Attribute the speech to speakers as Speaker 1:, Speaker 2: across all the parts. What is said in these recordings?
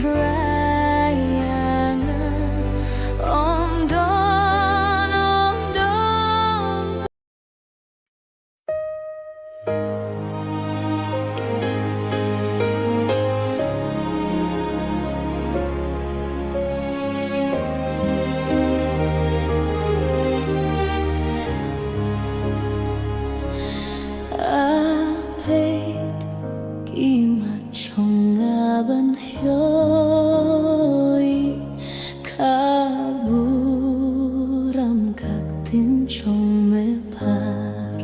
Speaker 1: trayangan om don apet kimat chongaban hyoi kaburam kaktin chong me par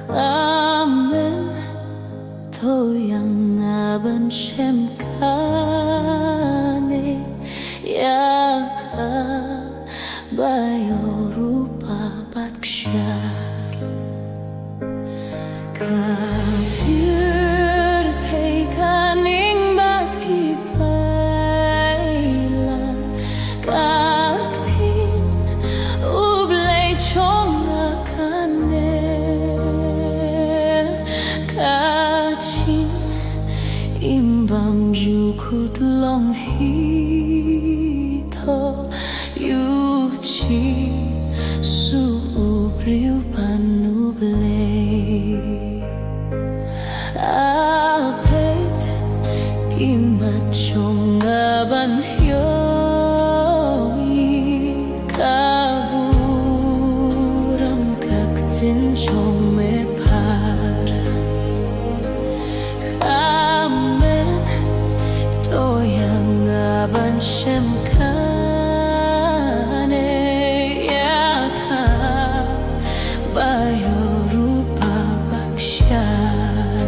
Speaker 1: khamen toyang aban shem kane yaka bayorupa batkshyar kapyr teikaning bat kipayla kaktin ublay chonga kane kachin imbam jukut long hito yuchi su ubriu panublay apet kimat chongaban hyoi kaburam kaktin chong me par khamen toyang aban shem kane yaka bayorupa baksyar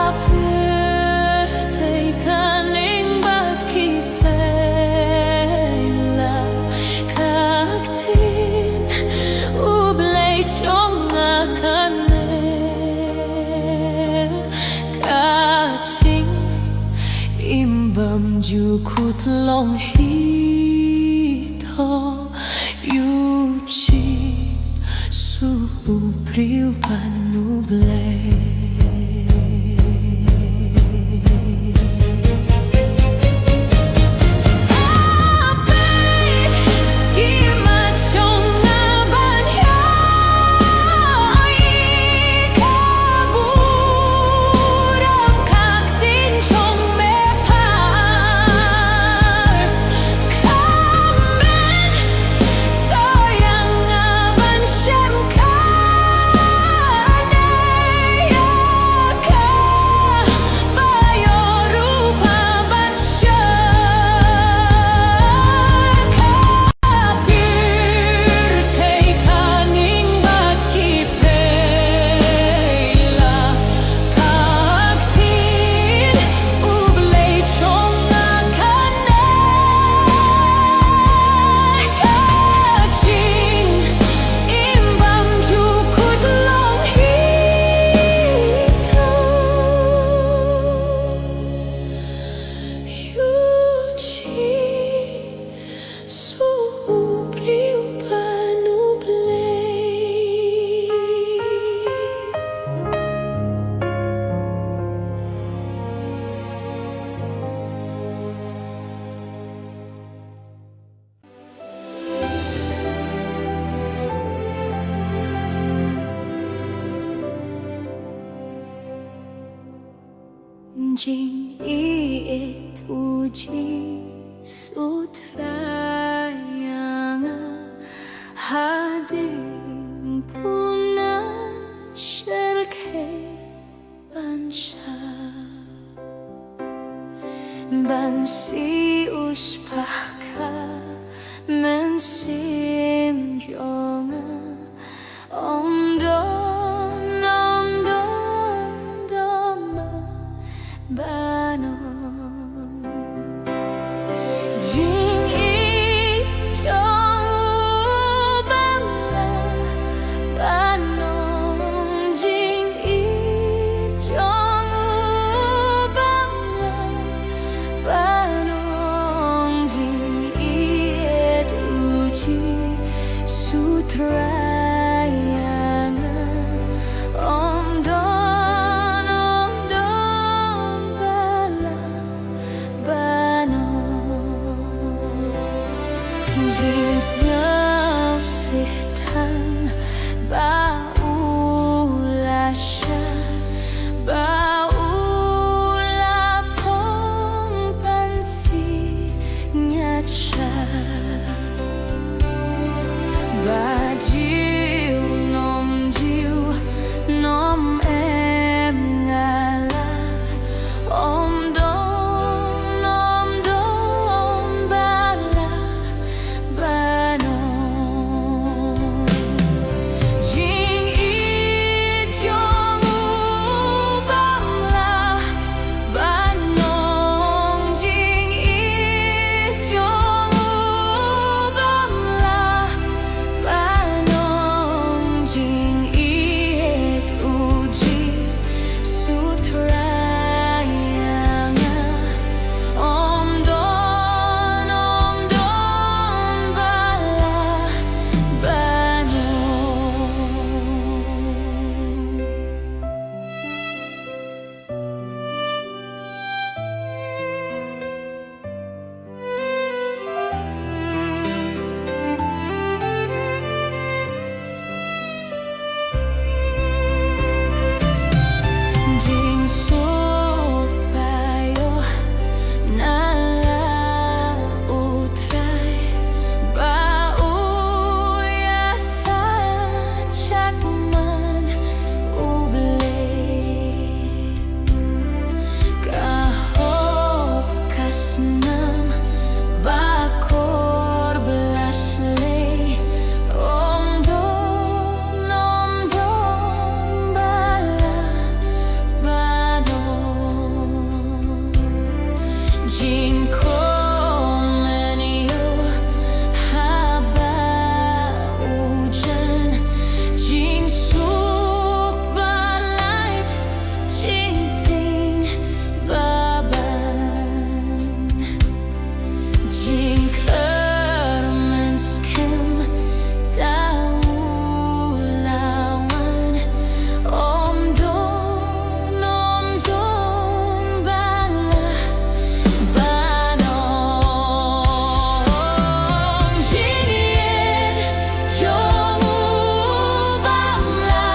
Speaker 1: kapyr teikaning bat kipayla kaktin ublay chonga kane kaching imbam jukut long hito yuchi su ubriu panublay jing iet uji sutrayanga hadim puna sherke bansha bansi uspaka mensim jonga om don dama banon jing i jong bamla banon jing i jong bamla banon jing i eduji sih thang bau lasha bau lapong pansi ngaca bajiu nom em ngala om dong bala banong jing i jong u bang la banong jing i jong u bang la banong jing i het uji sutrayanga om don bala jing sut payo nala utray bau yasa chakman uble kahop kasnam bakor belasle om don bala banong jing komen yo haba hujan jing suk balait jing ting baban jing kermenskem lawan om don bala banong jing yen jong u bang la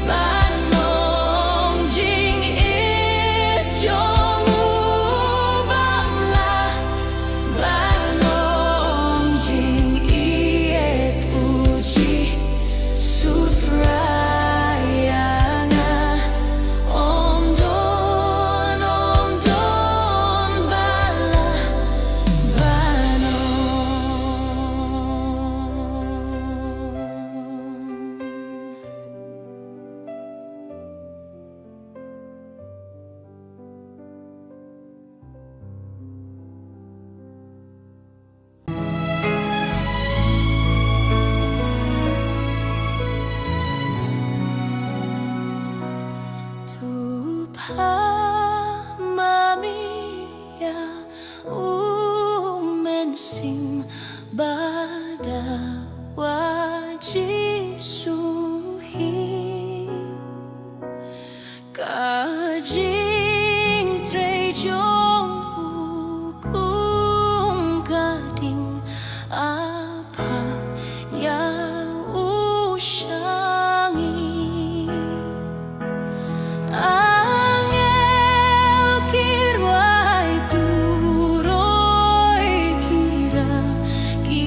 Speaker 1: banong jing i jong u bang la banong jing i et uji sutrayanga om don bala Tupa mamia umensing bada waji suhi kajing tre jong hukum gading apa ya usangi angel kirwai turoi kira ki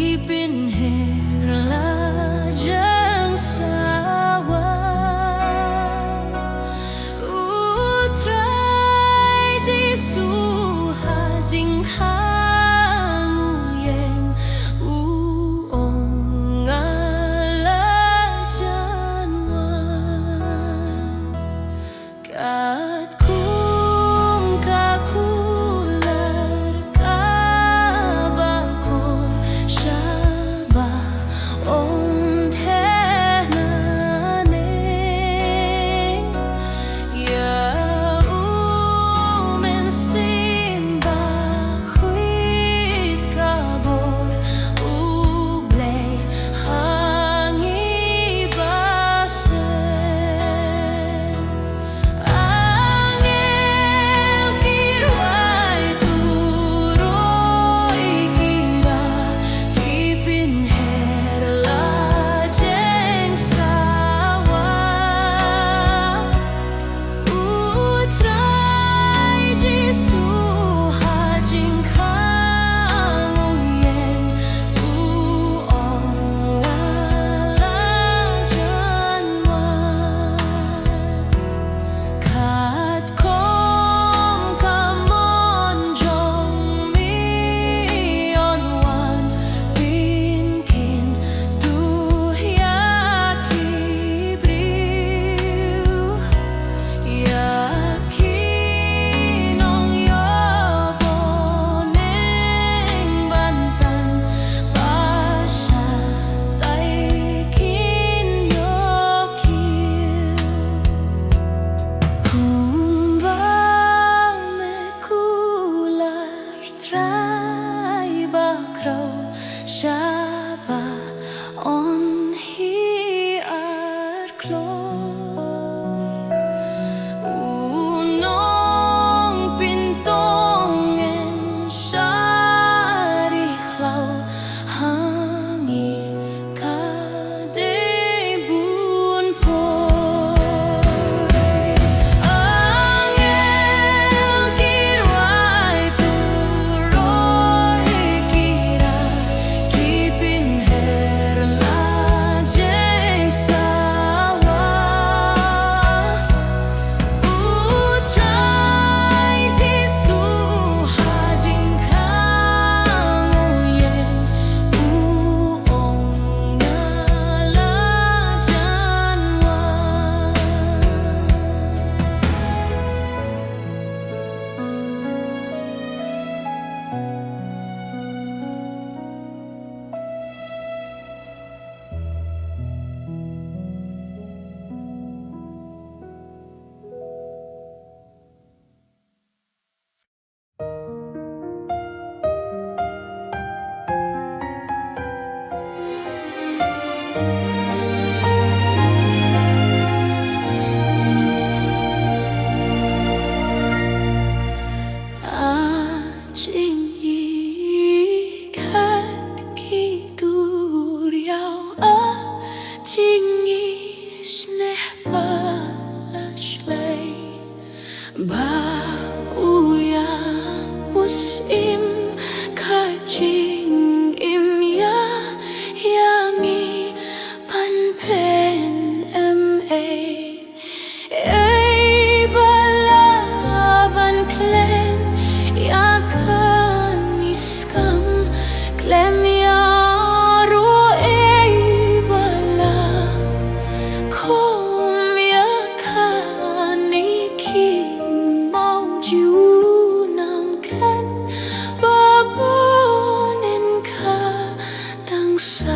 Speaker 1: Bauya musim kajing imya yangi panpen ei balaban klem yakan iskam klem yaro ei bala kom yakan ikin mau junam kan babonen ka tangsa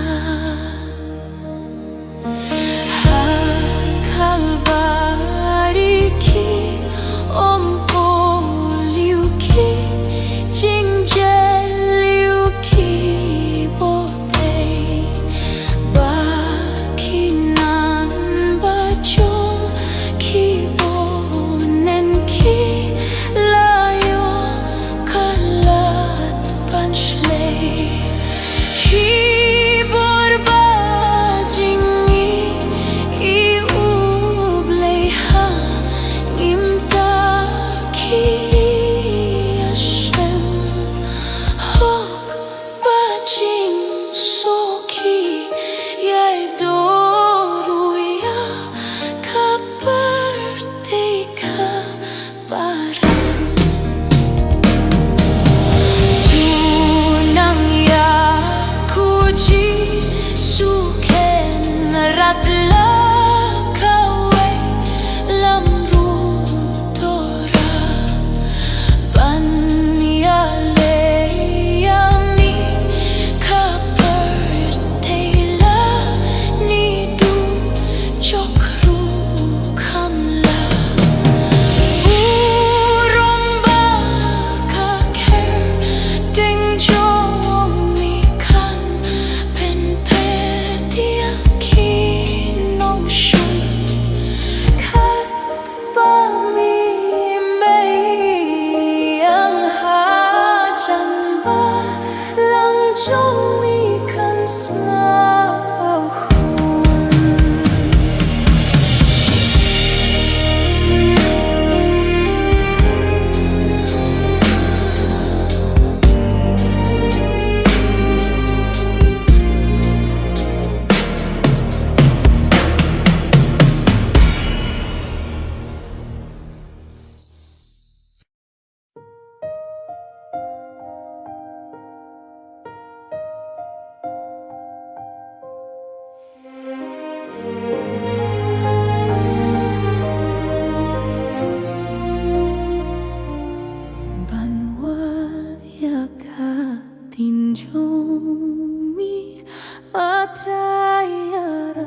Speaker 1: tinjomi atrayarap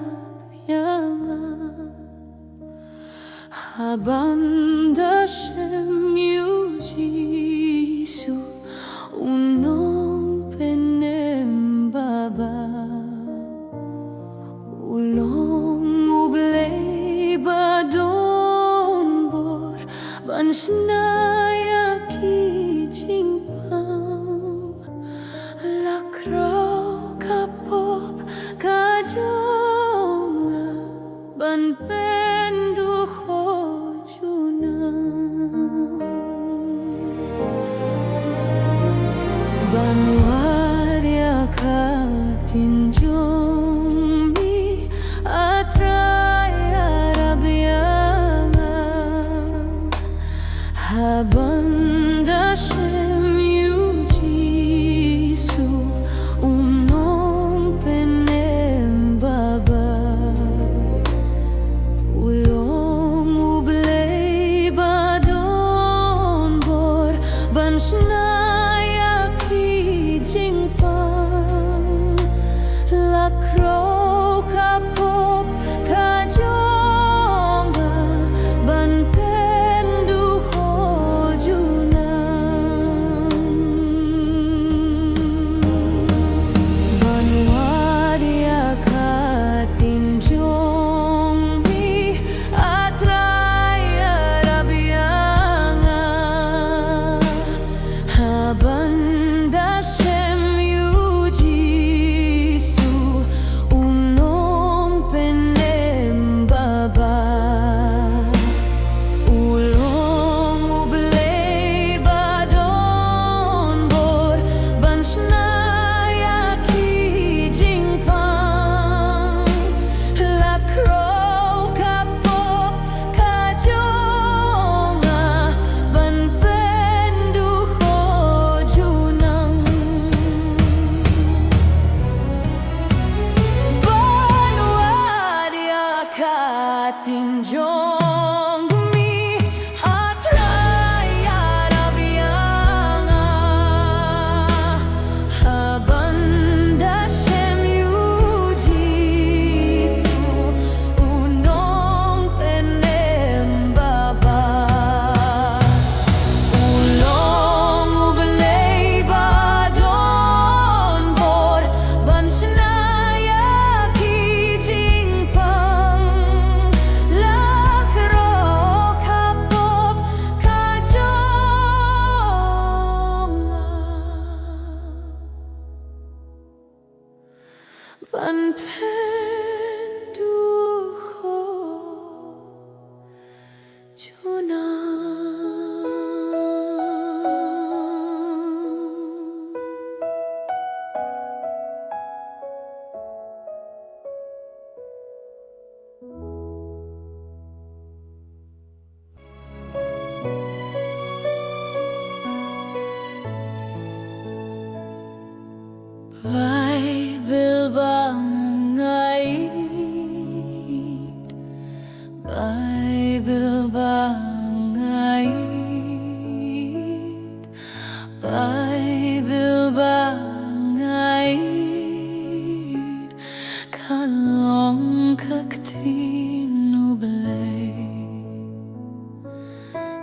Speaker 1: yangan habanda shem yujisu unong penem baba ulong ublay badon bor bansnaya kijing Lakro kapop kajonga ban pendu hojuna ban warya katinjomi atraya rabyanga habanda shem yujisu unong penem baba ulong ublay badon bor bansnaya kijing pang lakro kapop kajonga ban pendu hojuna ban warya katinjomi atraya rabyanga Bible bangait kalong kaktinublay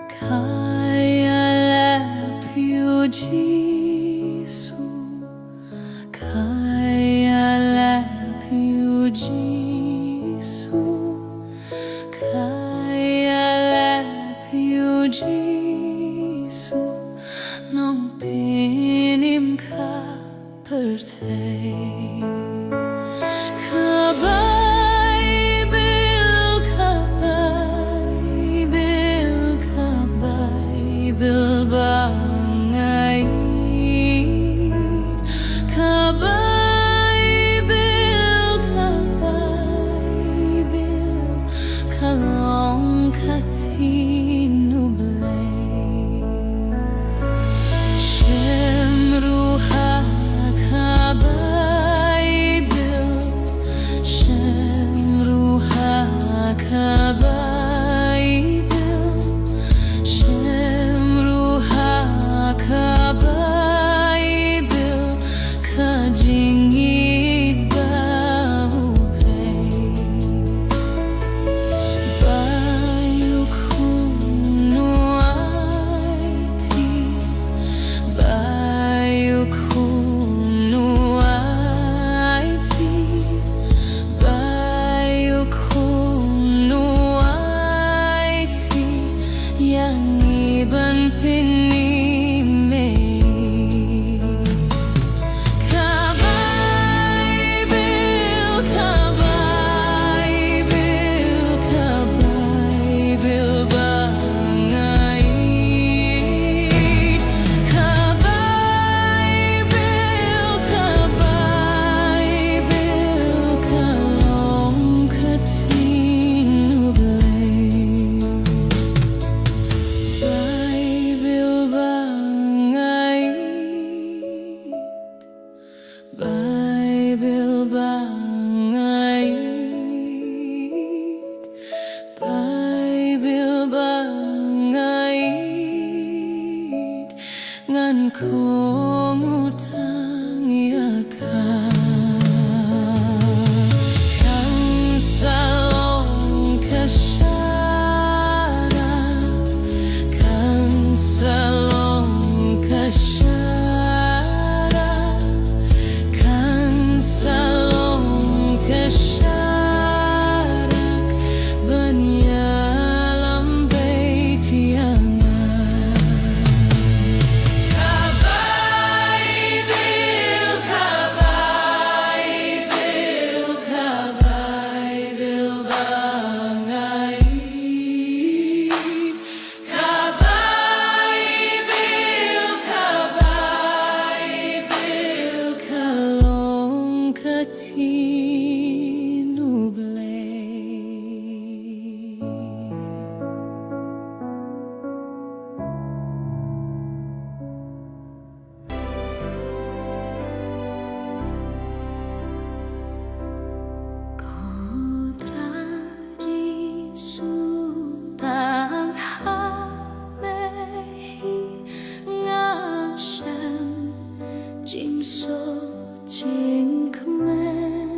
Speaker 1: kaya lapyo Jisu kaya lapyo Jisu kaya lapyo Jisu nung pinim ka birthday Ka-Bible, ka-Bible, ka-Bible bangait Ka-Bible, ka-Bible kalong katinublay Shemruha ka-Bible Shemruha ka-Bible Shemruha ka-Bible kajingid bahupay Bayo kuno ay ti Bayo kuno ay ti Bayo kuno ay ti Yang iban pinimay Ka-Bible, ka-Bible, ka-Bible bangait Ka-Bible, ka-Bible kalong katinublay Bible bangait Bible bangait Bible bangait ngan kong utang yakan kang salong kasyara kang salong kasyara kang salong kasyarak banyalam baytiyangan Ka-Bible, ka-Bible, ka-Bible bangait Ka-Bible, ka-Bible kalong katinublay Kontra Jisu tanghamehi ngasem Jimso jingkemen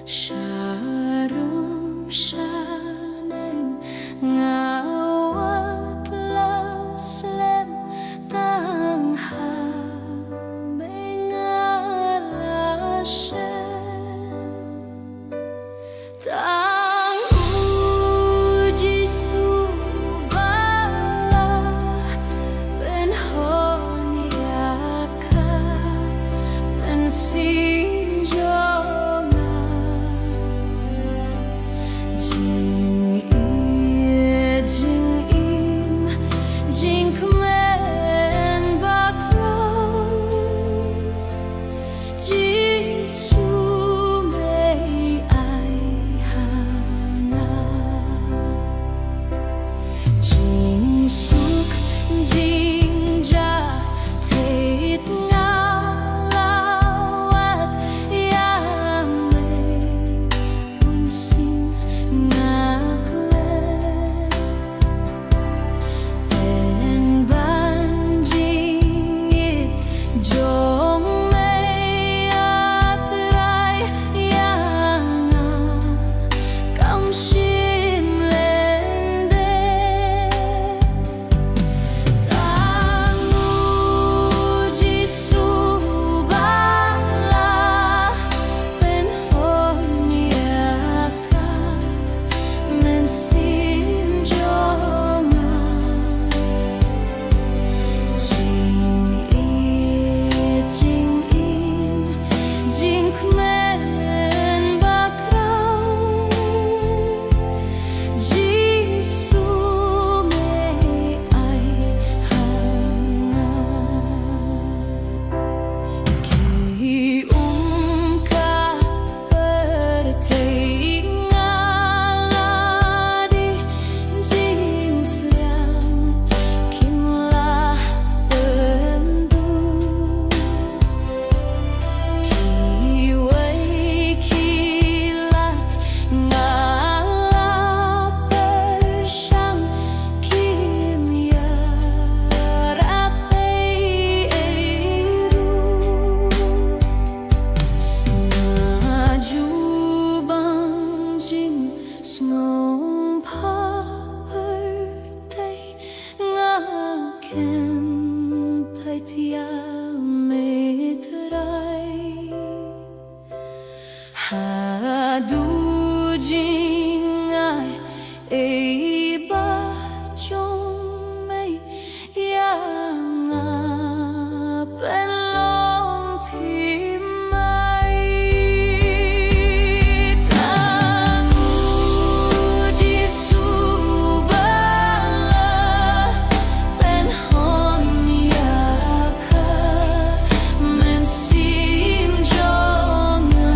Speaker 1: Syarum syaneng ngawat laslem tanghamengalasem Tang uji subala penhon yakan ken tai tia me terai ha du jing ai e ba chong mei yang a pen long tim mai tang u ji su ba pen hon ya ka men sim jong a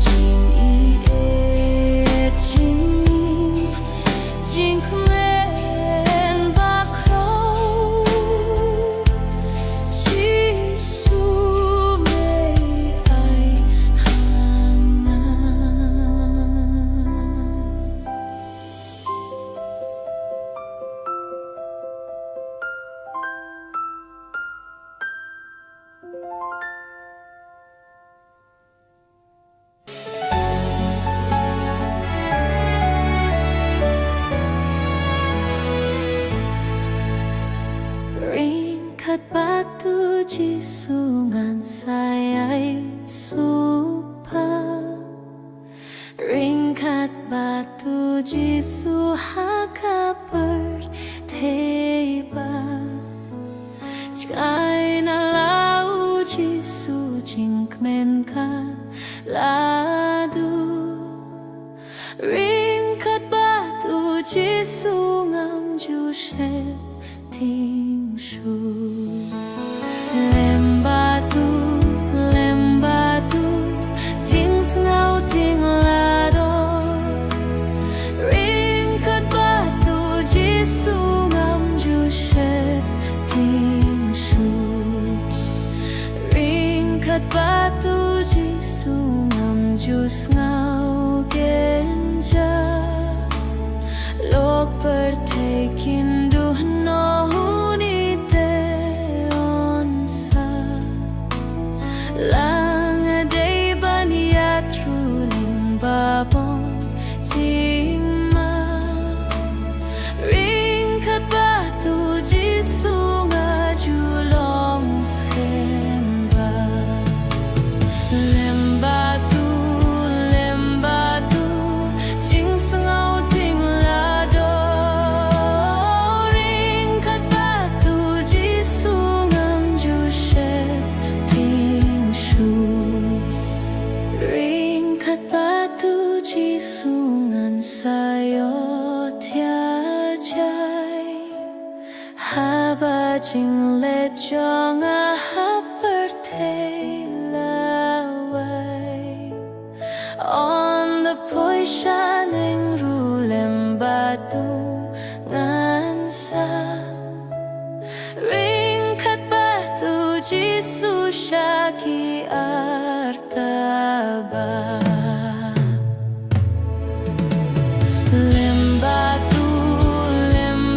Speaker 1: jing i e jing men ba kro ji su me ai hang a Ringkat batu di sungai saya supa Ringkat batu di suhaka berteba Jkai na lau di su jingkmen ka ladu Ringkat batu di sungam jushe ting shu lem batu jing ngau ting lado ringkat batu ji sungam ju she ting shu ringkat batu ji sungam ju ngau genja lok bertekin duh no huni te onsa lang day bania truling babon jing ma ringkat batu ji sunga julong schemba lem batu jing sengau ting lado ringkat batu ji sungam ju she ting shu ringkat batu ji sungan sayo tiajai haba jing le jong a haper te lawai on the poi shining rulem batu ngansa ringkat batu ji sushaki artaba lem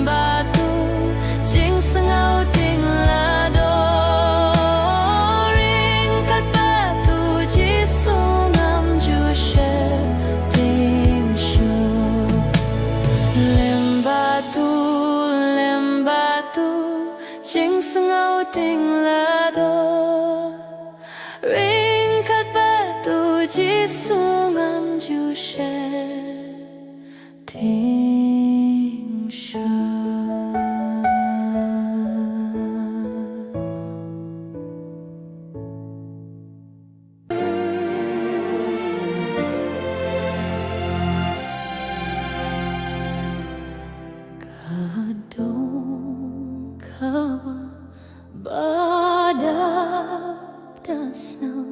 Speaker 1: batu jing sengau ting lado ringkat batu ji sungam ju she ting shu lem batu jing sengau ting lado ringkat batu ji sungam ju she ting shu kadong kawa badab dasnam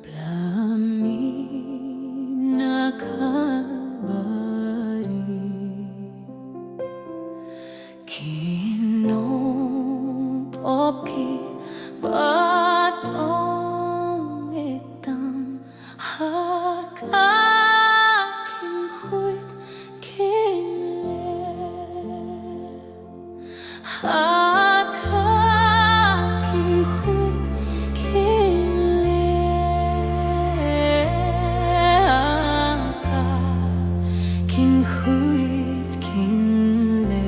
Speaker 1: blami nakabari kinong popki batong etam hakakim huit kinle hakakim huit kinle hakakim huit kinle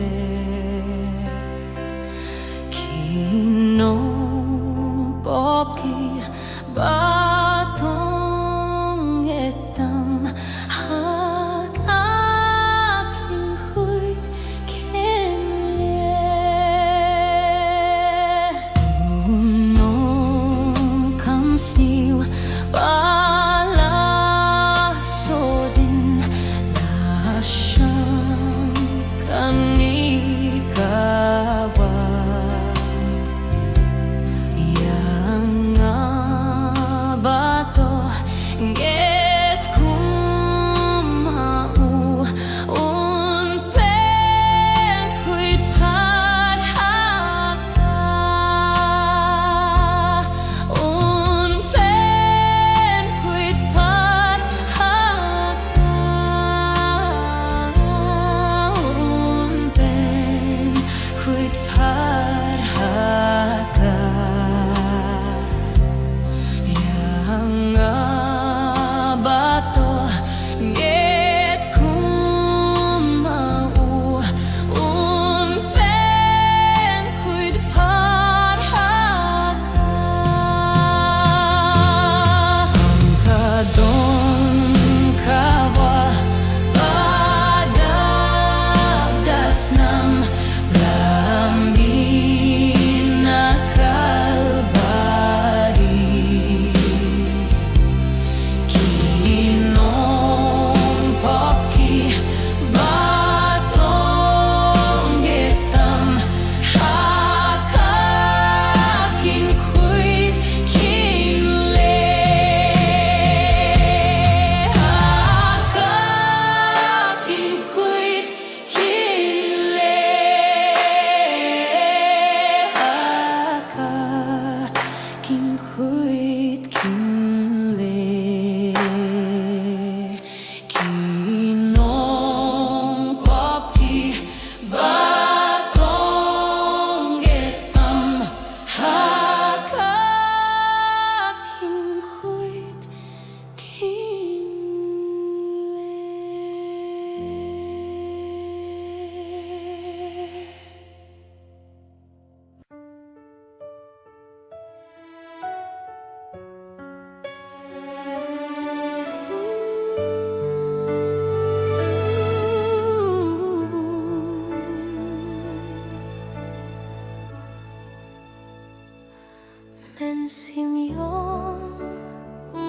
Speaker 1: simyong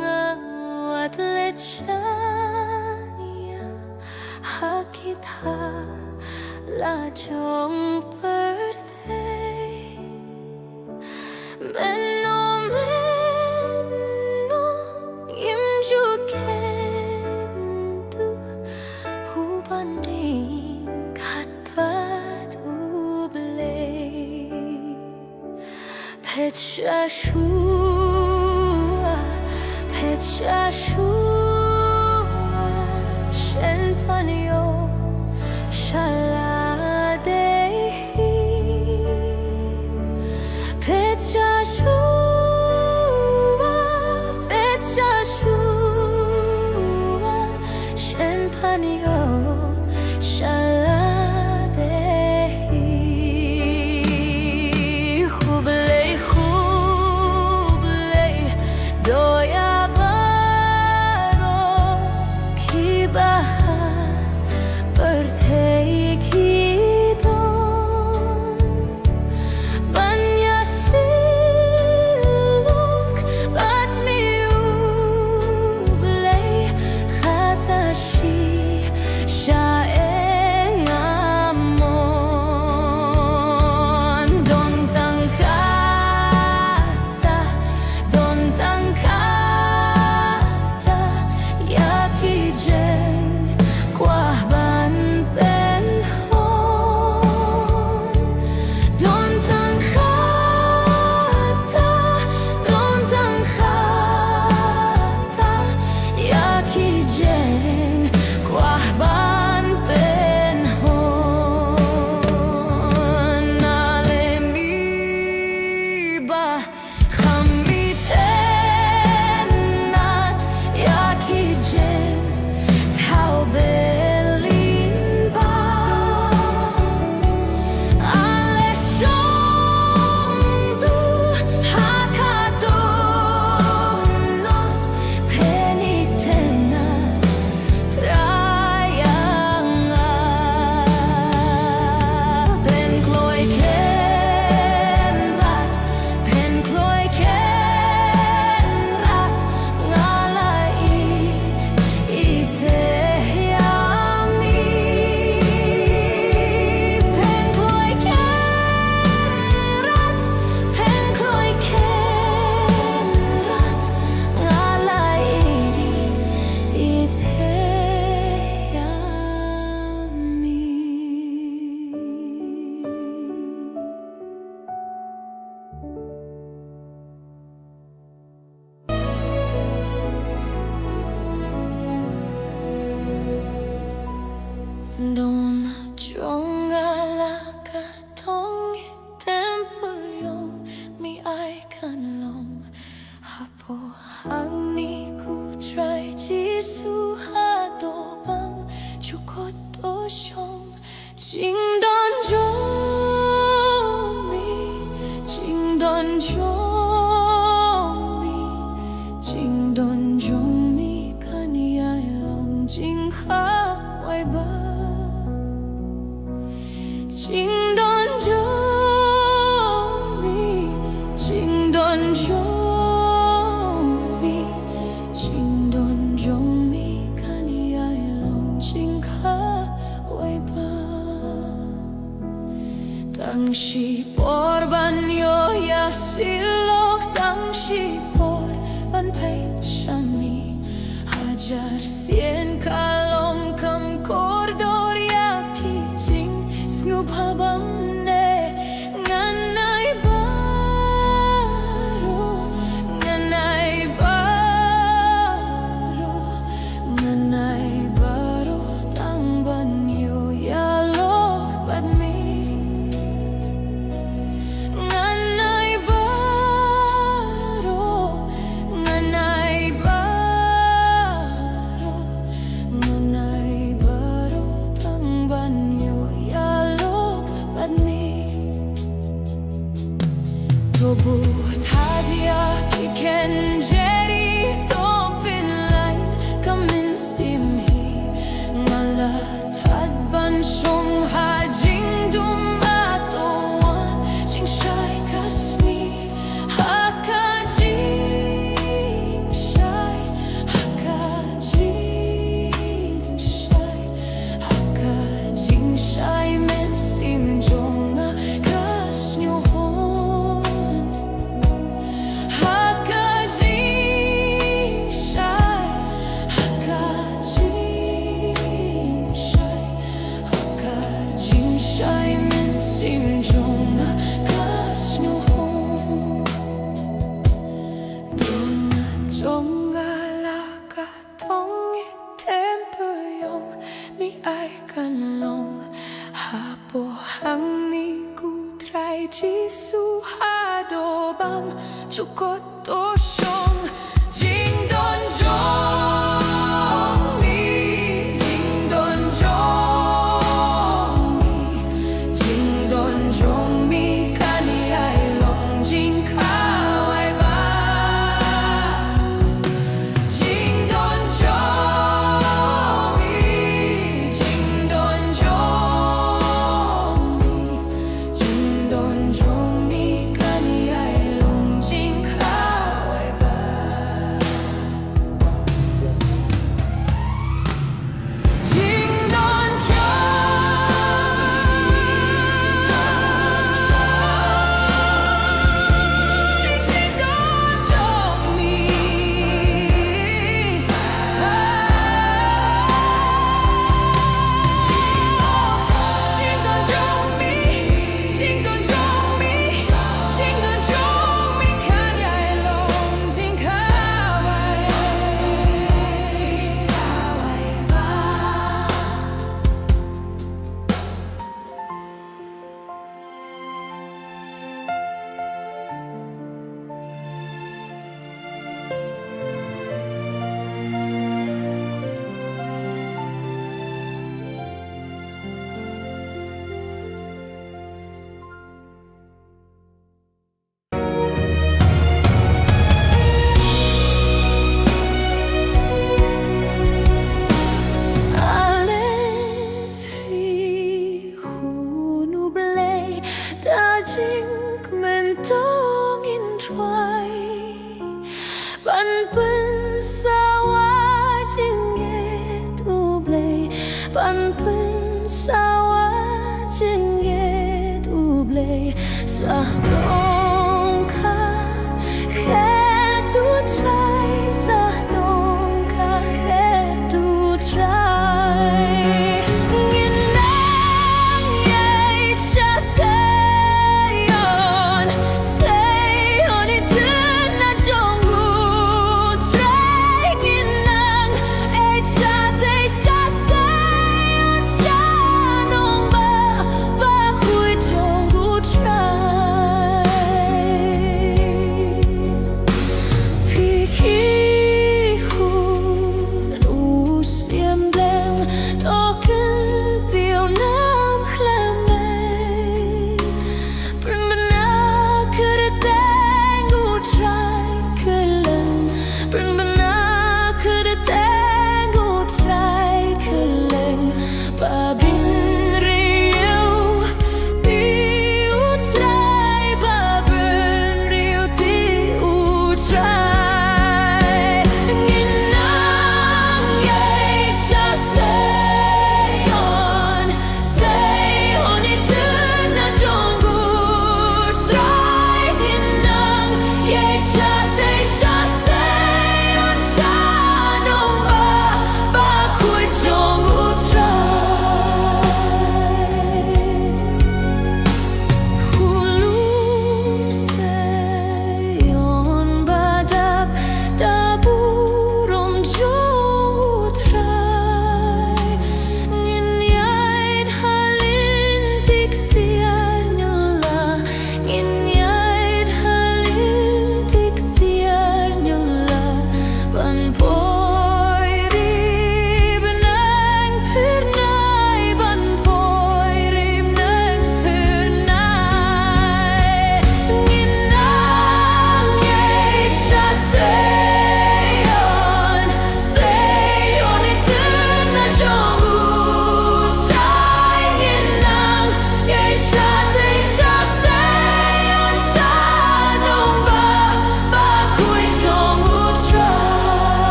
Speaker 1: ngawat lechania hakit ha la chong birthday menno imju kentu hubanding katvat ublay Petshashua Shen Panyo Shaladehi Petshashua Shen Panyo Shaladehi Hublei Doya baro kibaha birthday kidon banya silok bat miublay khatashi shaeng amon don tangkata don tangkata yakijen kwahban penhon don tangkata yakijen kwahban penhon nalemiba khamitenat yakijen tau belinba aleshondu hakadonot penitenat trayanga penkloy kenrat ngalait iteyami penkloy kenrat ngalait Don jongala katong tempelyong mi ai kan long hapo hangni ku try jisu hadobang chukot oshong jing don jomi jing don jomi kan yai long jing ha wai ba Jing don jomi kan yai long jing ha wai ba tang shi por ban yo ya silok tang shi por ban pei chami hajar sien kalong kam kordor ya kijing sngub habang ne nganai baro tang ban yo ya lok bad mi nganai baro tang ban yo ya lok bad mi tobu tadia kiken jeri topin line kamin simhi ngala tad ban shong ha jing dum ato jing shai kasni haka trái men xin chung kas nhu hong dona jongala ka tong tempo yong mi ai kan long hapo hang ni ku trai ji su ha do bam chukot to shong jing don jong mi jing don jong mi jing don jong mi kan ai long jing ka wai ba jing don jong mi jing don jong mi jing don jong mi kan ai long jing ka wai ba jing don jong mi jing don jong mi jing don jong mi jing don jong mi kan ai long jing ka wai ba Ban pen sawa jing ye tu blei ban pen sawa jing ye tu blei sa dong ka khe tu trai sa dong ka khe tu trai ngin nang ye cha say on it na jong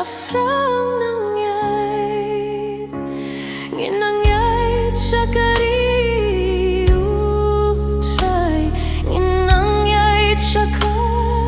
Speaker 1: Frang nang yait nginang yait shakari utrai nginang yait shakari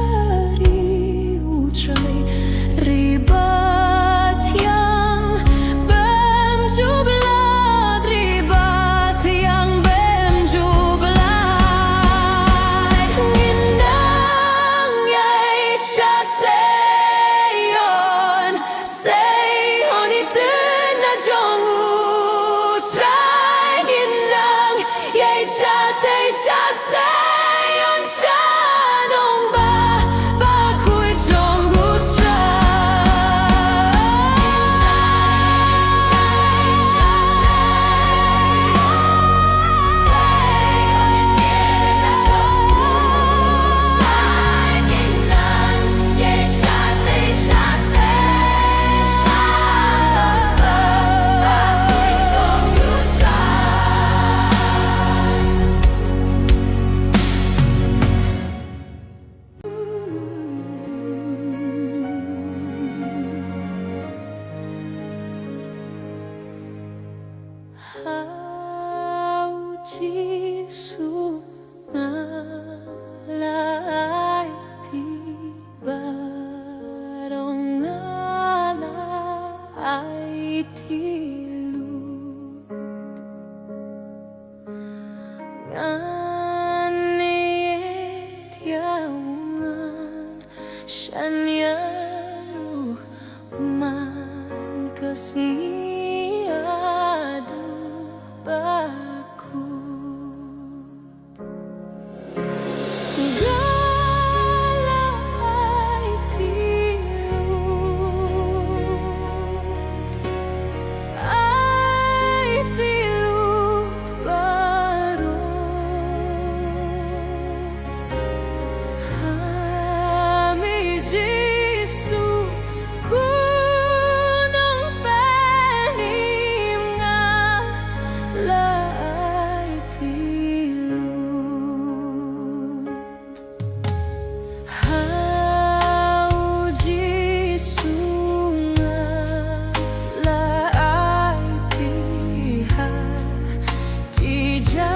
Speaker 1: ฉันอยากรู้มันก็เสียดูbaku galai tilu ai tilu baru kami Yesu kunong penim nga lai tilu hau Yesu nga lai tiha ija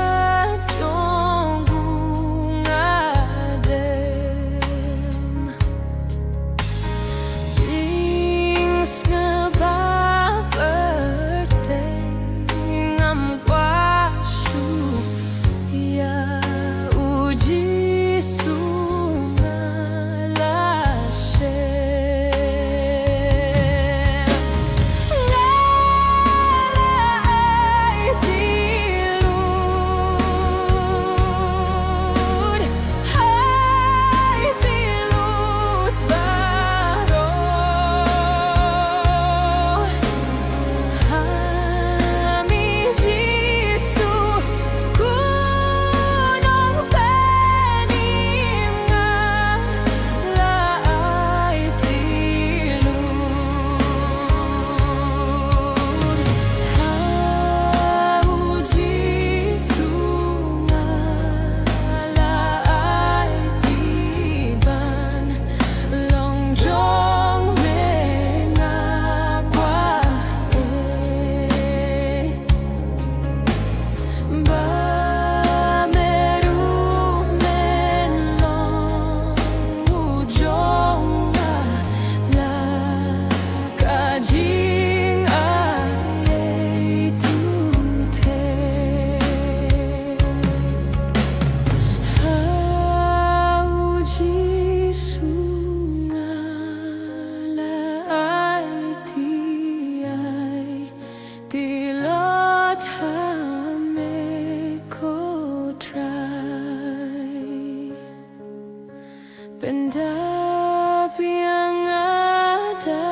Speaker 1: Benda yang ada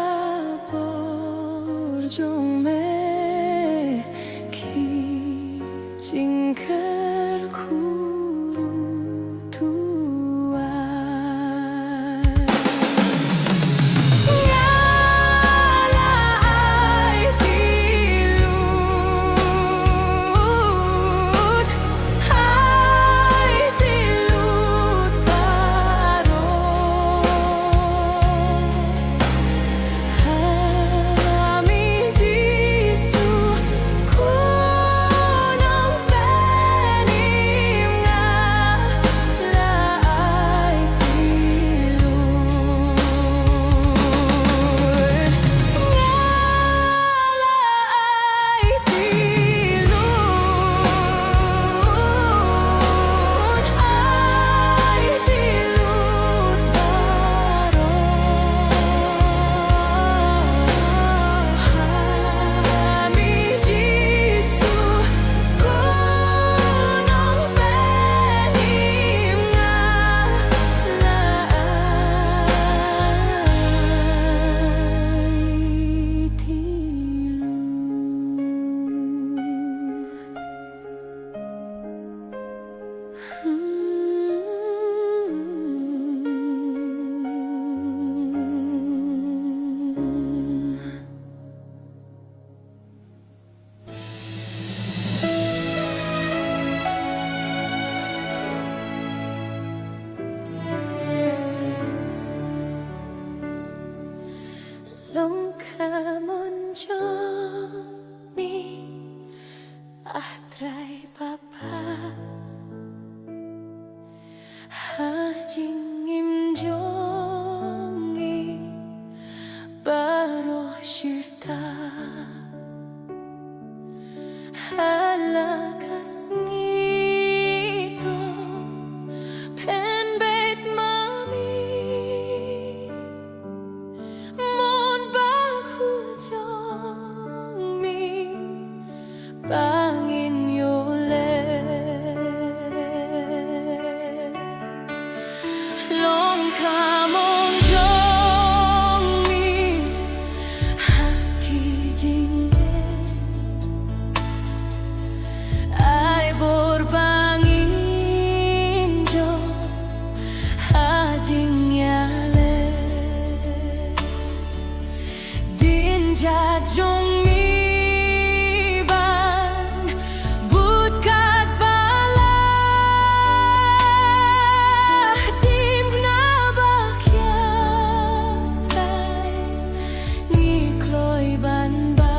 Speaker 1: berjong meki jingkar kuru tuan ngalai tilut hai tilut baru cha trong mi ban bút cát ba la tim na ba kya tai nghi kloi ban ba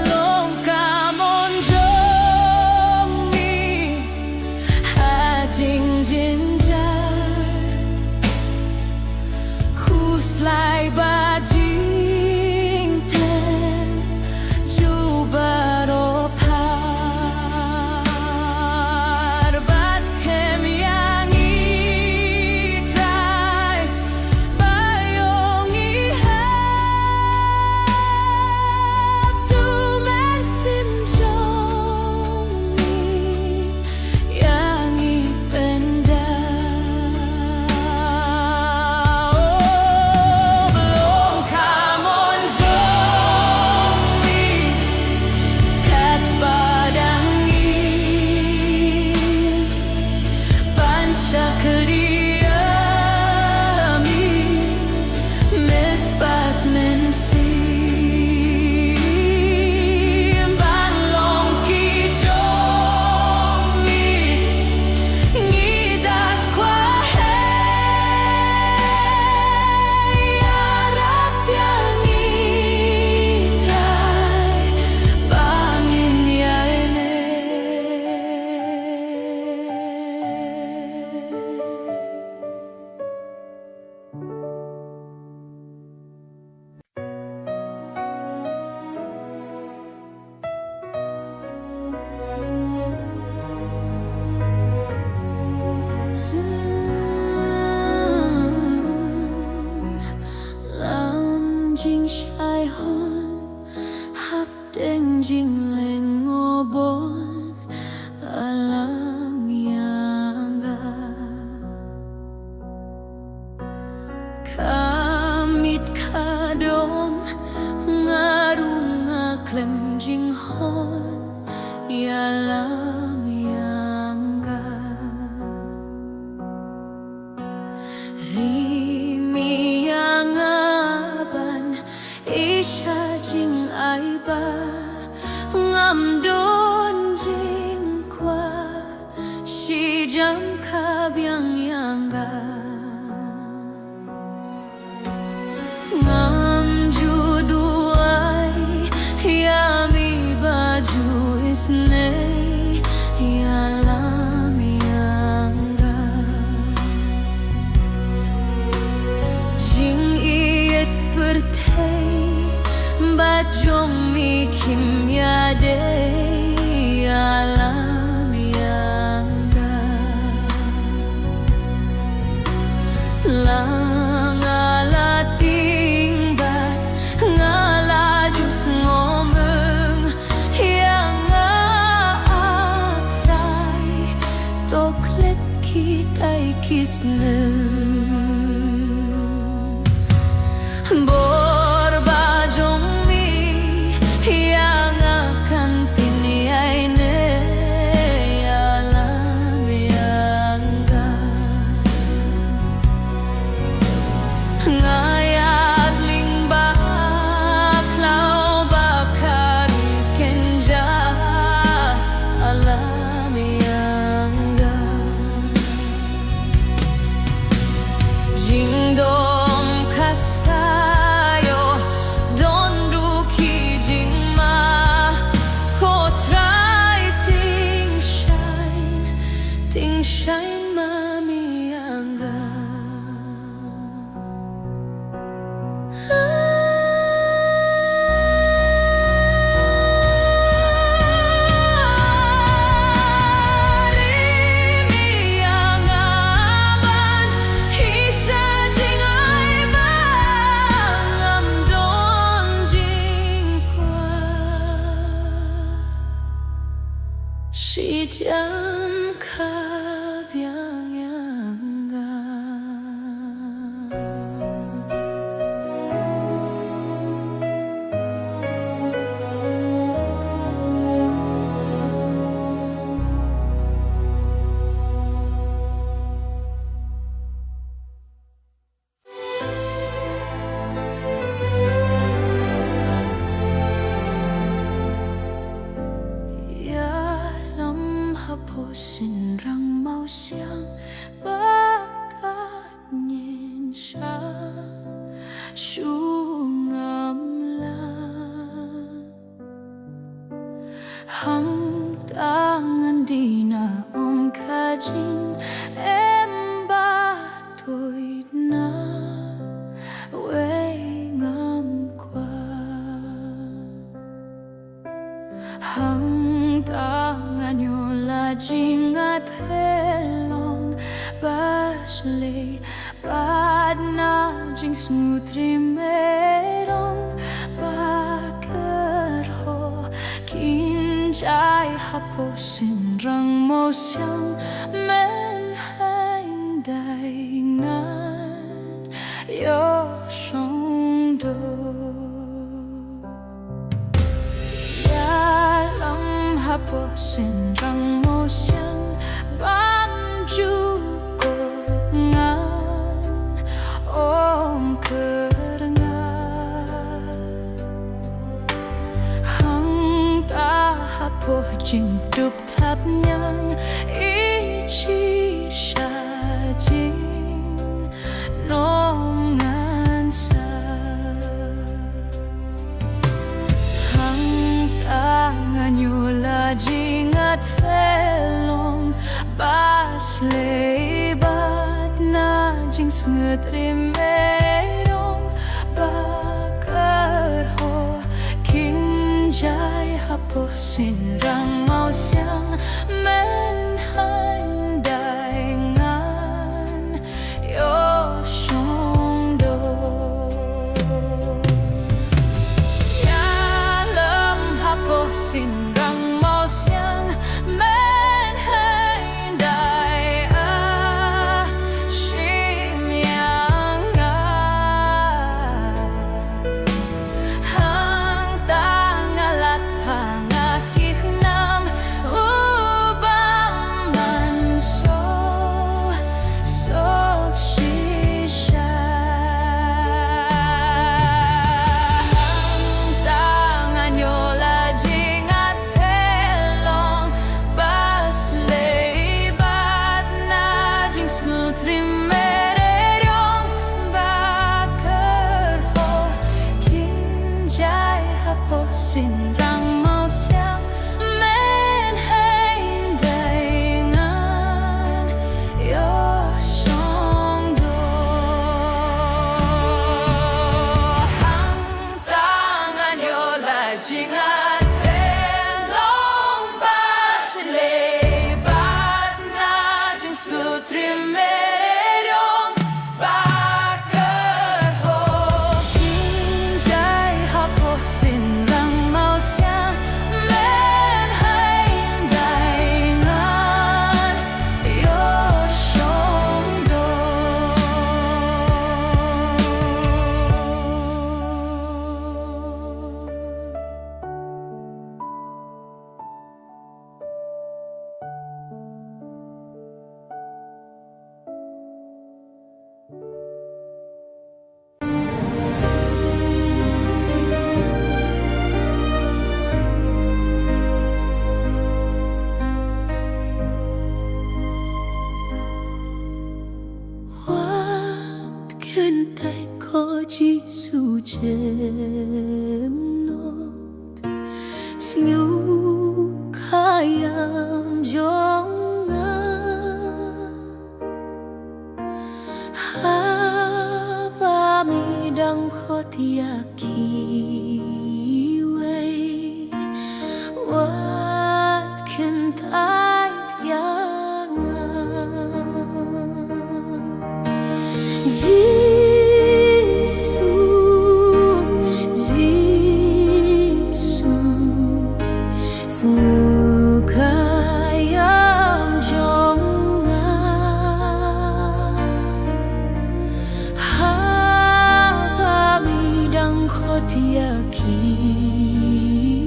Speaker 1: long ca mon jong mi ha jing jin lại ba jing ten ju ba ro par bat kem yang i trai ba yong i hap tu men sim jong mi yang i penda jing shai hon hap deng jing leng ngobon alam yangga kamit kadom ngarung ngaklem jing hon yalam yangga rimi yangga isha jing ai ba ngam don jing kwa shi jam ka byang yanga ngam ju duai yami baju isne yalam yanga jing iet bertei bajong mi kim ya de alam yangga lang ala ting bat ngala jus ngomeng yang atrai toklet kitai kisnem bor bajong yang akan piniyay ne alam yangga ngayat ling baklaw bakari kenja alam yangga jingdom kasayo don ruki jingma ko try ting shine mami yangga Jam ka byang xin rằng màu sáng bắt cát nhìn xa xuống ngầm lang hang tangan di na kajin em ba tuổi na quê ngắm qua hang tangan yola jingat pelong basle bad na jing smoothri merong bakar ho kinjai haposin rang mo siang men hain dai ngan yo shong do ya lam haposin rang mo siang ban ju kot ngan om po jing dup thap nhang ý chi sa jing nong ngan sa hang tangan yola jingat felong bas lebat na jing snget rimerong bakar ho kinjai haposin rang mau siang men hain dai ngan yo shong do ya lam haposin rang mau siang men hain dai a shim yang hang tangalat hangakik nam ubang manso sok shisha hang tangan yola jingat pelong bas lebat na jing skutri mererong bakar ho kinjai haposin rang mau siang men hain dai ngan yo shong do hang tangan yola jingat pelong bas lebat na jing skutri mererong bakar ho kinjai haposin rang mau siang men hain dai ngan yo shong do What can I call Jesus not Snu kayam jonga Haba midang khotiaki way What can I Jesus, sengkayam jonga haba bidang khotiaki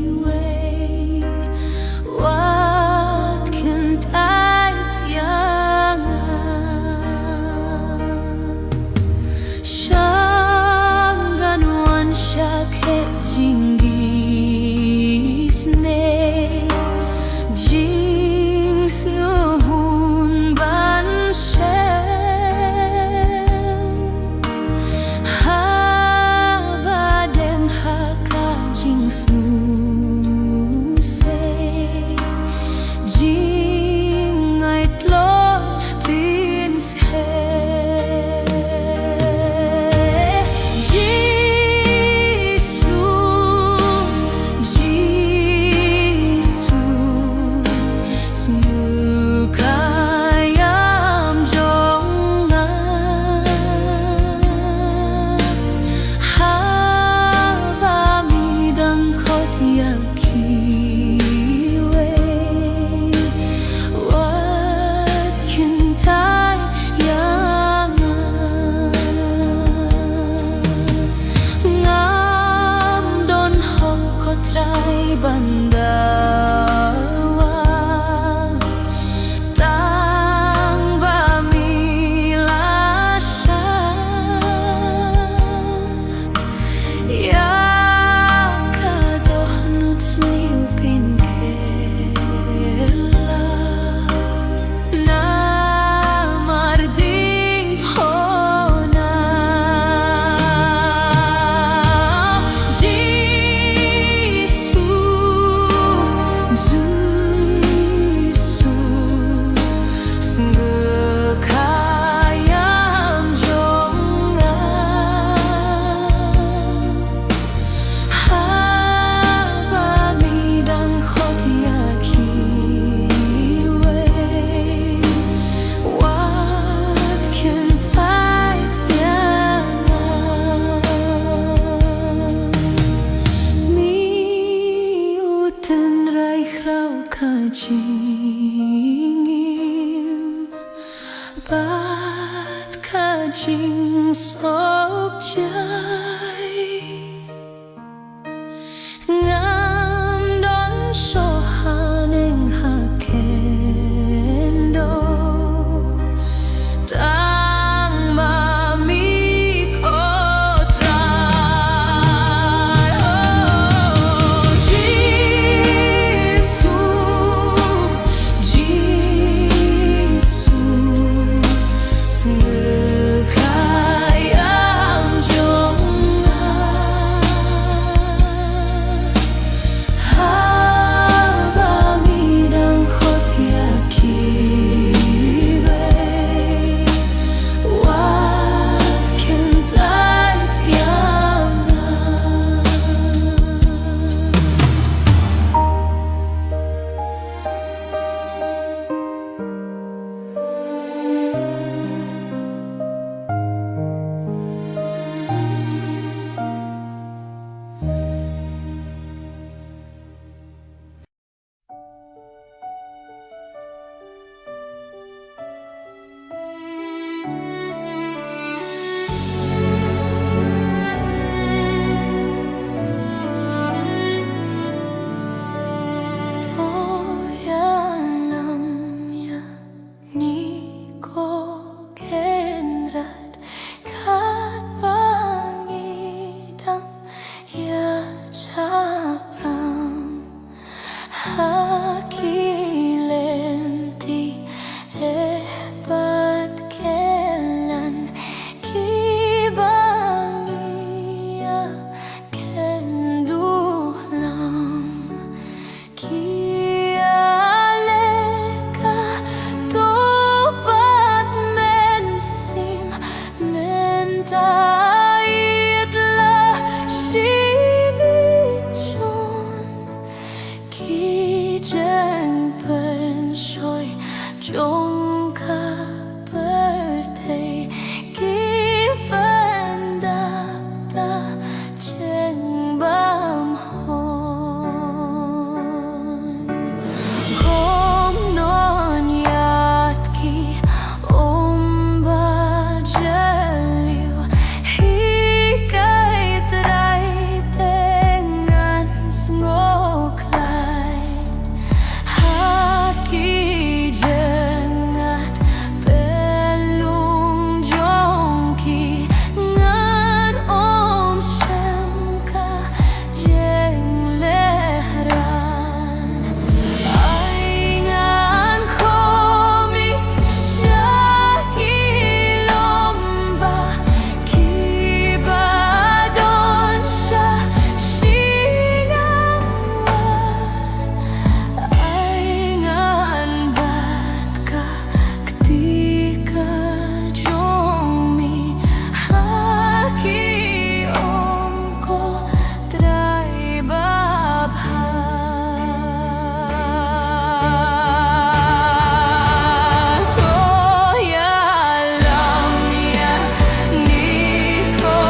Speaker 1: way what can I Bat kajing sok jai ngam don sohaning hakendo tang mami kotrai Jisu Jisu Sekayang jongan Haba midang kotiakibe Wat kentait yangan Toyalamnya niko kenrat kat pangidang ya capram hakilenti hebat kelan kibangia kendulam Kialeka topat mensim mentaitlah sibichon Kijeng pensoy jongka bertei kipendapta jeng bamhon Kom non yatki omba jeliu hikai trai dengan ngoklai haki jengat belung jongki ngan om semka jeng lehran Aingan komit syaki lomba kibadon syah sinangwan Aingan batka ketika jomi haki omko trai babha Toyalamnya niko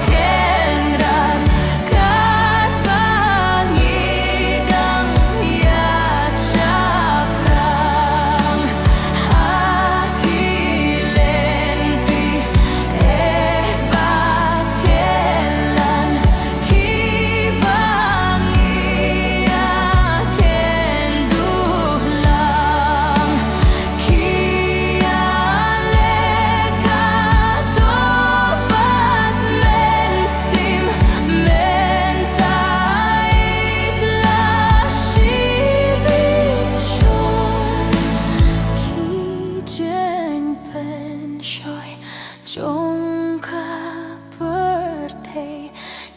Speaker 1: kenrat kat pangidang ya caprang hakilenti hebat kelan kibangia kendulang Kialeka topat mensim mentaitlah sibichon Kijeng pensoy jongka bertei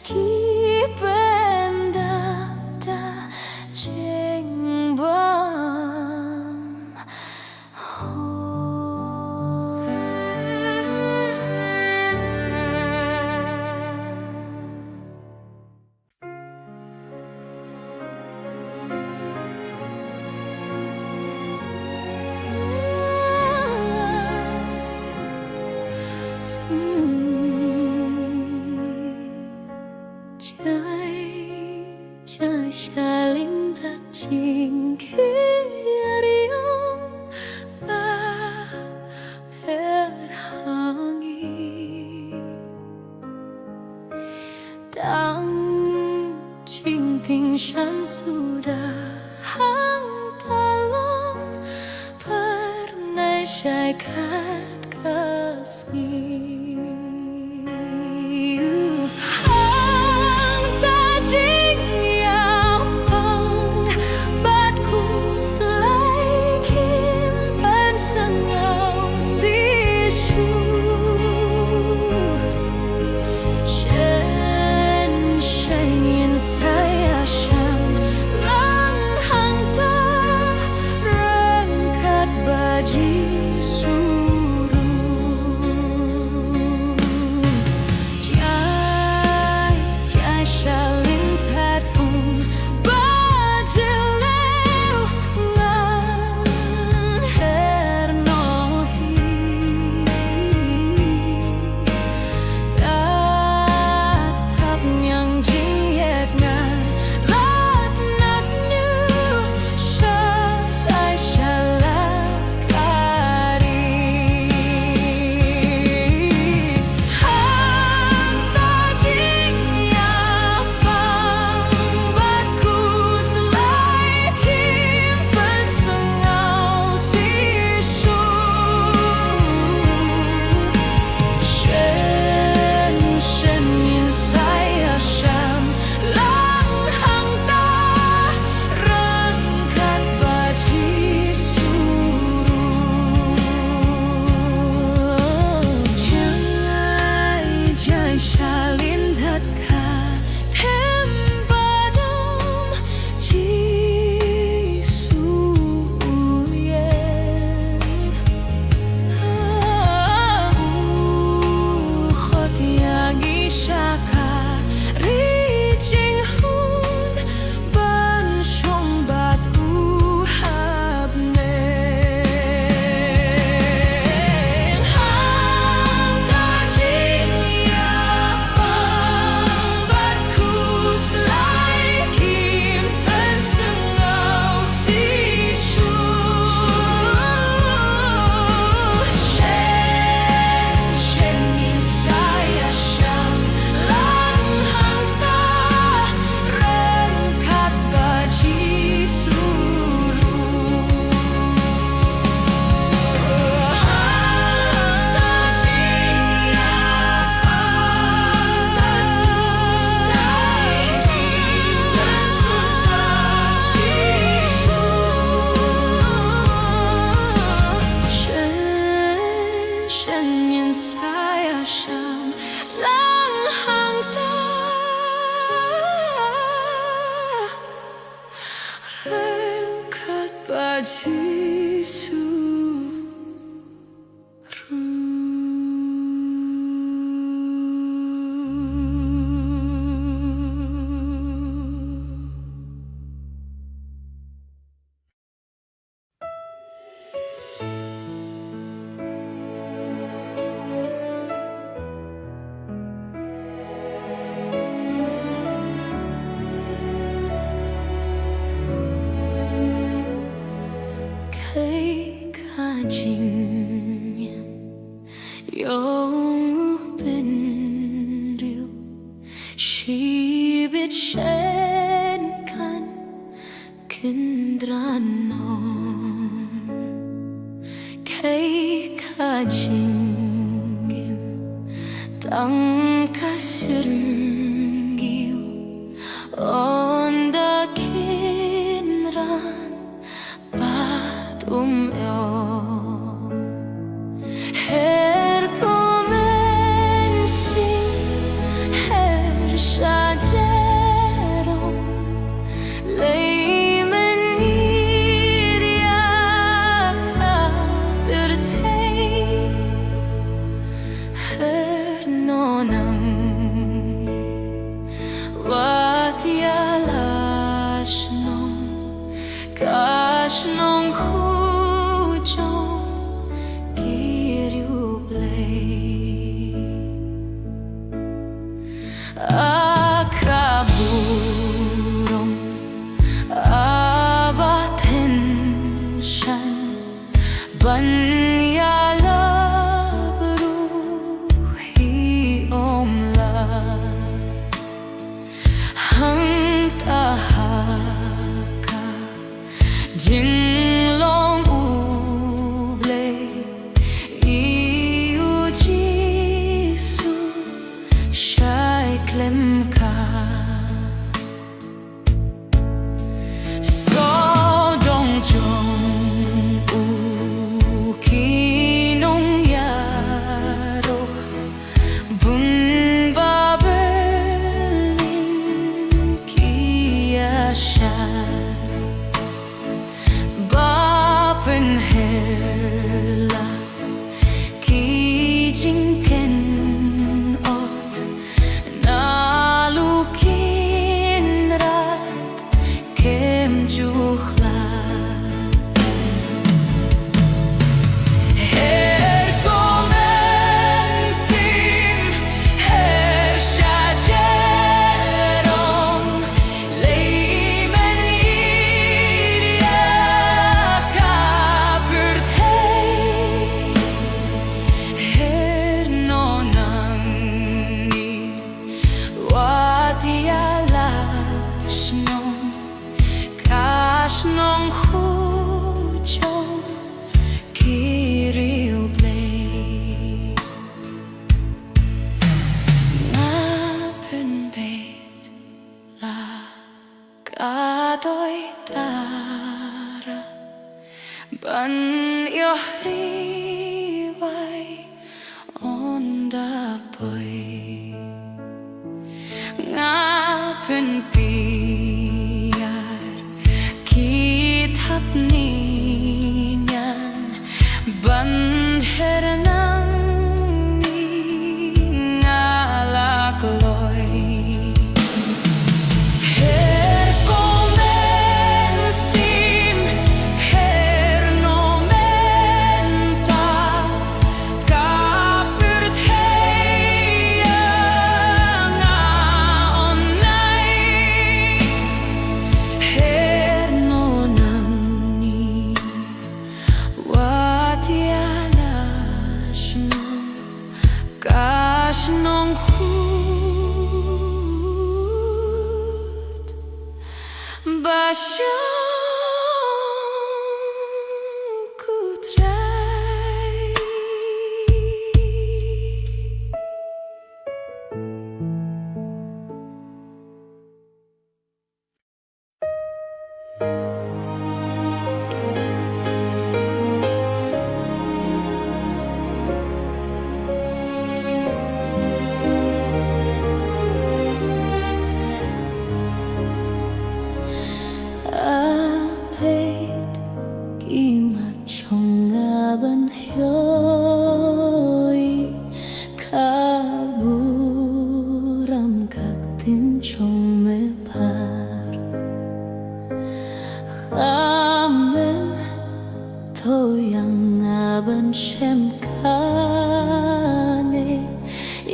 Speaker 1: kipendapta jeng bam ฉัน sudah dalam pernah kasih Hang ta jing yang bang batku selai kim ban sengau si shu shen shen yin saya sham lang hang ta rangkat baji Baji suruh Jing Yong Bin Ryu She bit shen kan Kindrano Kay ka jing Tang kasirngiu On the kinran Bad yo Her comensing her sajerom leimen iria bertei her nonang watialas nong kasnong hujan riwai onda boy ngapen piar kitab ninyan bandher nang ngalak loy her komen sim her nomenta kapurt heya nga onai her nonangni watiana shnong kashnong hut Basyong kutray apet kimat chongaban hyoi kaburam kaktin chong me par khamen toyang aban shem kane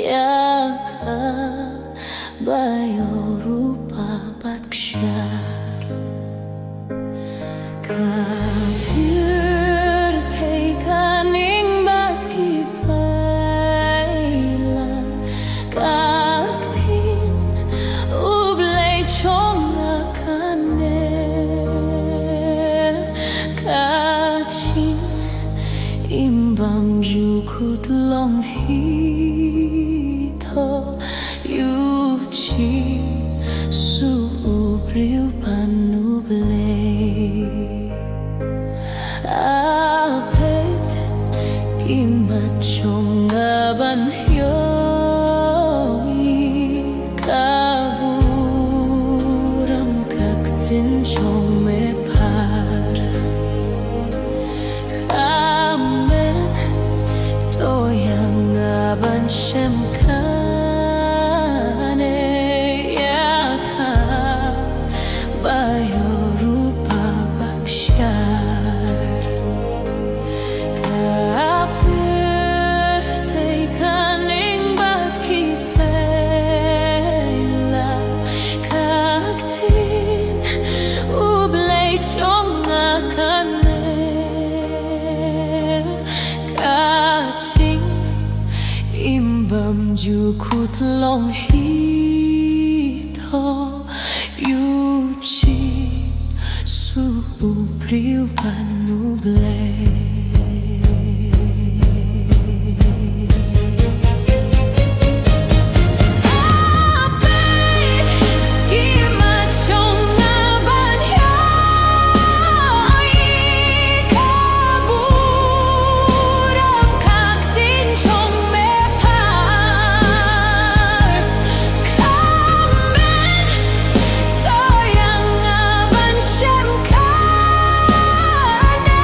Speaker 1: yaka bayorupa batkshar kapur teikaning bat kipaila kaktin ublay chonga kane kachin imbam jukut long hito yuchi su ubril panublay apet kimat chongaban hyoi kaburam kaktin chong me par khamen toyang aban shem kane yaka bayorupa bakshar kapur teikaning bat kipaila kaktin ublay chonga kane kaching imbam jukut long hito yuchi su ubril panublay apet kimat chongaban hyoi kaburam kaktin chong me par khamen toyang aban shem kane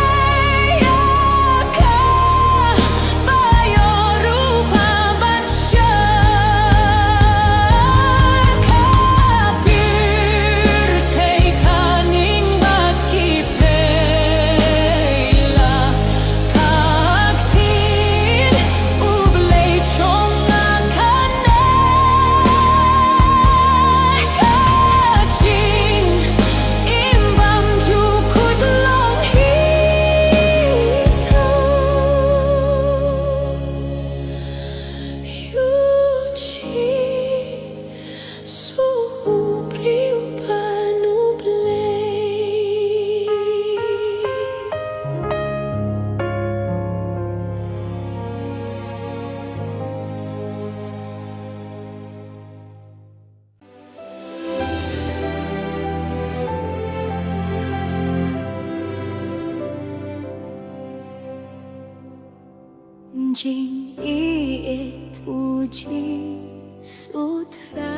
Speaker 1: Jing itu ji sutra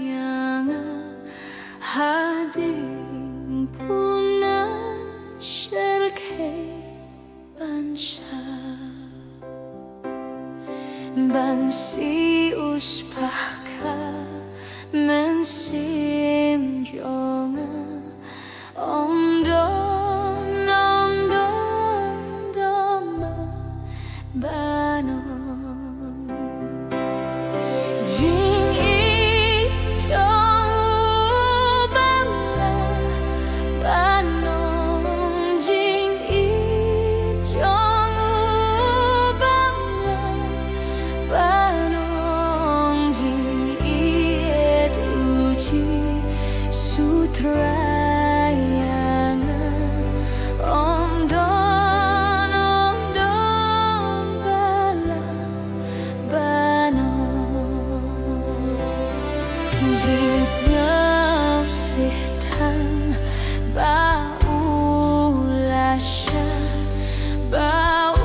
Speaker 1: yang hading puna syarke bansha bansi uspaka mensim jonga om don dama banon jing i jong bangla banon jing i jong bangla banon jing i eduji sutra Jing snow sitang bau lasha bau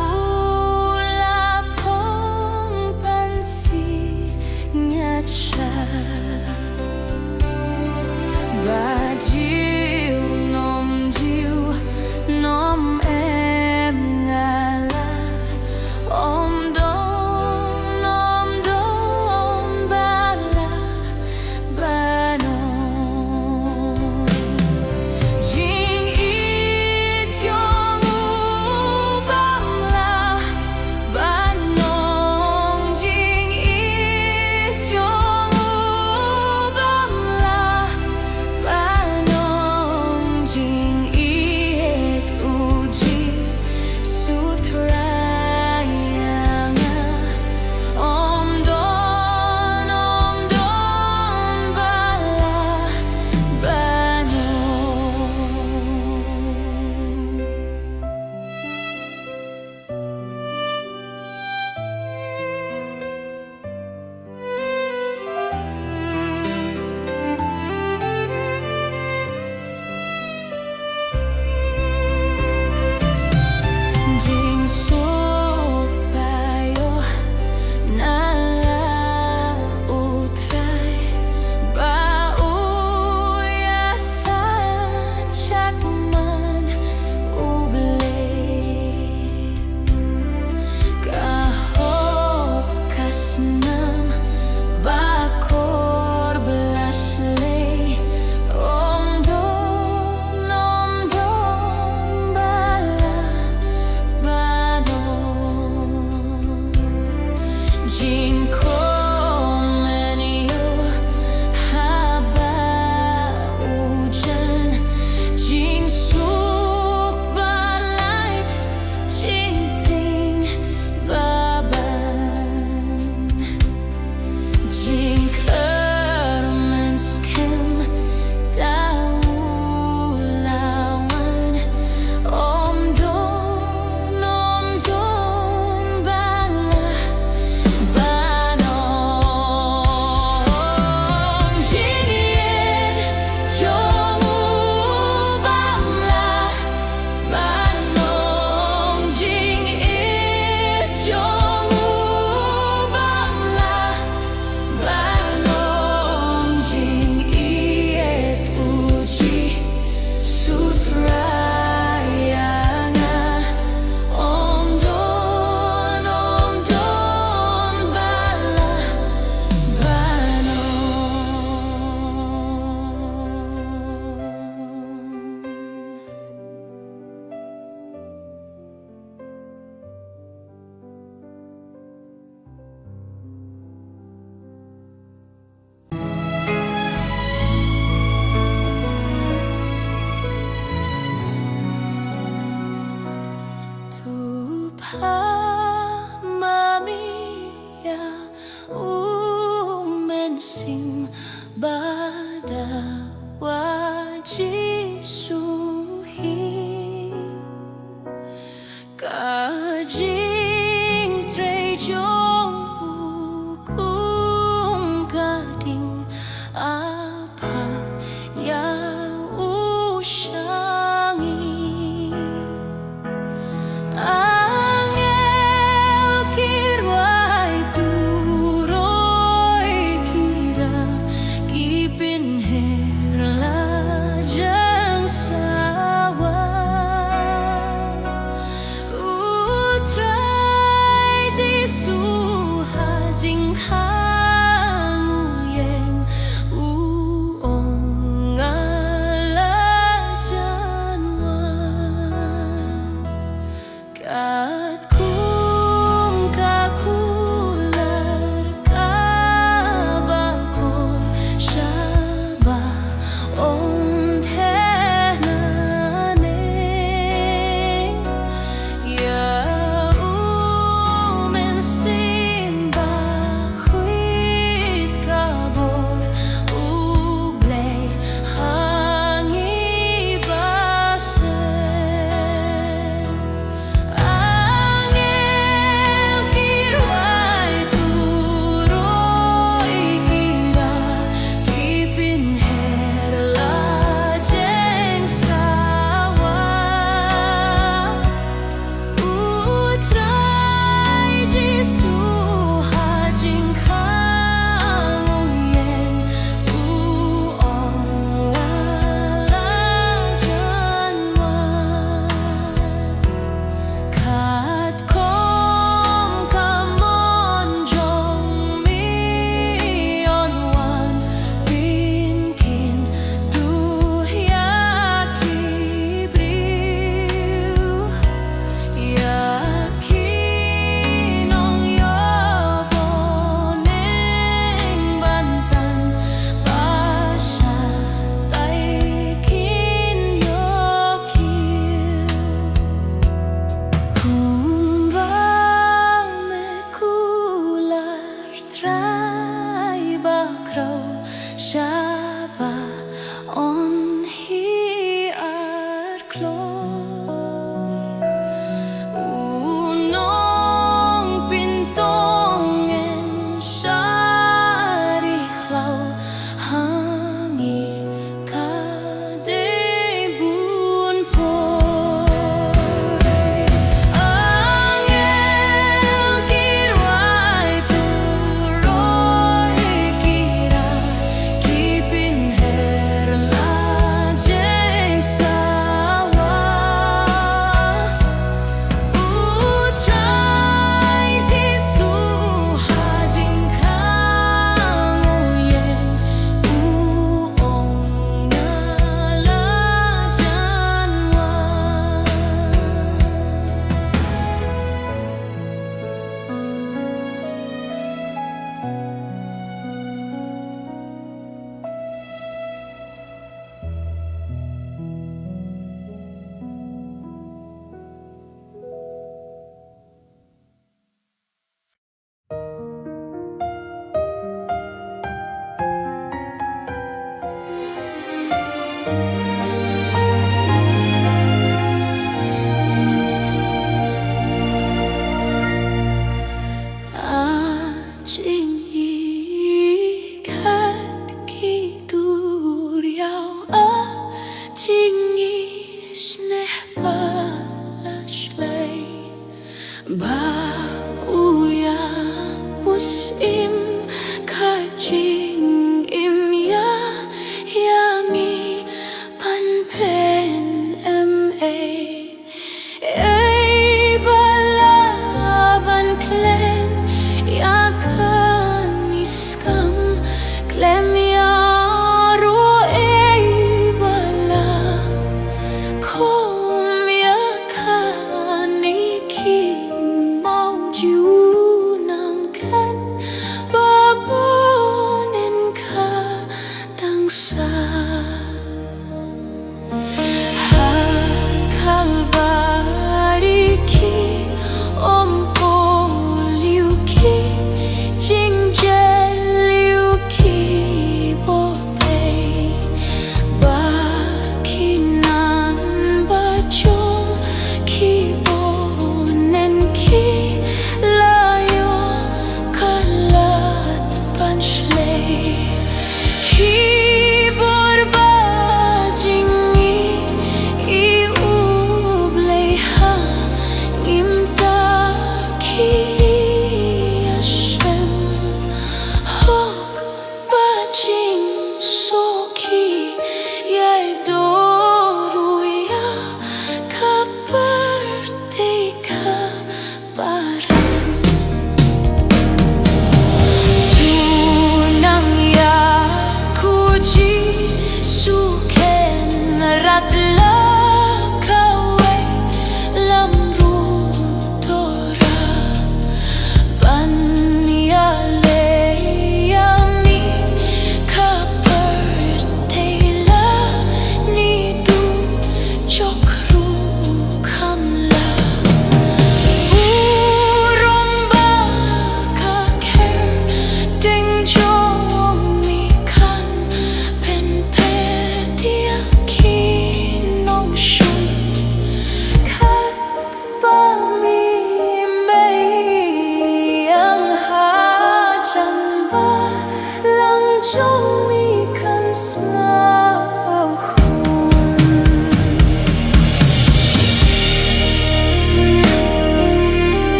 Speaker 1: lapong pansi ngacha bajiu nom em ngala om Sing bada waji suhi kajing tre jong hukum kading apa ya usangi angin jing hangu yang uong ala janwan kat kum kakular kabakor shaba om penane ya simba huit kabor ublay hangi basen angel kirway turoy kira kipin herla jeng sawa utray jisu hajing hangu yang uong ala janwan kat kom kamon jong mi on wan pinkin du yakibriu yakinong yoboneng bantan pasya taikin yokiu kumbang mekular trai bakrau shaba on hi arkloy unong pintongen syariklau hangi kadebun poy angel kirway turoy kira kipin herla jeng sawa utray jisu hajing hangu yang uong ala janwan jing ikat kitur yau jing isneh balashlay ba uya pusim kajing imya yangi panpen ma balaban klem yakan miskam klem yaro bala kom yakan ikin mau junam kan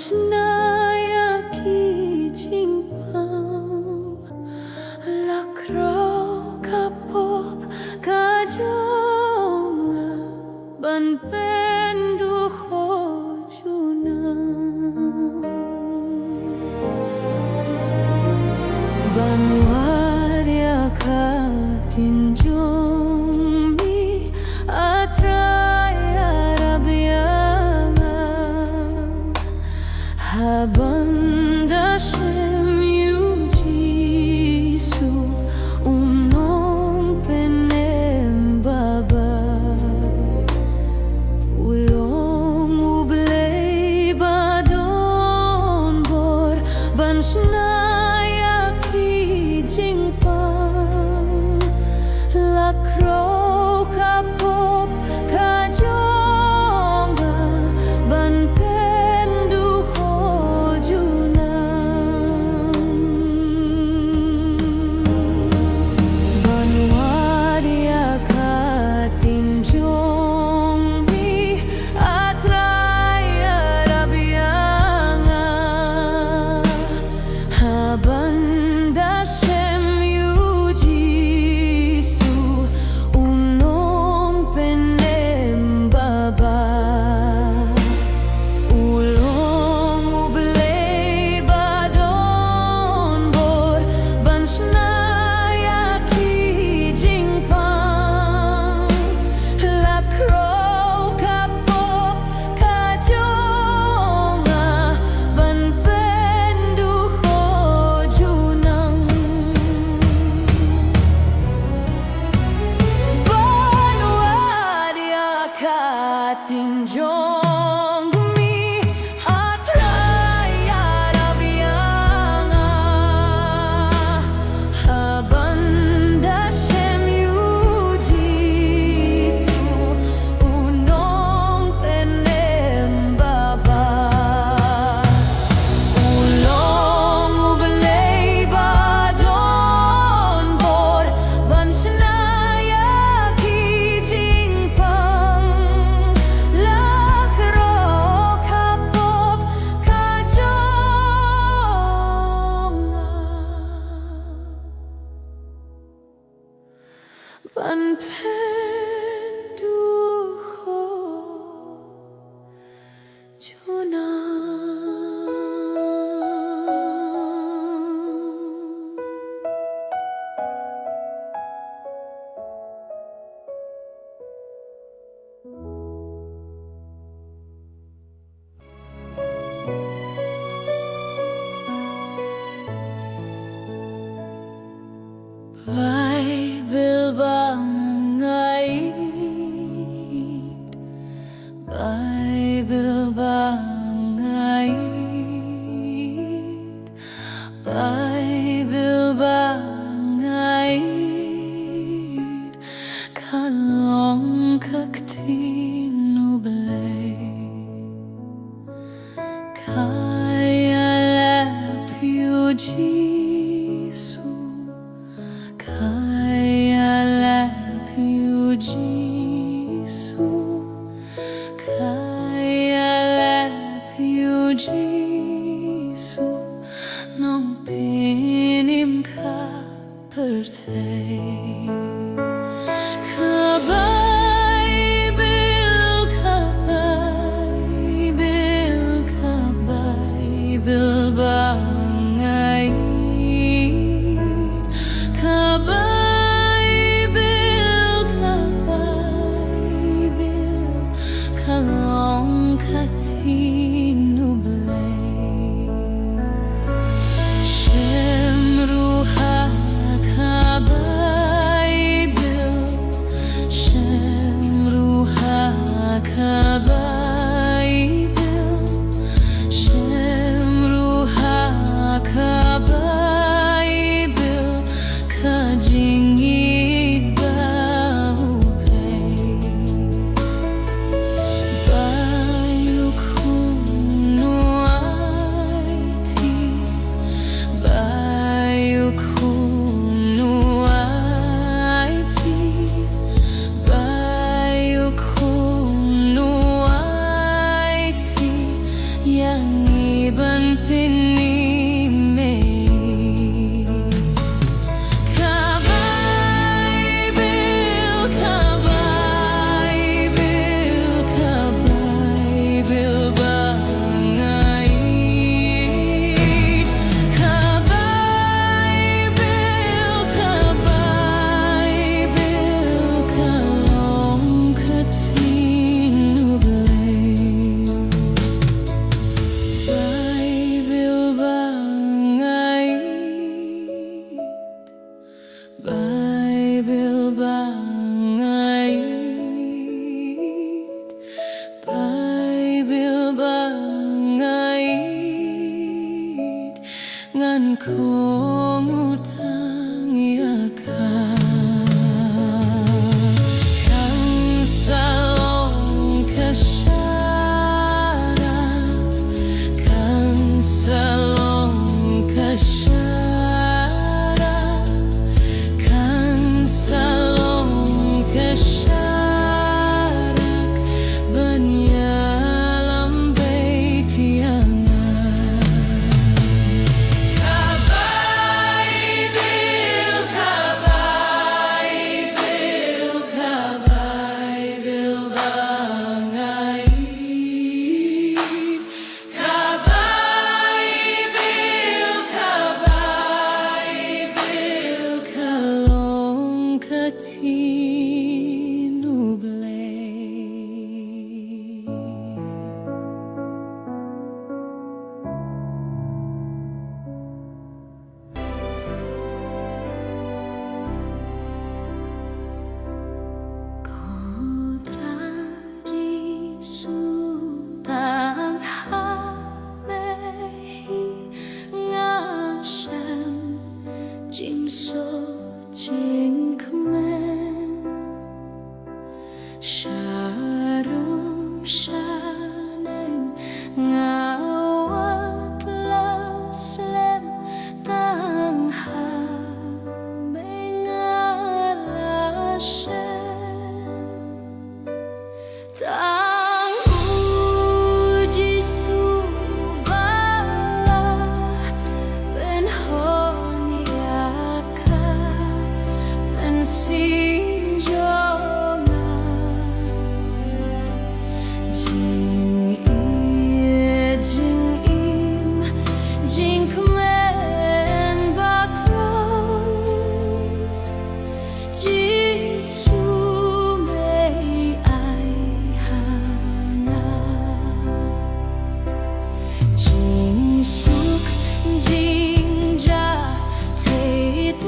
Speaker 1: Bansnaya ki jingpang lakro kapop kajonga ban pendu hojunang ban warya katinjong mi atraya rabyanga habang dashem yu Jisu unong penem baba ulong ublay badon bor bansnaya ki jingpang lakro kapop kajonga ban pendu hojunang ban warya katinjong mi atraya rabyanga haban dashem yu Jisu unong penem baba ulong ublay badon bor bansnaya ki jingpang lakro kapop kajonga ban pendu hojunang ban warya katinjong mi atraya rabyanga haban dashem yu Jisu unong penem baba ulong ublay badon bor bansnaya ki jingpang lakro kapop kajonga ban pendu hojunang Bible bangait Bible bangait Bible bangait kalong kaktinublay kaya lapyo Jisu kaya lapyo Jisu kaya lapyo Jisu nung pinim ka perthay Ka-Bible, ka-Bible, ka-Bible bangait Ka-Bible, ka-Bible, kalong katinublay Shem ruha ka-Bible ngan kong utang yaka kang salong kasyara kang salong kasyara kang salong kasyara banyalam beitiang so jing kemen sharum shaneng ngawat laslem tang ha mengalashen tang uji subala ben xin cho jing im jing kmen bakro ji su mei ai hanga jing suk jing ja thait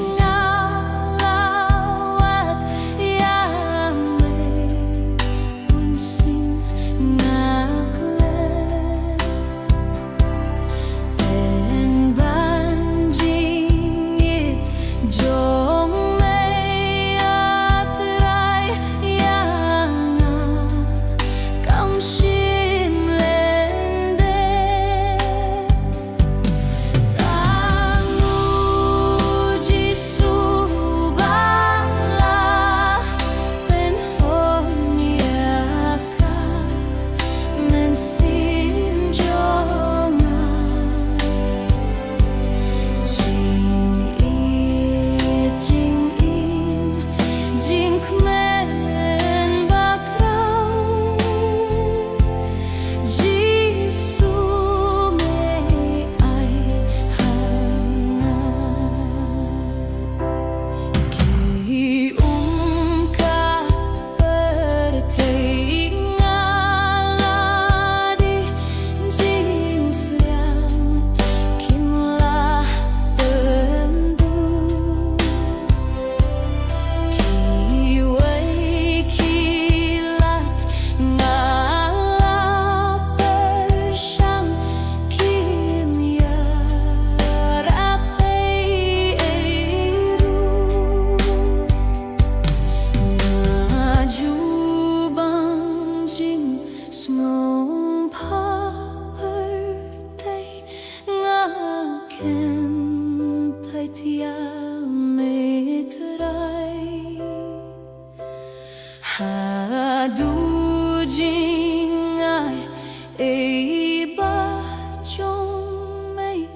Speaker 1: du jing ai ei ba chong mei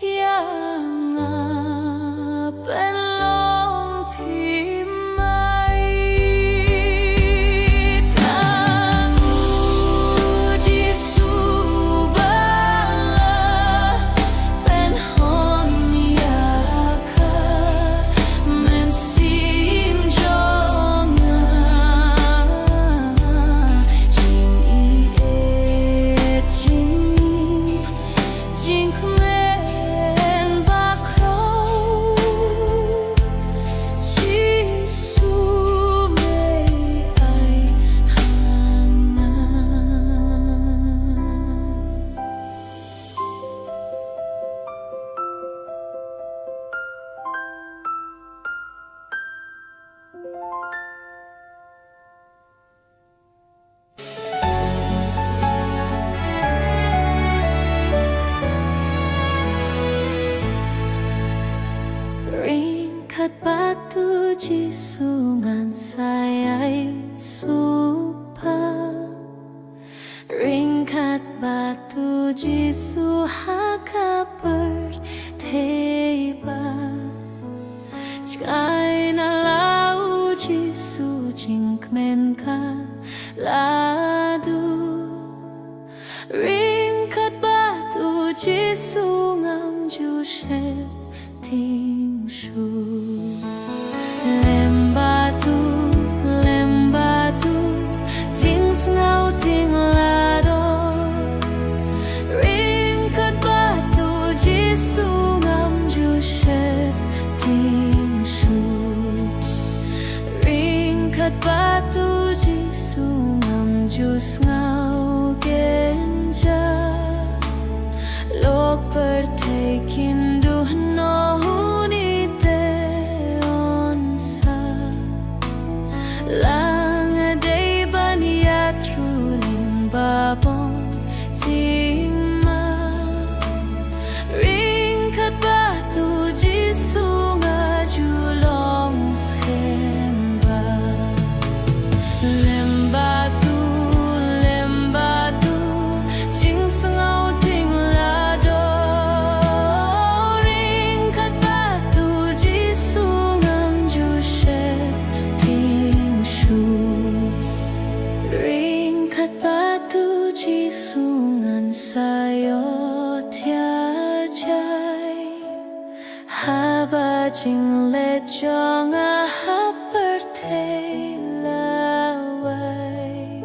Speaker 1: yang a pen long thi mai tang u ji su ba pen hon ya kha men sim jong jing kmen bakro ji su mei ai hanga kat batu jisungan sayay supa. Ringkat batu jisu hakaper teba. Jkai na lau jisu jinkmen ka ladu. Ringkat batu jisu ngam jushe ting shu. Lembatu jings ngau ting lado. Ringkat batu jisu ngam jushe ting shu. Ringkat batu jisu ngam jus ngau genja. Lok pertekin duh no hunite onsa. Langa day baniat ruling babon jingma. Ringkat batu jisu ngajulong schemba. Lembatu jings ngau ting lado. Ringkat batu jisu ngam jushe ting shu. Ringkat batu jisu ngan sayo tiajay. Haba jing le jonga haperte laway.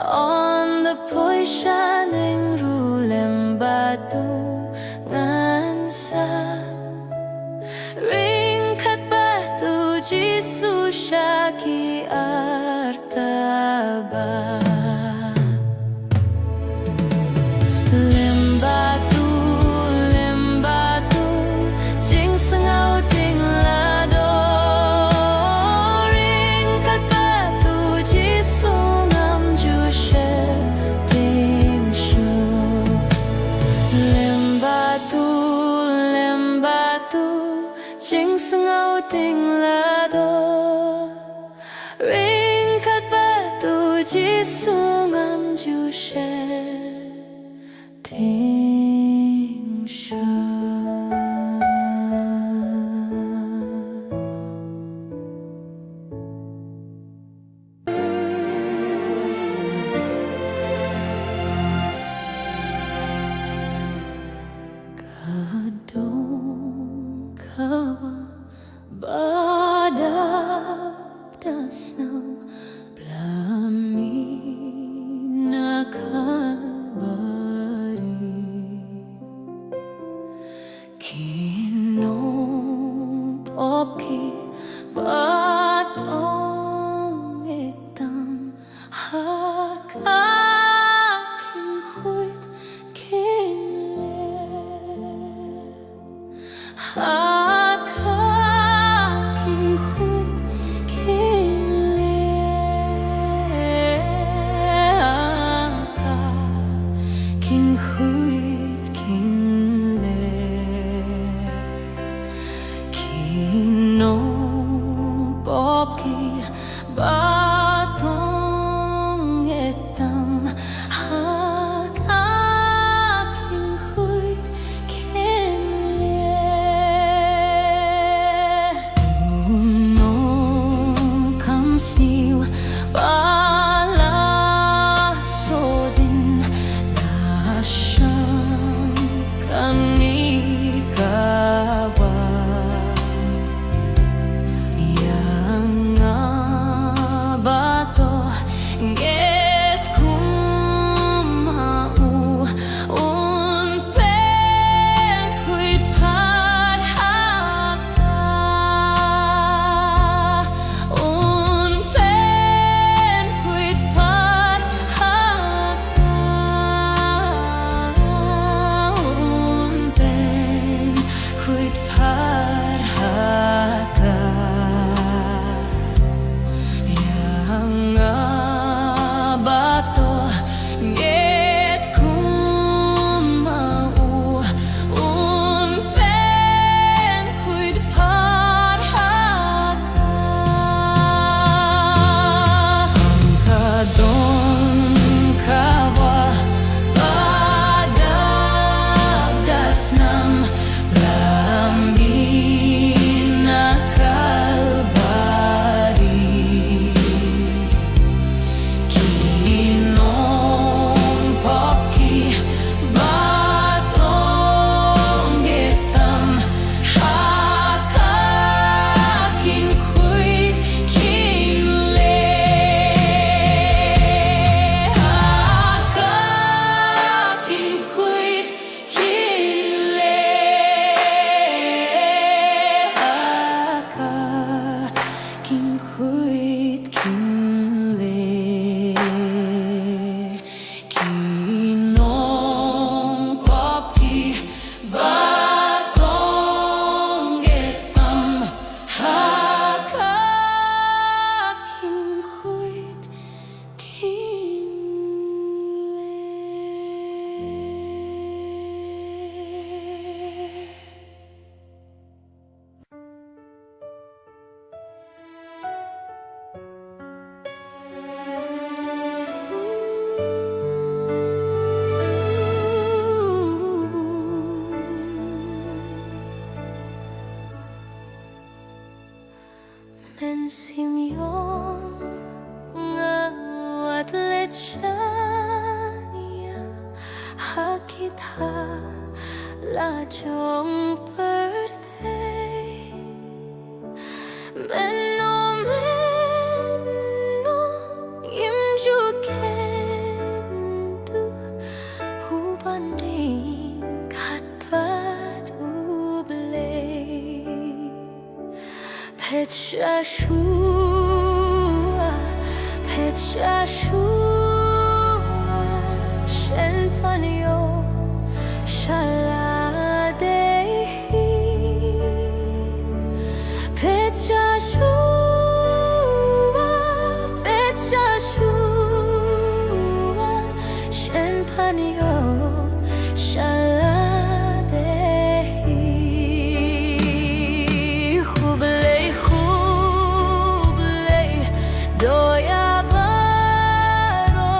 Speaker 1: On the poi shining rulem batu ngansa. Ringkat batu jisu shaki artaba. Lembatu jings ngau ting lado. Ringkat batu jisu ngam jushe ting shu. Lembatu jings ngau ting lado. Ringkat batu jisu ngam jushe ting shu. Kadong kawa badab dasnam plami nakabari. Kinong popki batong etam hakaking huit kinle. Hakaking huit kinle. Hakaking huit kinle. Kinong popki batong etam hakaking huit kinle. Unong kamsniw palasodin nasyang kanikawa. Yang bato get kumau un pen huit par haka. Un pen huit par haka. Un Men Simeon ngawat lechania hakitha la chong birthday menno imju kentu hubanding katbat ublay Pet Shashua Shen Panyo Shaladehi Pet Shashua Shen Panyo Shaladehi Hublay Doya baro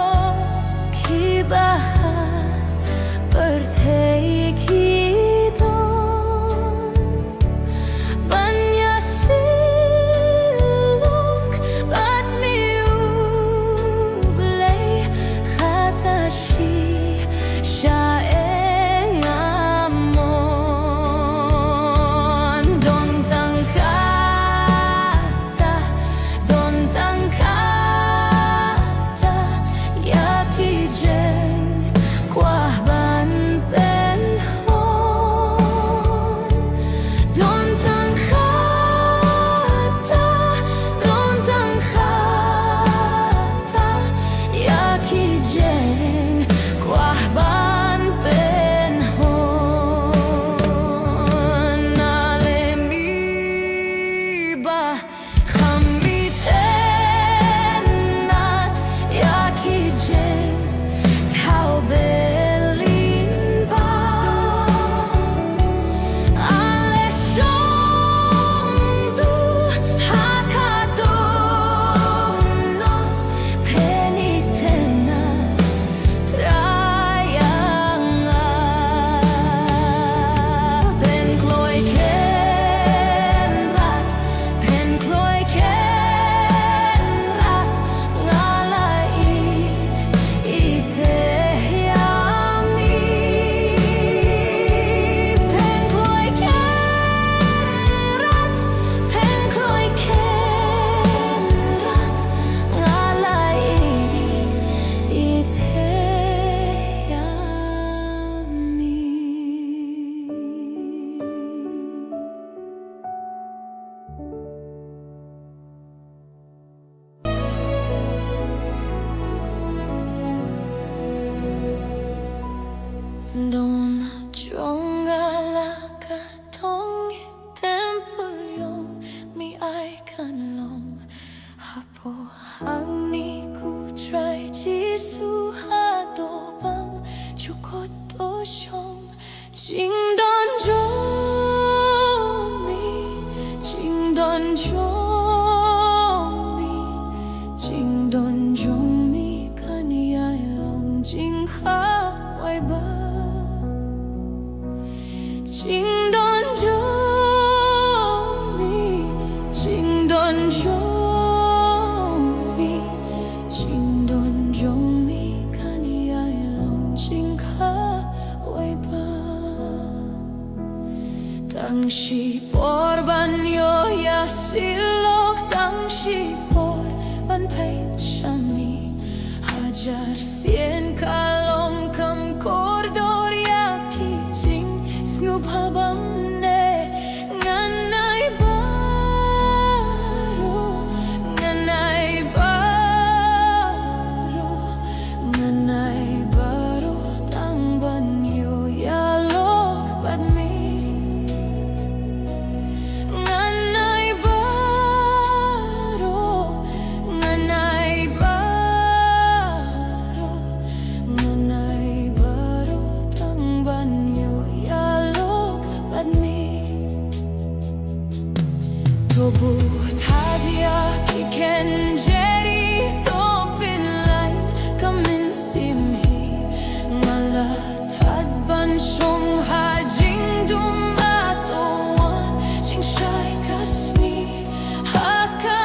Speaker 1: kibahan birthday kidon banya silok bat miublay khatashi shaeng amon don tangkata don tangkata yakijeng kwahban penhon don tangkata yakijeng kwahban penhon nalemiba khamitenat yakijeng tau belinba aleshontu hakadonot penitenat trayanga penkloy kenrat ngalait iteyami penkloy kenrat ngalait Don jongala katong tempelyong mi ai kanlong hapo hangni ku try jisu hadobang chukot osyong jing don jomi jing don jomi kaniyai long jing ha wai ba Jing don jomi kaniyai long jing ha wai ba Tang shi por ban yo ya silok tang shi por ban pay chami hajar sien kalong kam kordor ya kijing sngub habang ne nganay baro tang ban yo ya lok bad mi nganay baro tang ban yo ya lok bad mi Tobu tadia kiken jeri topin line kamin simhi ngala tadban shong hajing dumato jing shai kasni haka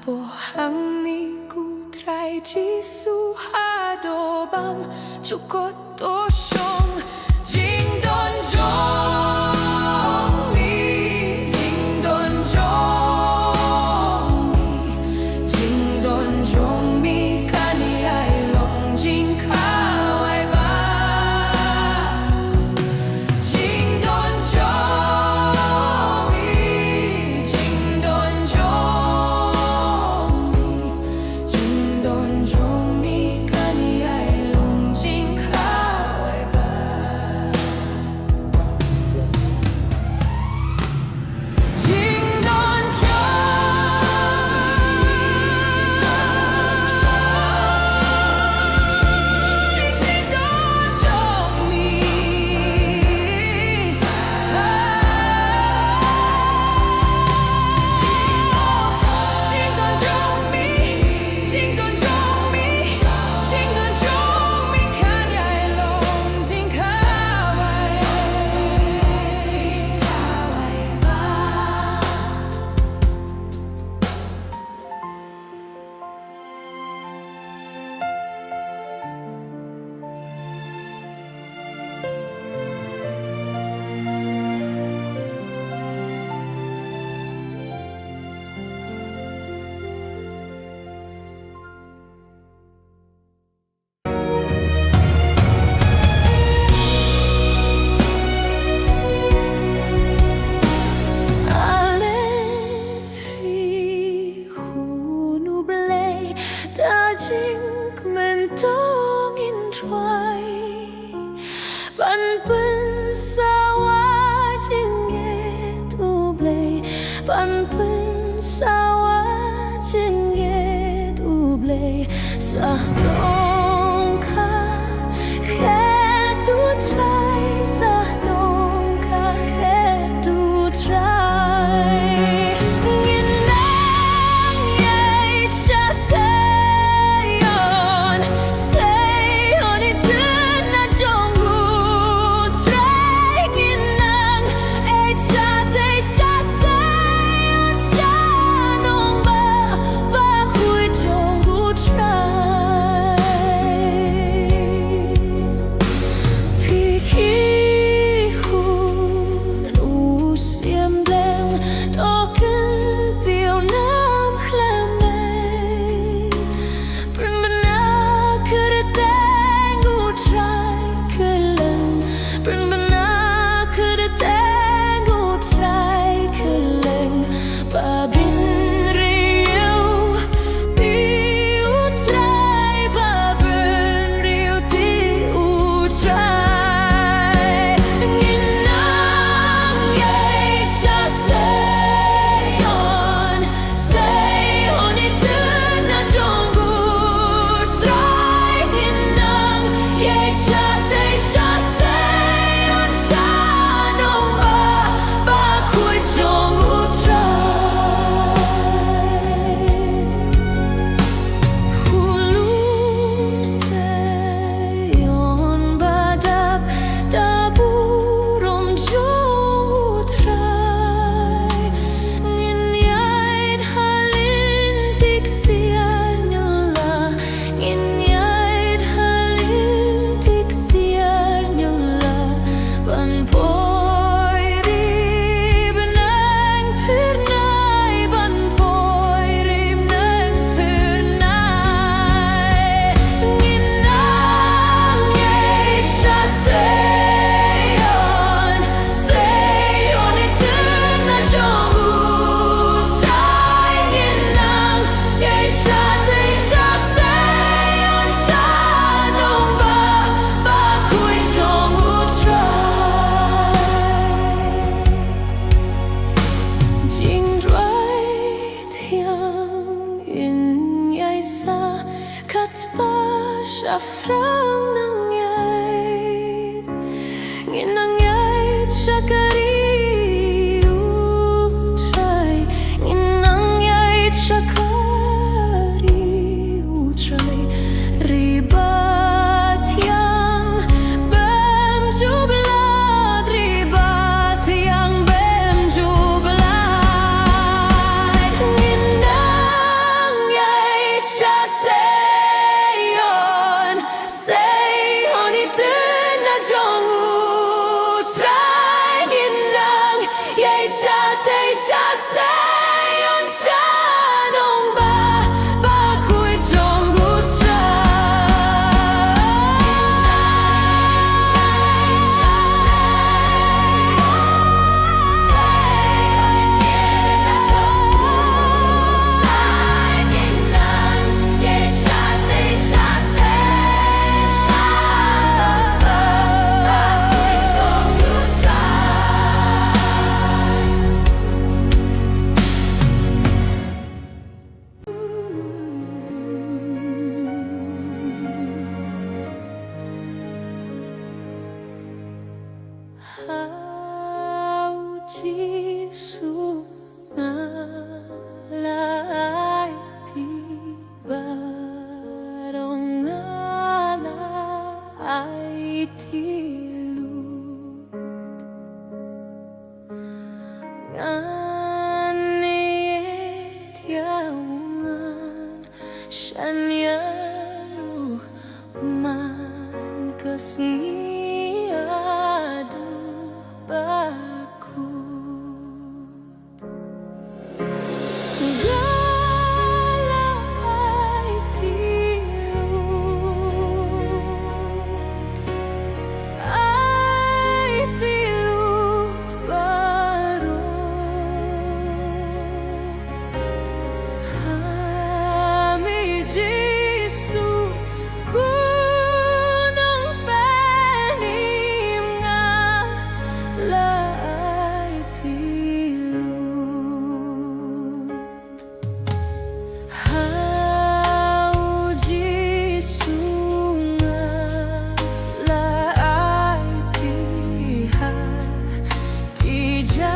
Speaker 1: Pohangniku trai jisu hadobam cukot toshong jing don jong mi jing don jong mi jing don jong mi kani ai long jing kawai ba jing don jong mi jing don jong jing don jong mi kani ai long jing kawai ba jing don jong mi jing don jong mi jing don jong mi jing don jong mi kani ai long jing kawai ba Alefi hunu blei da jing mentong in twai ban pen sawa jing ye tu blei ban pen sawa jing ye tu blei sa dong ka khe tu trai sa dong ka khe tu trai ngin nang yai cha sayon it dun na jong gu trai ngin nang ai cha dei cha sayon cha nong ba hui jong gu trai Phi khi hun u xiêm đen to kinh tiêu nam khlam này Bring bana kere tangu try kelen Bring bana kere tangu try kelen Ba bin riu bi u try ba bin riu ti u try Ngin nang yai cha sayon it dun na jong gu try Ngin nang yai cha dei cha sayon cha nong ba khui jong gu Hulum sayon badap da burom jong trai Ngin yait halin tik siar nyala Ngin yait halin tik siar nyala Ban poi rib nang pernai Ban poi rib nang pernai Ngin nang yai cha sayon it dun na jong gu trai Ngin nang yai cha dei cha sayon cha nong ba khui jong gu trai Jing dry thiang in yai sa kat ba sha frang nang yai Ngin nang yai cha kari u trai Ngin nang yai cha kari u trai Ribat yang bem jublad Ribat yang bem jublad Ngin nang ฉันอยากรู้มันก็ada baku galai tilut baru kami Jisu kunong penim nga lai tilut hau Jisu nga lai tiha ija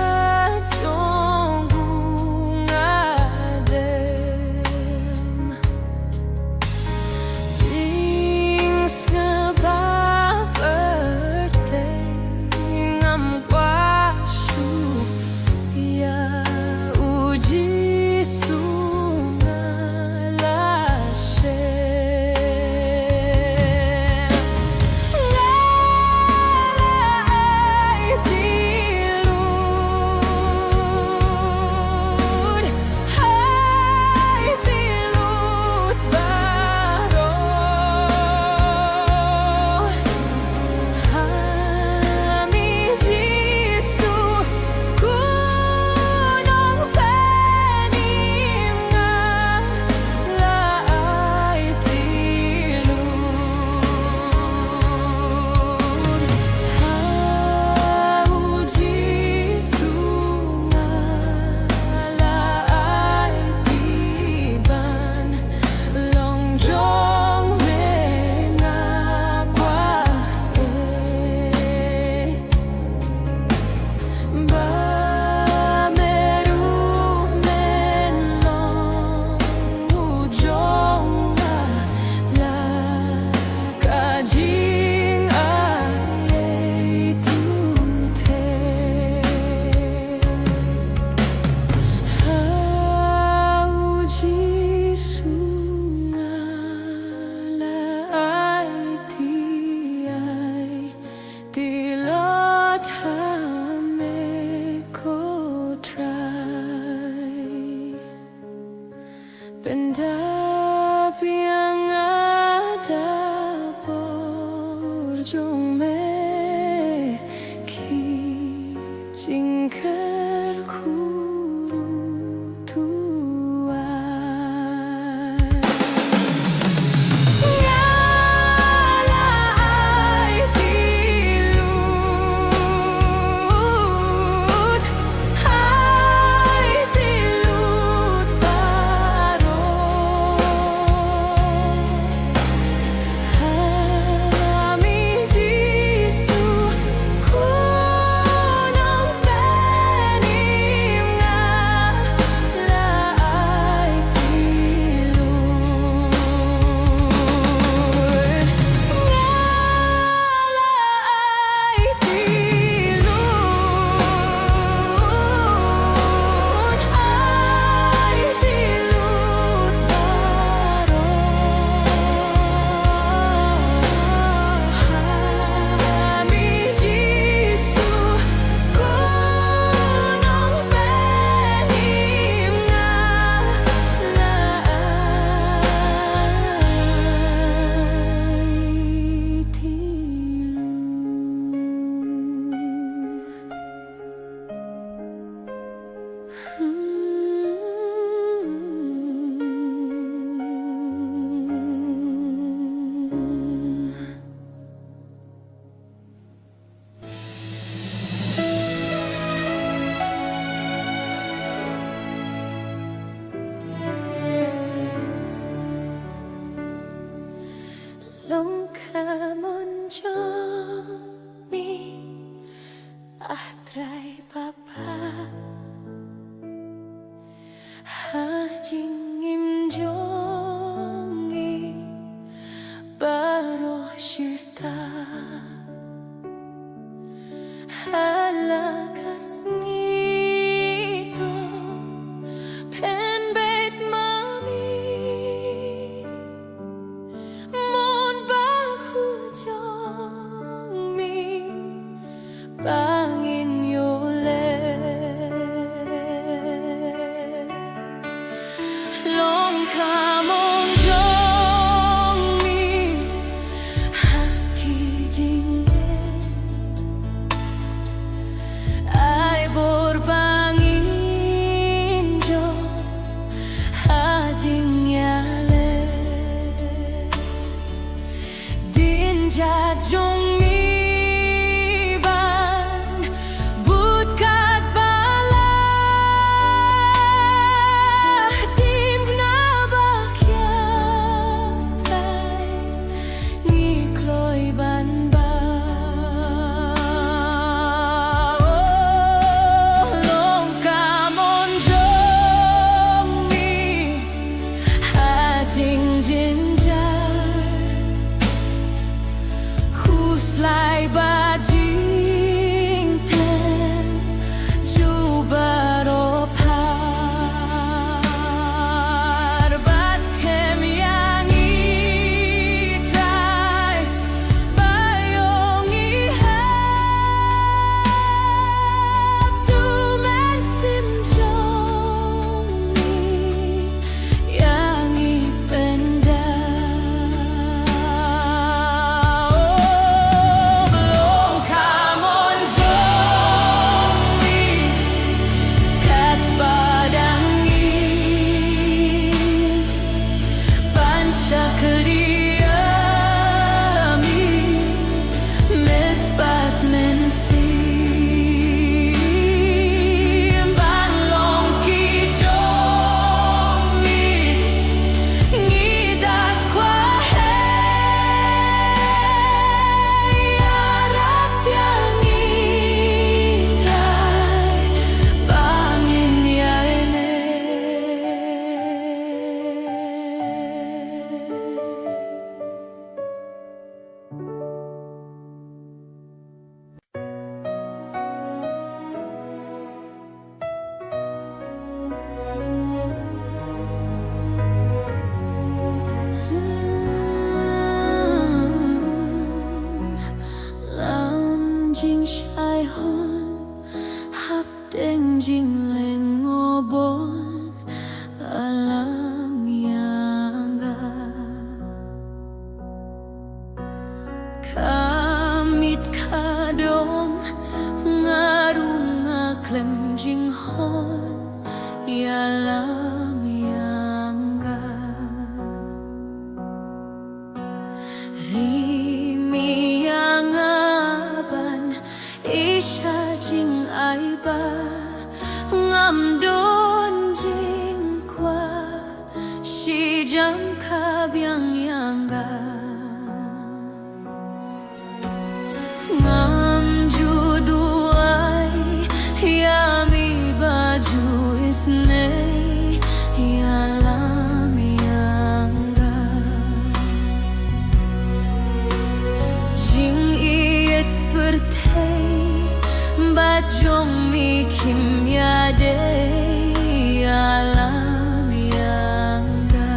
Speaker 1: Pendap yang ada berjong meki jingkar kuru tuan ngalai tilut hai tilut baru kami Jisu kunong penim nga lai tilut ngalai tilut ai tilut baru kami Jisu kunong penim nga lai tilut. Longkamon jomi atrai papa hajing im jongi baro shirta halakas ngito pen bet mami 静静着，Huslai bajingten jubaro par bat kem yang itrai bayong ihap tu men sim jong yang ipenda belum kamon jong kat badangin pansya keriami met bat mensim balong ki jong ngidak kwa harap yang itrai bangin ya ene Lam jing shai hon hap deng jing leng obon alam yangga kamit kadom ngarung ngaklem jing hon yalam yangga Rimi yang aban isha jing aiba ngam don jing kwa si jam kabyang yangga ngam judu ai yami baju isne yalam yangga Jing iet bertei bajong mi kim yade alam yangga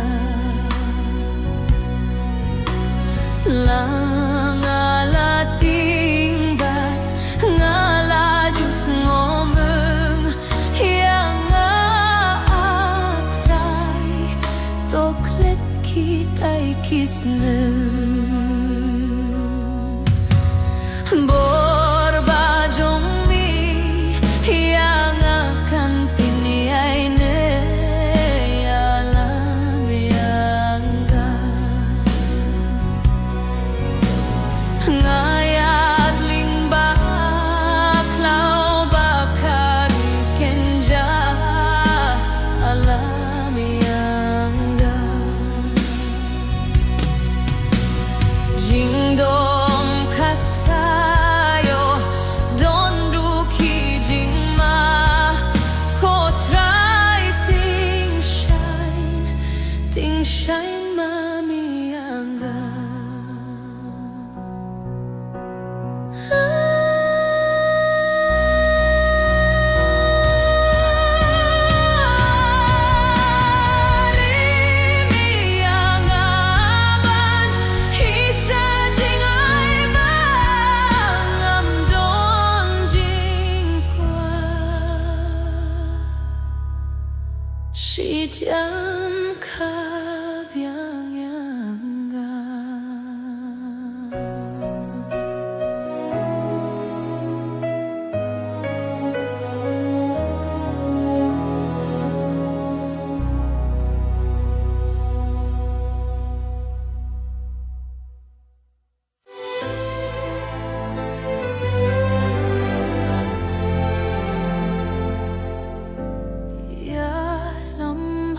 Speaker 1: lang alating bat ngalajus ngomong yang atrai toklet kitai kisnem Bor bajong mi yang akan piniai ne alam yangga ngayat limbak lau bakari kenja alam yangga jingdom kasayo dondu ki jingma ko try ting shine mami yangga Rimi yang aban isha jing aiba ngam don jing kwa si jam kabyang yangga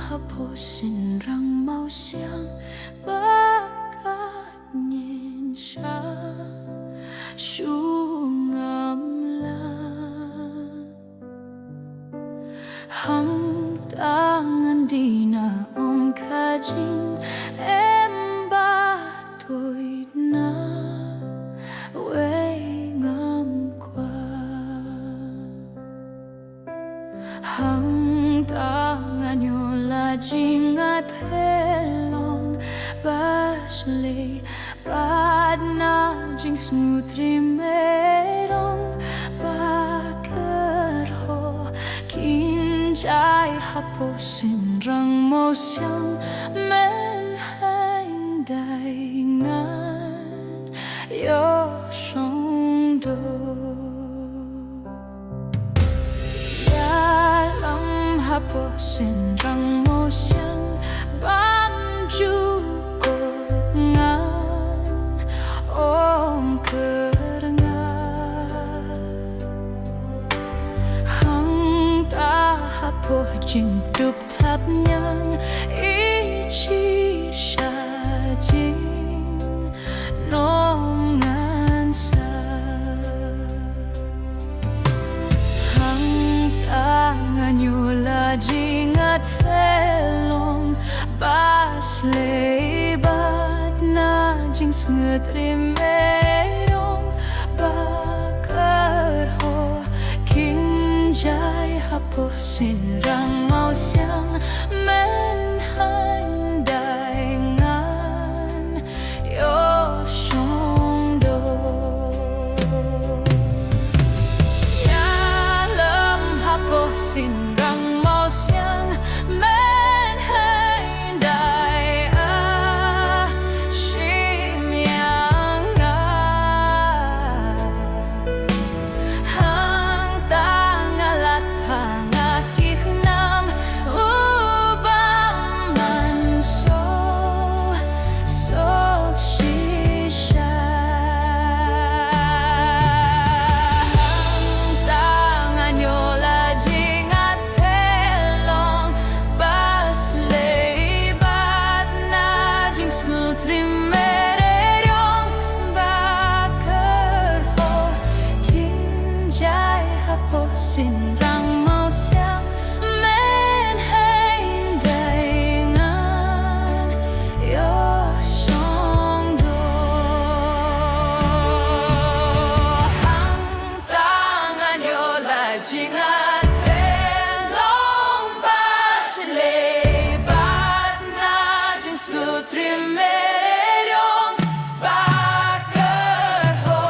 Speaker 1: hapusin rang mau siang bakat nhìn xa sungam la hang tangan di na om kajing pelong basli bad na jing smoothri merong bakar ho kinjai haposin rang mo siyang men hain dai ngan yo shong do ya lam haposin rang mo siyang bam ju kot ngan om kerengan hang ta hapo jing dup thap nyang ichi sha jing nong ngan sa hang ta nganyula jingat felong bas lebat na jing snget rimerong bakar ho kinjai hapo sinrang mau siang men handai ngan yo shong do ya lam hapo sinrang mau siang men handai shim yang hang tangalat pangakik nam ubang manso sok shisha hang tangan yola jingat pelong bas lebat na jing skutri mererong bakar ho kinjai hapo sinrang mau siang men hain dai ngan yo shong do hang tangan yola jingat pelong bas lebat na jing skutri mererong bakar ho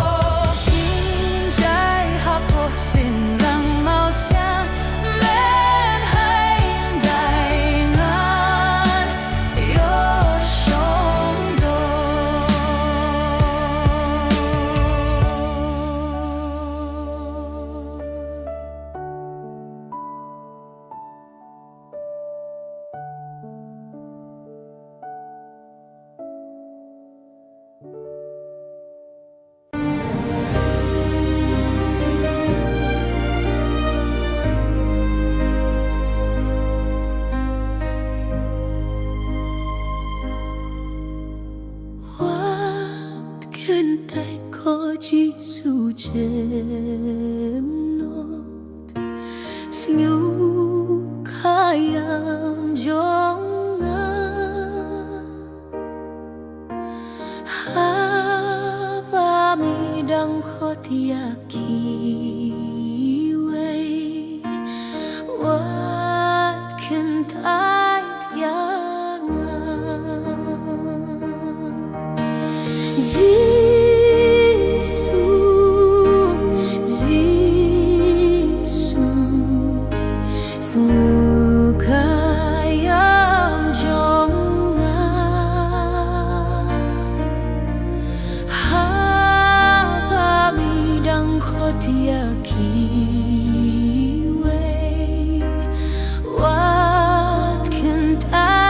Speaker 1: kinjai hapo sinrang mau siang men hain dai ngan yo shong do What can I call Jesus not Snu kayam jonga Haba midang khotiaki way What can I Jesus, sungkayam jonga haba midang khotiaki way what can I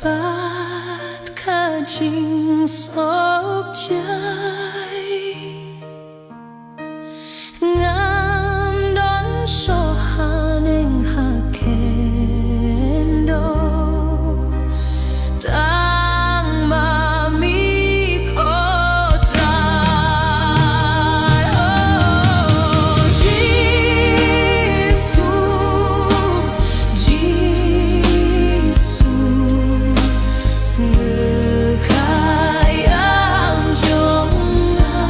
Speaker 1: bat kajing sok jai ngam don sohaning hakendo tang mami kotrai oh Jisu Jisu sekayang jonga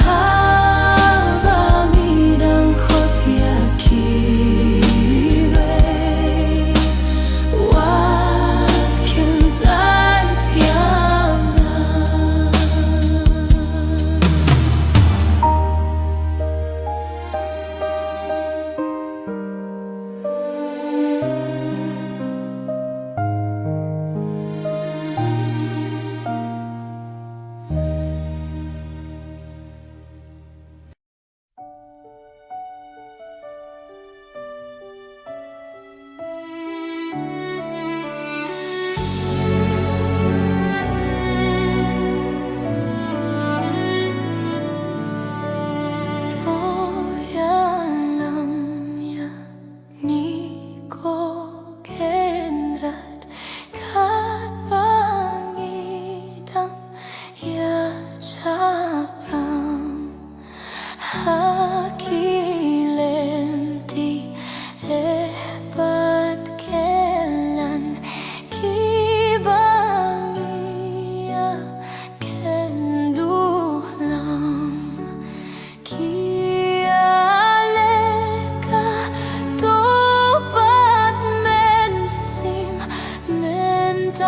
Speaker 1: haba midang kotiakiwe wat kentait yanga Toyalamya niko kendrat kat pangidang ya japram hakilenti ebat kelan kibangia kendulam kialeka topat mensim mentaitlah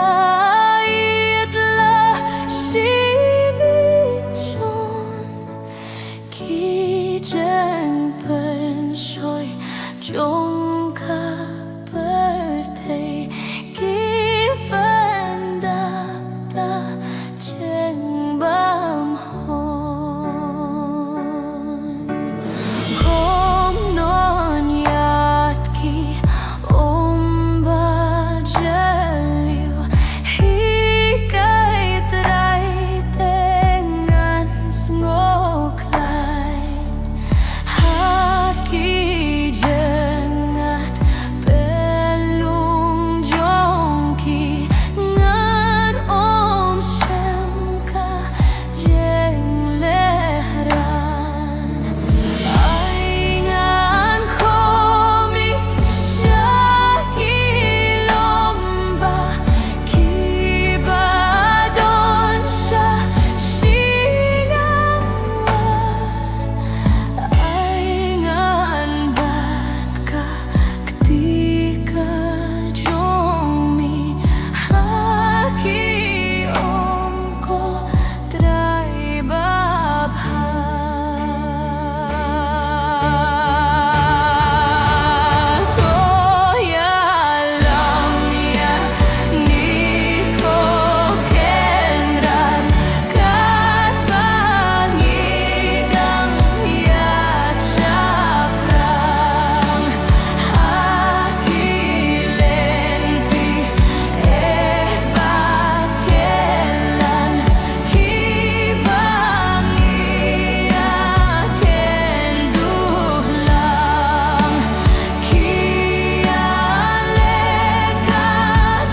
Speaker 1: sibichon kijeng penshoy jongka bertei kipendapta jeng bamhon kong non yatki omba jaliw hikay tray tengan ngoklay haki jengat pelung jongki ngan om semka jeng lehran aingan komit syaki lomba kibadon syah sinangwan aingan batka ketika jomi haki omko trai babha toyalamya niko kendrat kat pangidang ya caprang hakilenti ebat kelan kibangia kenduhlang kialeka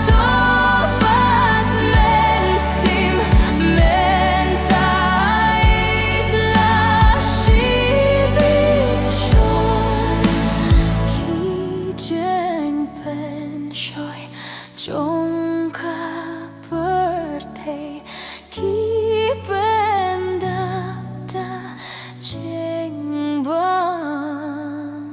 Speaker 1: topat mensim mentaitlah sibichon kijeng penshoy jongka bertei kipendapta jeng bam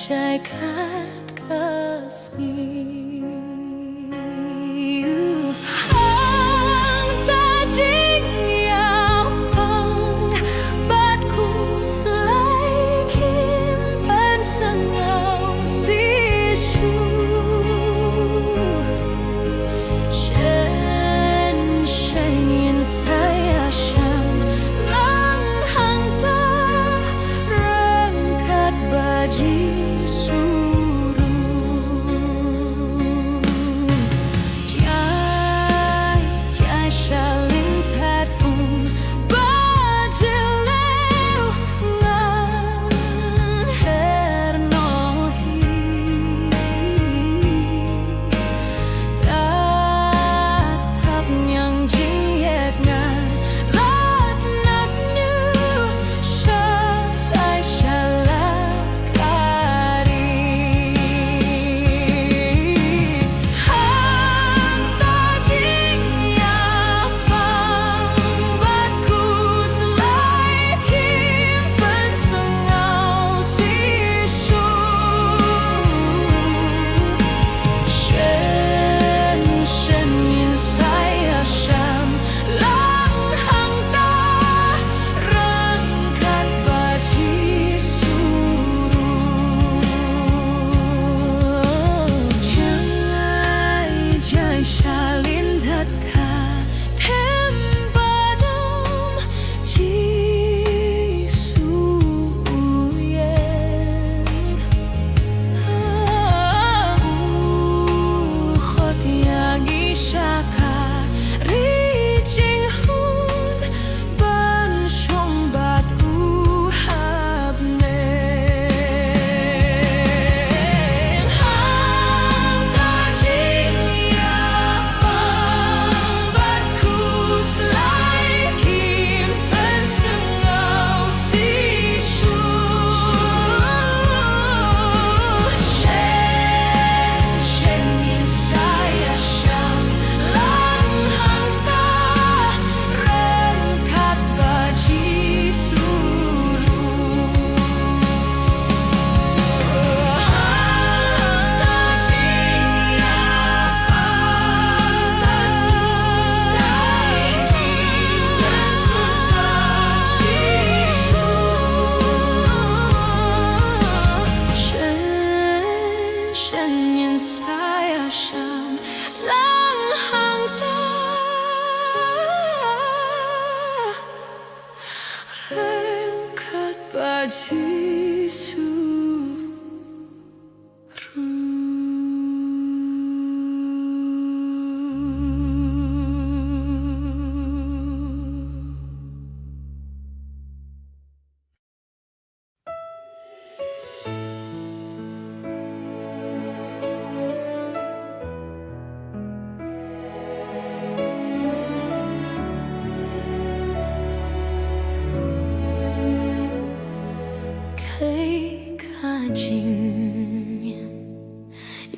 Speaker 1: Jaikat kasih Baji suruh.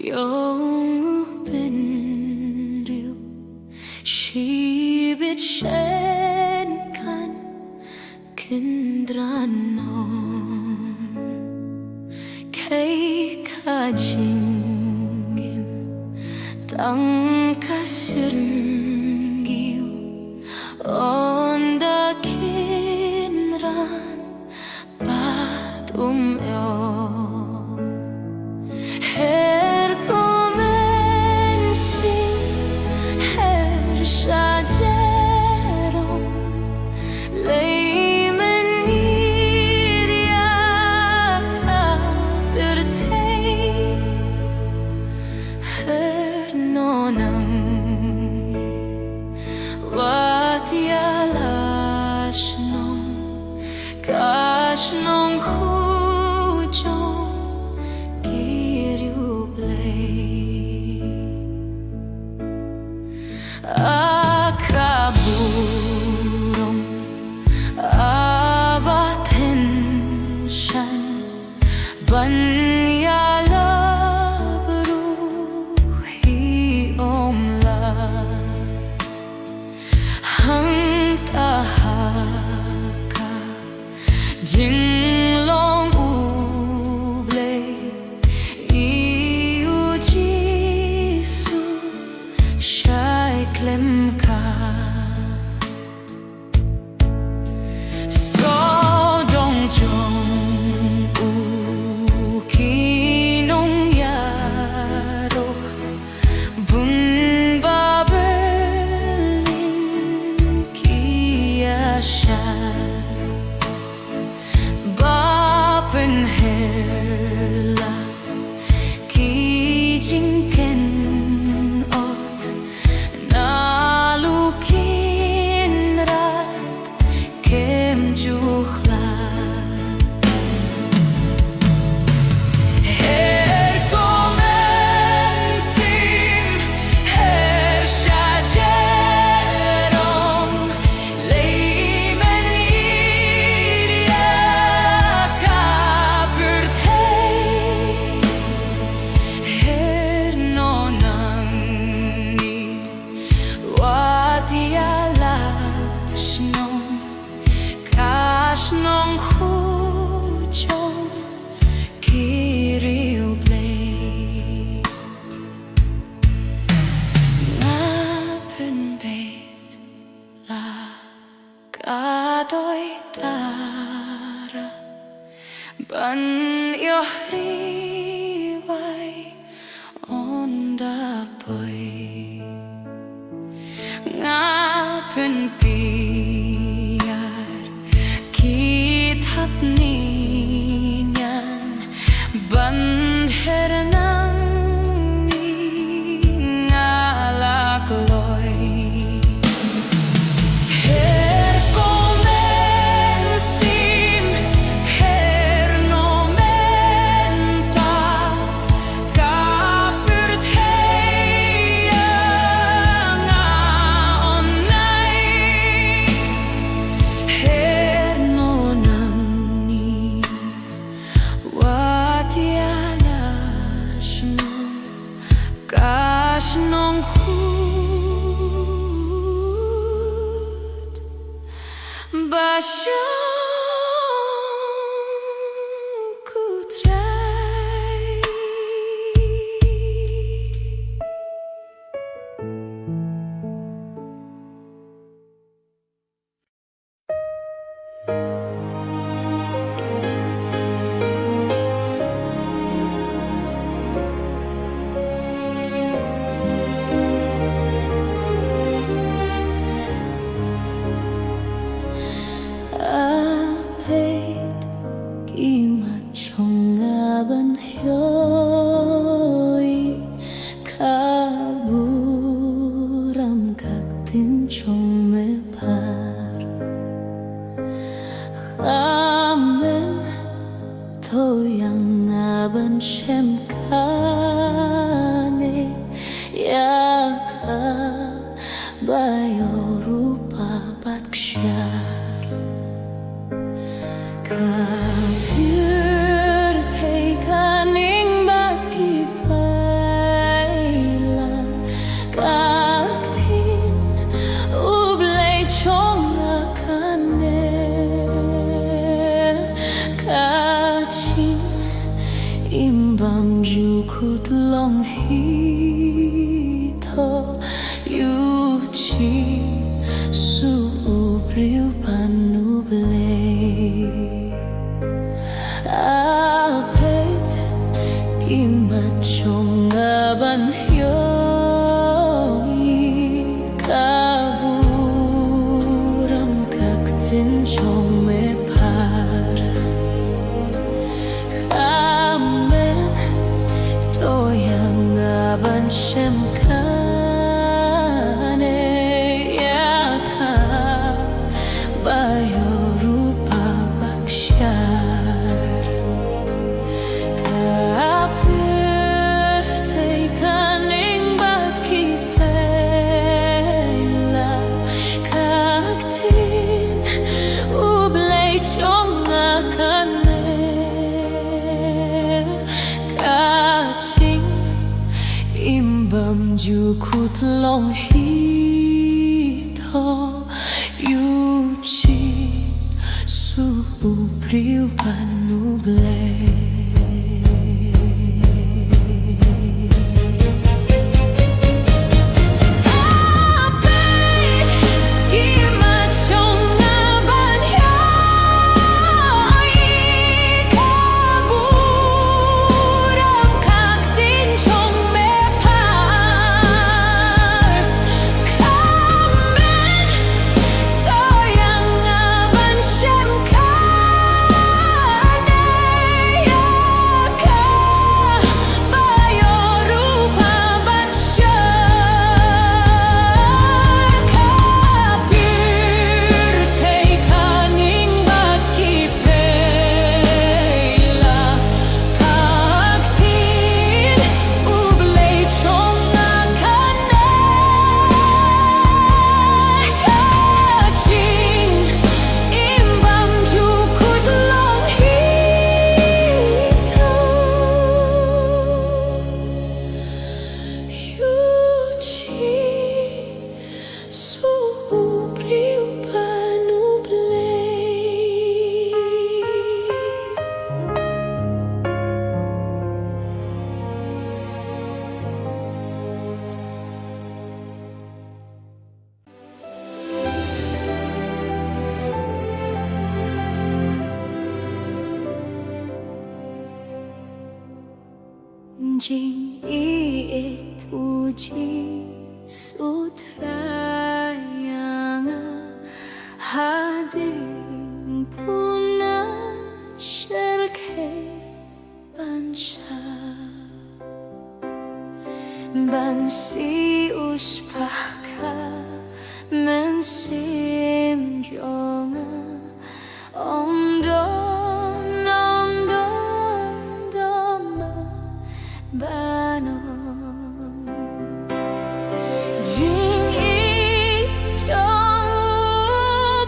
Speaker 1: Yung bên điều chỉ biết sen kan kendran non kay kajingim tang kasirngiu on the kinran patum yo her comencing her sajerom leimen idia birthday her nonang wat ya dapoy ngapen piar kitap ninyan bandher nang ngalakloy her komensin her nomenta kapurt heya nga onnay her nonamni watialashnong kashnong hud basyong kutray apet kimachongaban hyoi kaburam kaktin chong me par khamen toyang aban shemkane yaka bayorupa batkshar kapur teikaning bat kipaila kaktin ublay chonga kane kachin imbam jukut long hito yuchi su ubriu panublay apet kimachongaban hyoi kaburam kaktin chong me par khamen toyang aban shemkane yaka bayorupa bakshar kapur teikaning bat kipaila kaktin ublay chonga kane kaching imbam jukut long hito yuchi su ubriu panublay toyang aban shemkane Jing ituji sutrayanga hading puna syarke bansha bansi uspaka mensim jonga om dom nom dom doma banon jing i jong u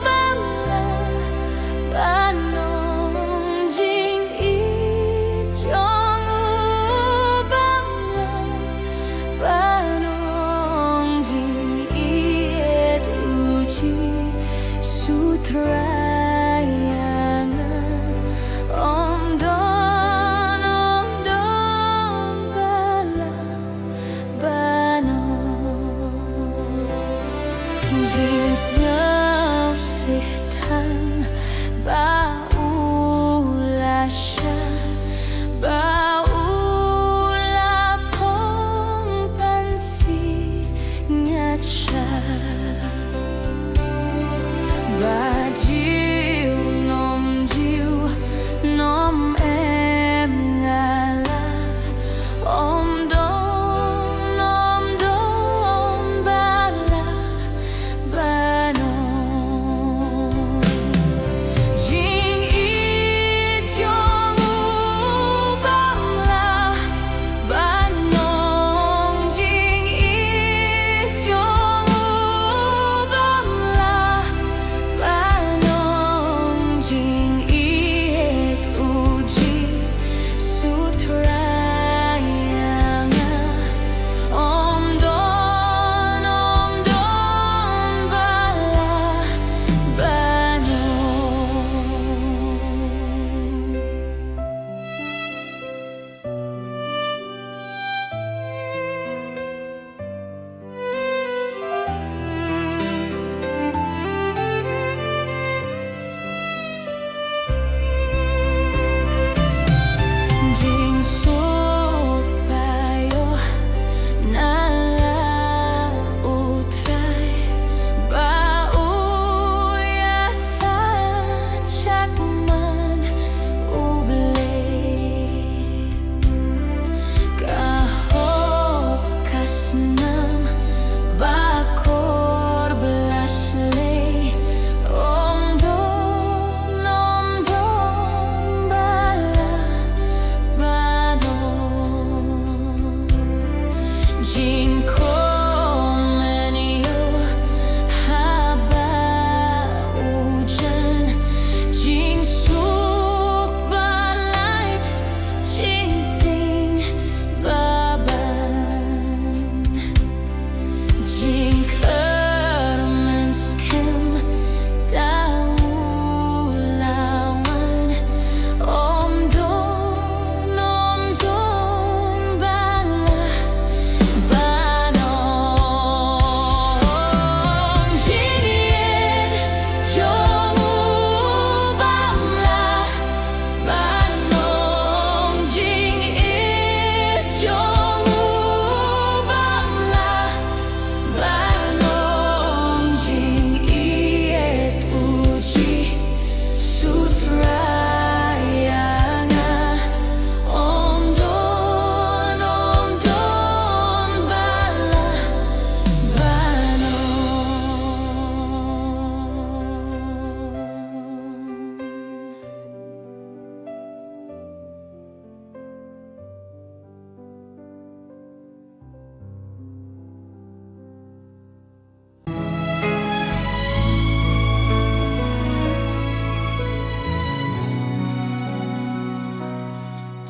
Speaker 1: bamla banon jing i jong u bamla banon jing i eduji sutra Jing snow sitang baulasya baula pong pansi ngacha bajiu nom em ngala om dong nom dong bala banon jing i jong u bamla banon jing i jong u bamla banon jing i et uji sutrayanga om don bala jing sot payo nala utray bauyasan chakman uble kahok kasnam bakor belasle om don bala banon jing komen yo haba ujan jing suk balait jing ting baban jing kermenskem daulawan om don bala banon jing yen jong u bamla banon jing i jong u bamla banon jing i et uji sutrayanga om don bala banon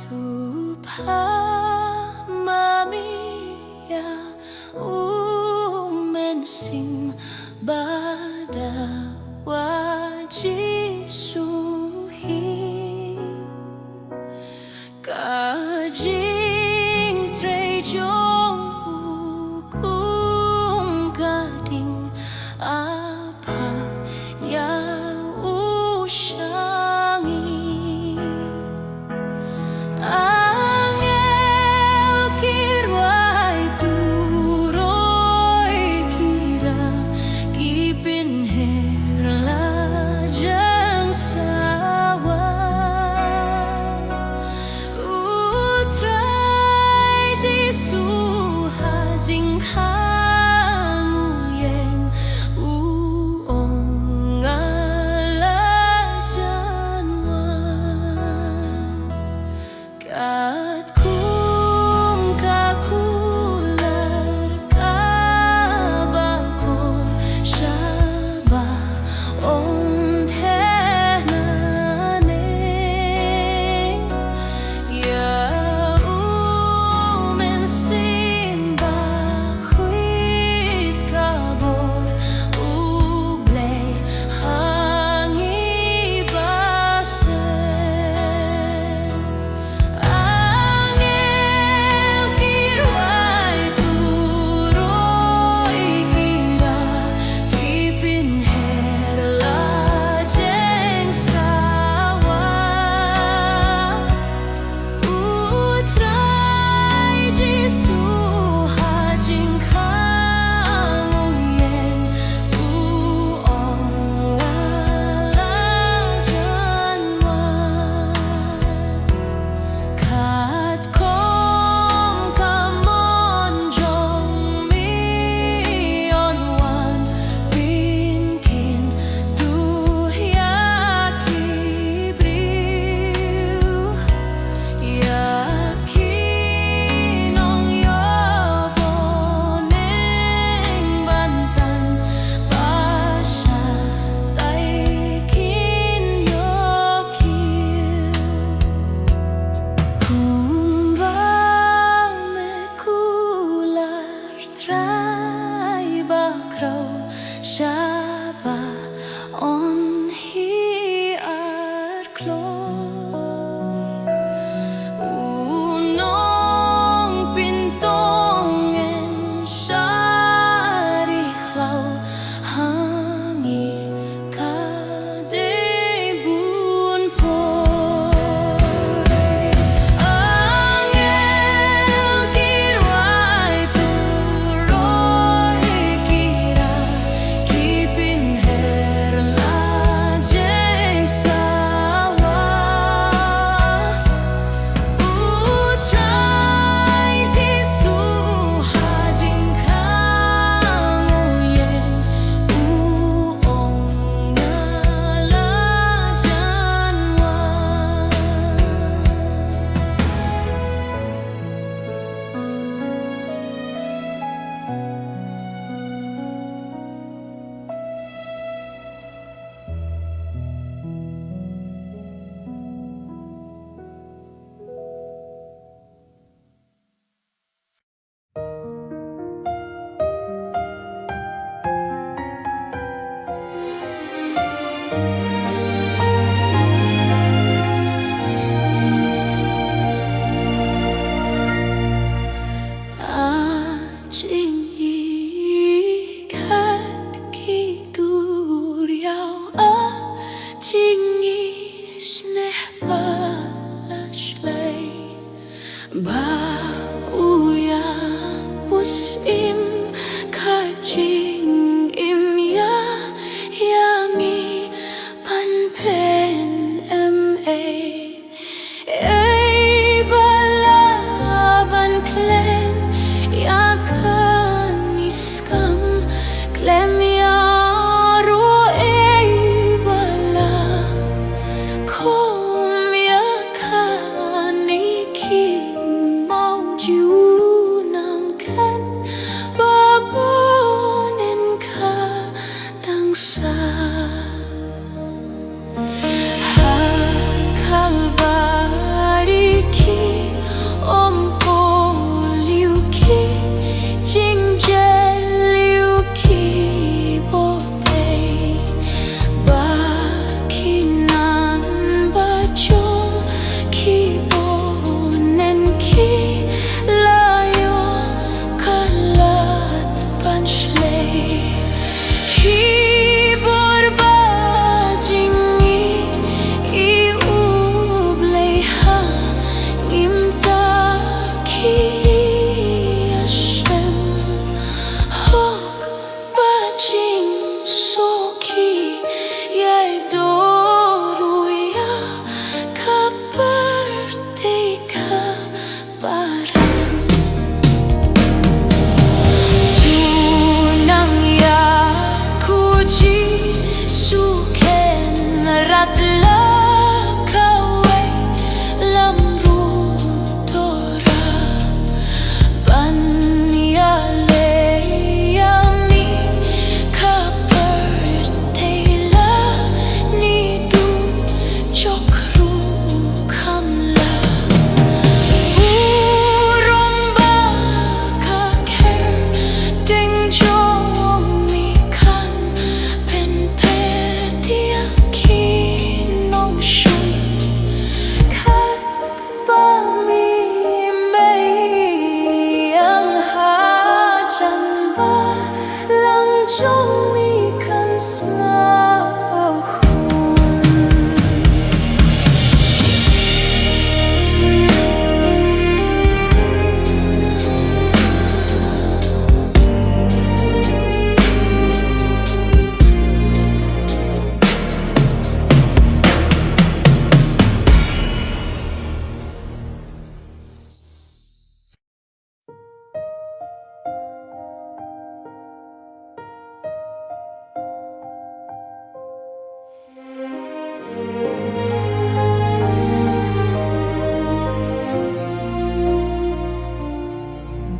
Speaker 1: Tupa mamia umensing bada wajisuhi kajing trejong hukum gading apa ya usyangi angin Bauya pusim kajing imya yangi panpen ei balaban klem yakan iskam klem yaro ei bala kom yakan ikin mau junam kan babonen ka tangsa kalbariki ompoliuki jingjeliuki botei bakinan bajong kibonenki layo kalat panshlei kibor bajingi iubleha imtaki Hashem hok bajing soki yaidoruya kapertika baran tunang yakuji suken ratla kawe lamru tora banyale yami kapertela nidu chokru kamla burung bakaker tingjomi kan pen petia kinong shun kat bami mei ang hajan ba lang jomi kan snahun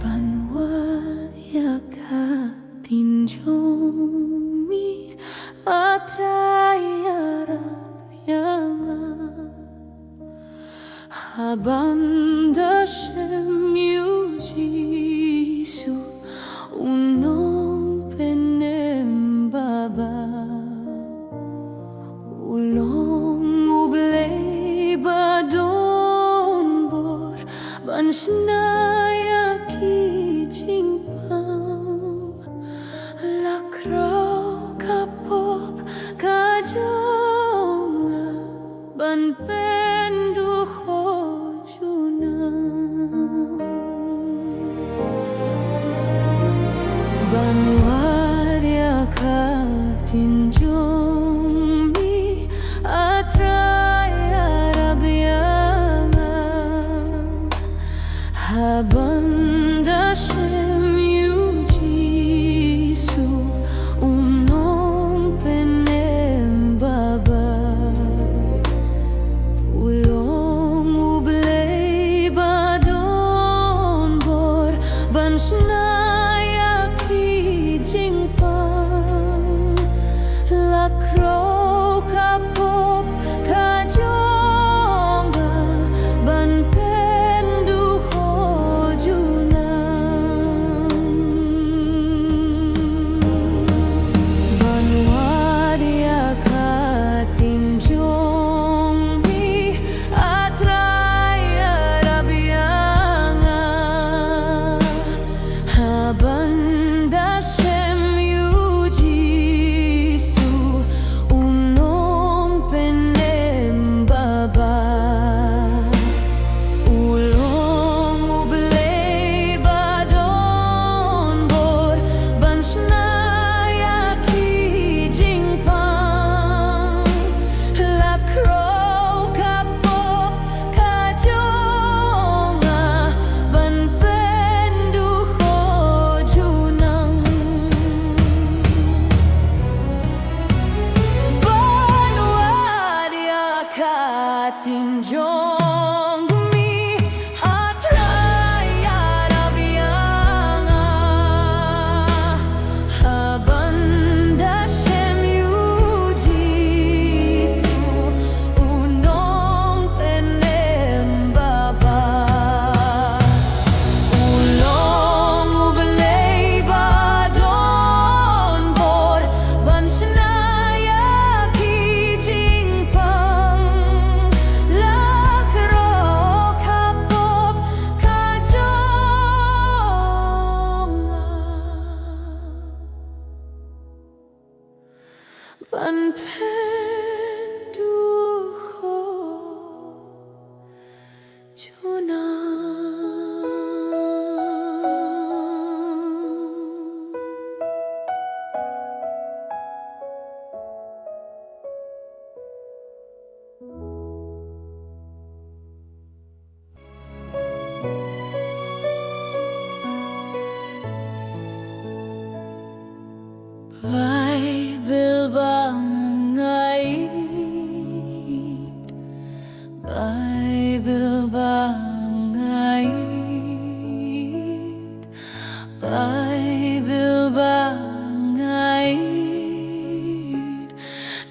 Speaker 1: Banwat yakatin jomi atrayarap yanga habanda shem yujisu unong penem baba ulong ublei badon bor bansnaya kijingpang lakrau kapop kajonga ban pendu hojunang banwaria katin jomi atraya rabyanga habanda shem yujisu unong penem baba ulong ublei badon bor bansnaya kijingpang lakrau kapop kajonga ban pendu hojunang banwaria katin jomi atraya rabyanga Bible bangait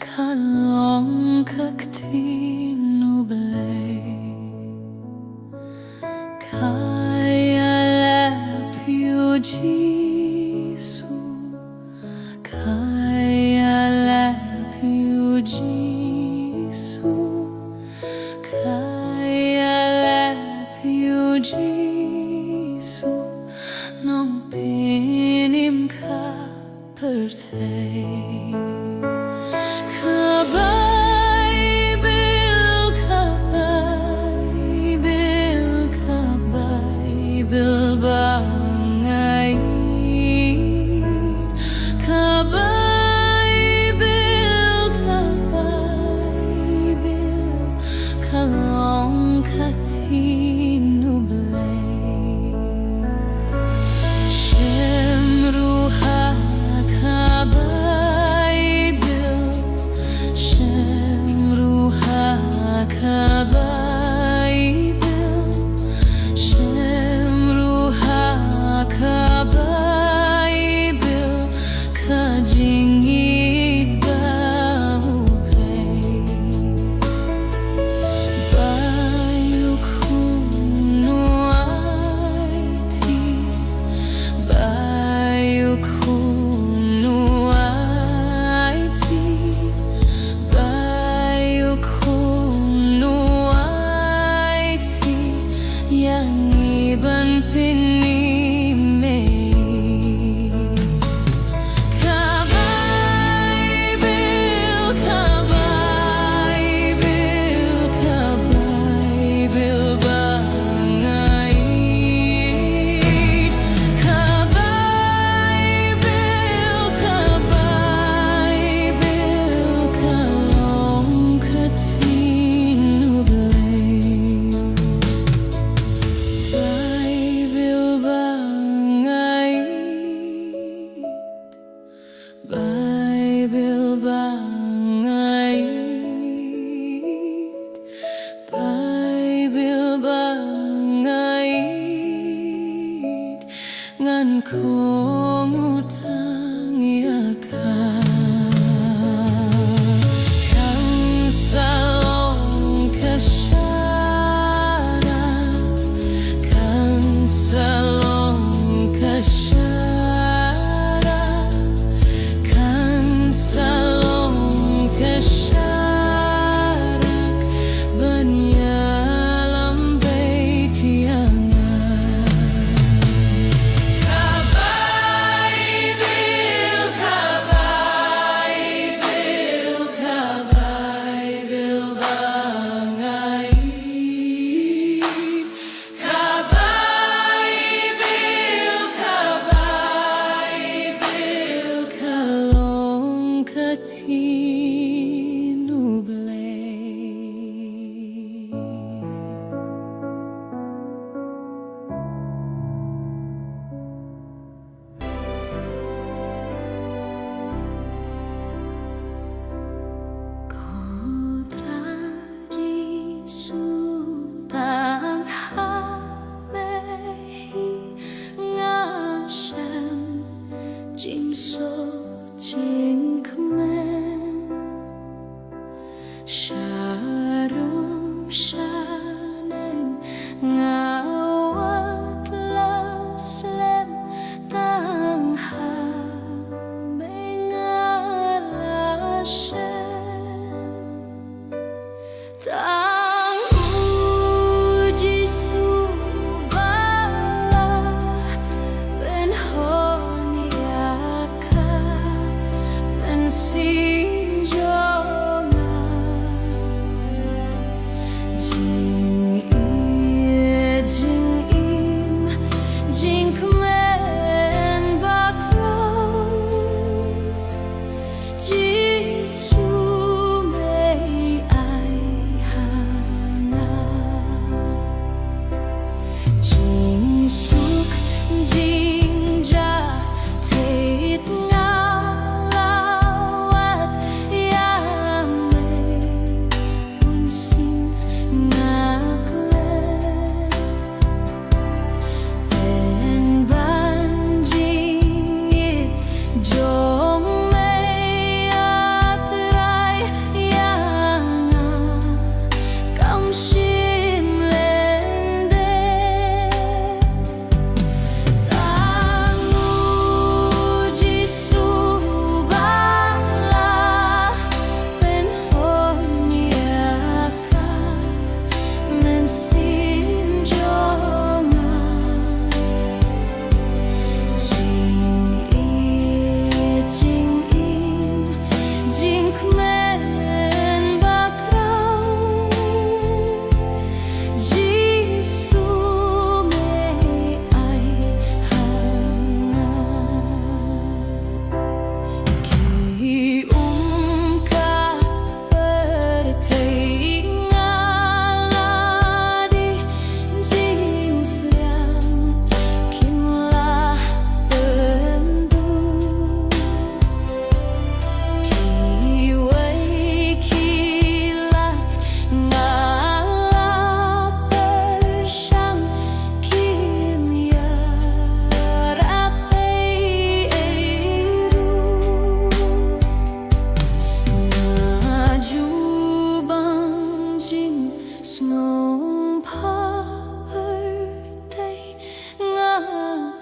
Speaker 1: kalong kaktinublay kaya lapyo Jisu kaya lapyo Jisu kaya lapyo Jisu nung pinim ka birthday Ka-Bible, ka-Bible, ka-Bible bangait Ka-Bible, ka-Bible kalong katinublay Shemruha ka-Bible Shemruha ka-Bible Shemruha ka-Bible kajingit bahupay Bayu kuno ay ti Bayu kuno ay ti Bayu kuno ay ti Yang iban pinimay Ka-Bible, ka-Bible, ka-Bible bangait Ka-Bible, ka-Bible kalong katinublay Bible bangait Bible bangait Bible bangait ngan kong utang yakan kang salong kasyara kang salong kasyara kang salong kasyarak banyalam baitiangan Ka-Bible, ka-Bible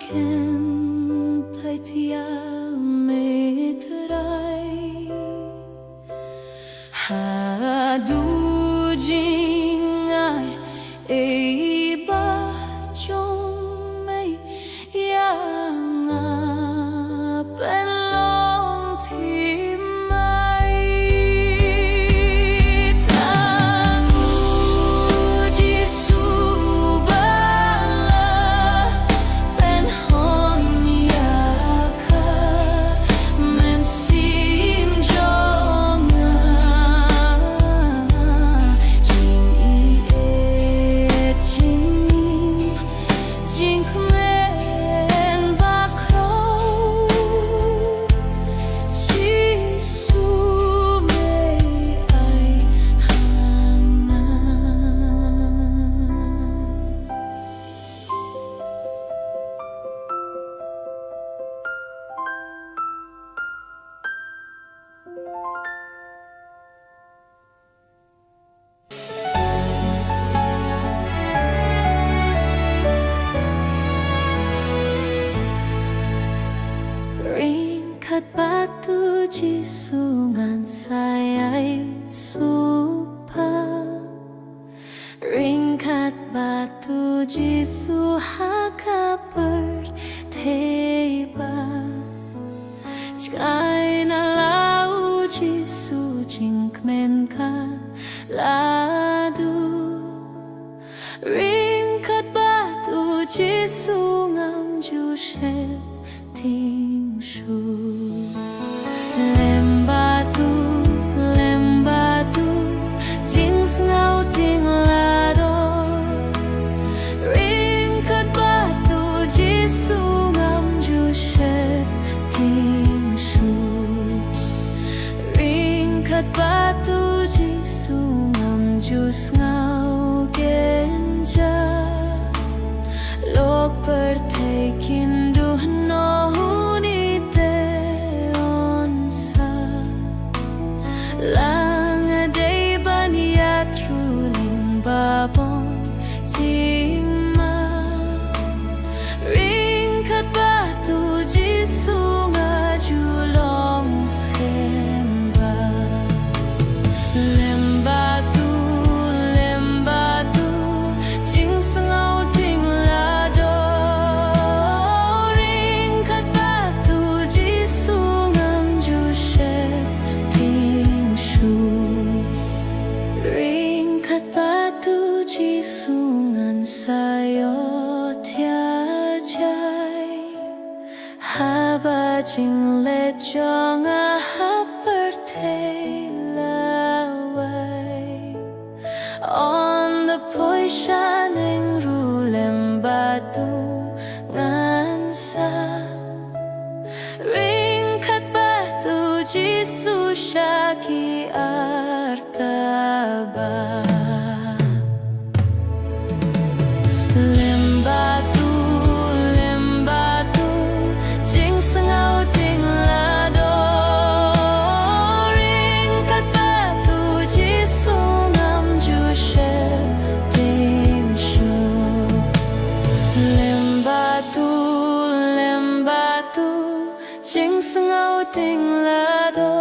Speaker 1: ken tai tia me terai ha du jing ai e ba chong mei yang a pen long tim mai tang u ji su ba la pen hon ya ka men sim jong a jing i e jing men ba kro ji su me ai hang a Ringkat batu di sungai saya supa Ringkat batu di suhaka berteba Jkai na lau di su jingkmen ka ladu Ringkat batu di sungam jushe ting shu lem batu jing ngau ting la do ringkat batu ji sungam ju she ting shu ringkat batu ji sungam ju ngau genja lok pertekin duh no Lang day bania truling babon jingma ringkat batu ji sunga julong schemba lem batu jing sengau ting lado ringkat batu ji sungam jushe Ringkat batu ji sungan sayo tiajai Haba jing le jonga haperte lawai On the poi shining rulem batu ngansa Ringkat batu ji sushaki artaba Lem batu jing sengau ting lado Ringkat batu ji sungam jushe ting shu Lem batu jing sengau ting lado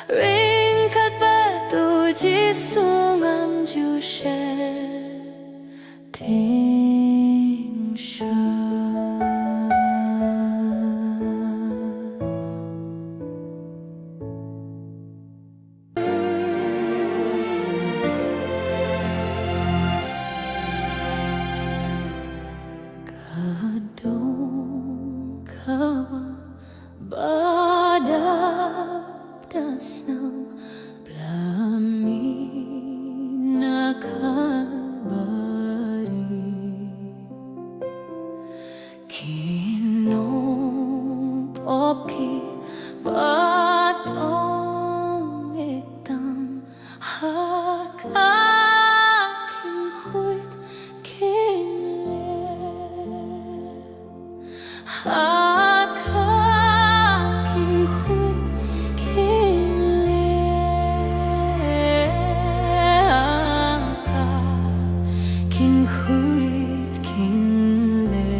Speaker 1: Ringkat batu ji sungam jushe ting shu Kadung kawa badab dasnam blami nakabari kinong popki batong etam hakakin huit kinle hakakin huit kinle hakakin huit kinle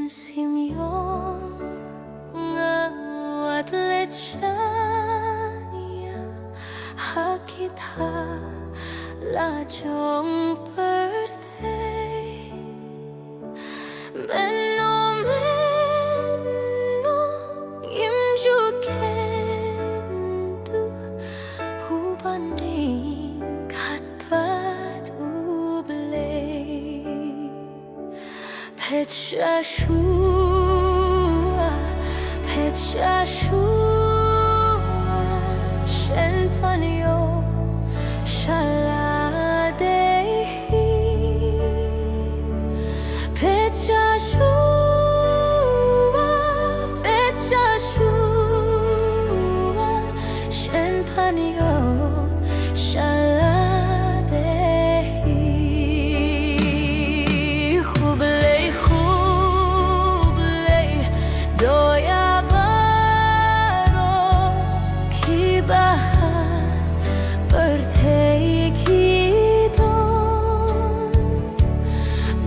Speaker 1: simyong ngawat lechania hakit ha la chong birthday menno imju kentu hubanding katbat ublay pet shashua shen panyo shaladehi pet shashua shen panyo shaladehi hublay doya baro kibaha birthday kidon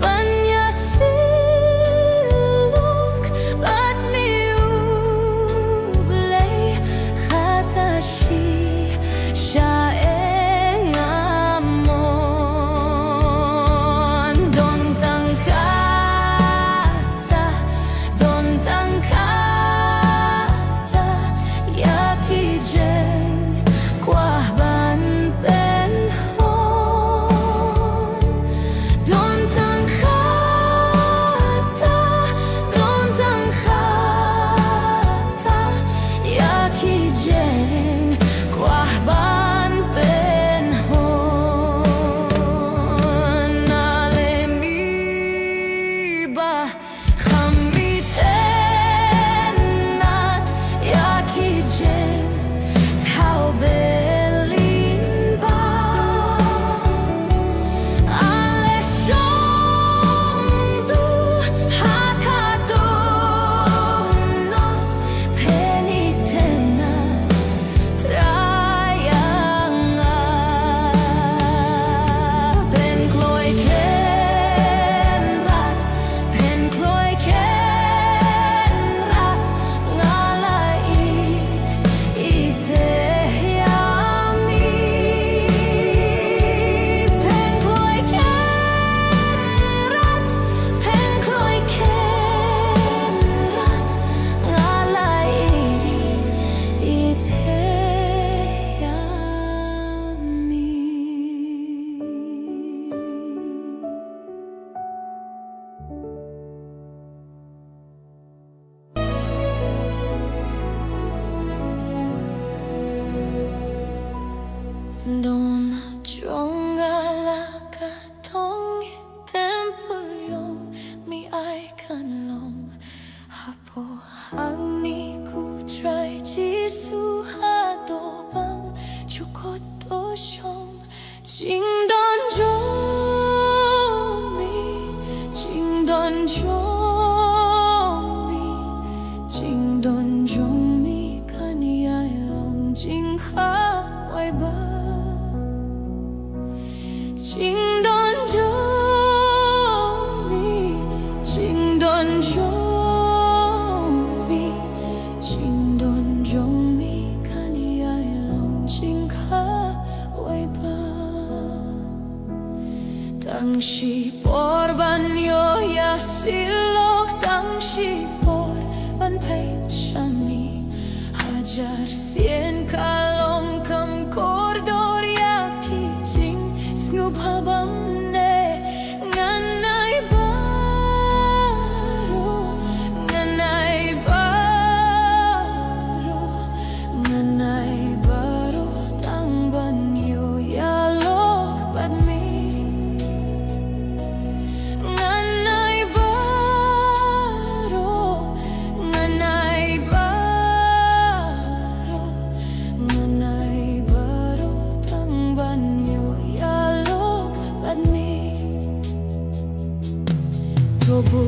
Speaker 1: banya silok bat miublay khatashi shaeng amon don tangkata yakijen kuah ban penhon don tangkata yakijen kuah ban penhon nalemiba khamitenat yakijen tau belin ba ale shondu hakadonot penitenat trayanga ben kloy kenrat ngalait ite Don jongala katong temple yong mi ai kan long hapo hangni ku try jisu hadobang chukot to shong jing don jomi jing don jomi kan yai long jing ha wai ba Jing don jomi kan yai long jing ha wai ba tang shi por ban yo ya silok tang shi por ban pei chami hajar sien kalong kam kordor yakijing sngub habang ne nganai baro tang ban yo ya lok ban mi nganai baro tang ban yo ya lok ban mi tobu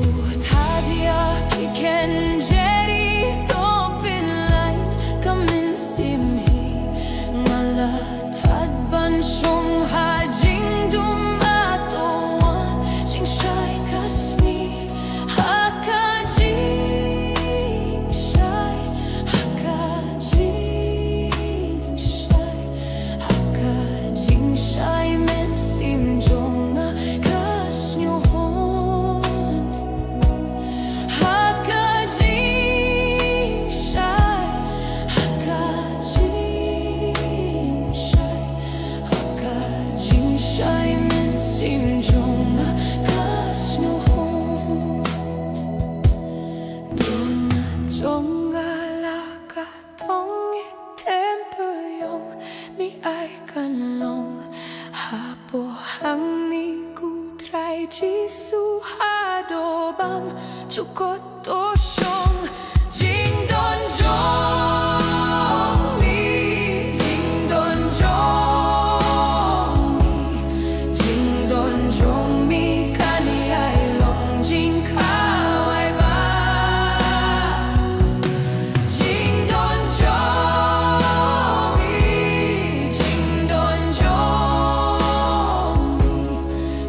Speaker 1: tadia kiken jeri topin line kamin simhi ngala tad ban shong ha jing dum ato jing shai kasni haka 心中可是红，多那种alaga tong tempeyong mi ai kan long hapo hang ni ku trai ji su ha do bam chukot to shong jing don jong mi jing don jong mi jing don jong mi kan ai long jing ka ai ba jing don jong mi jing don jong mi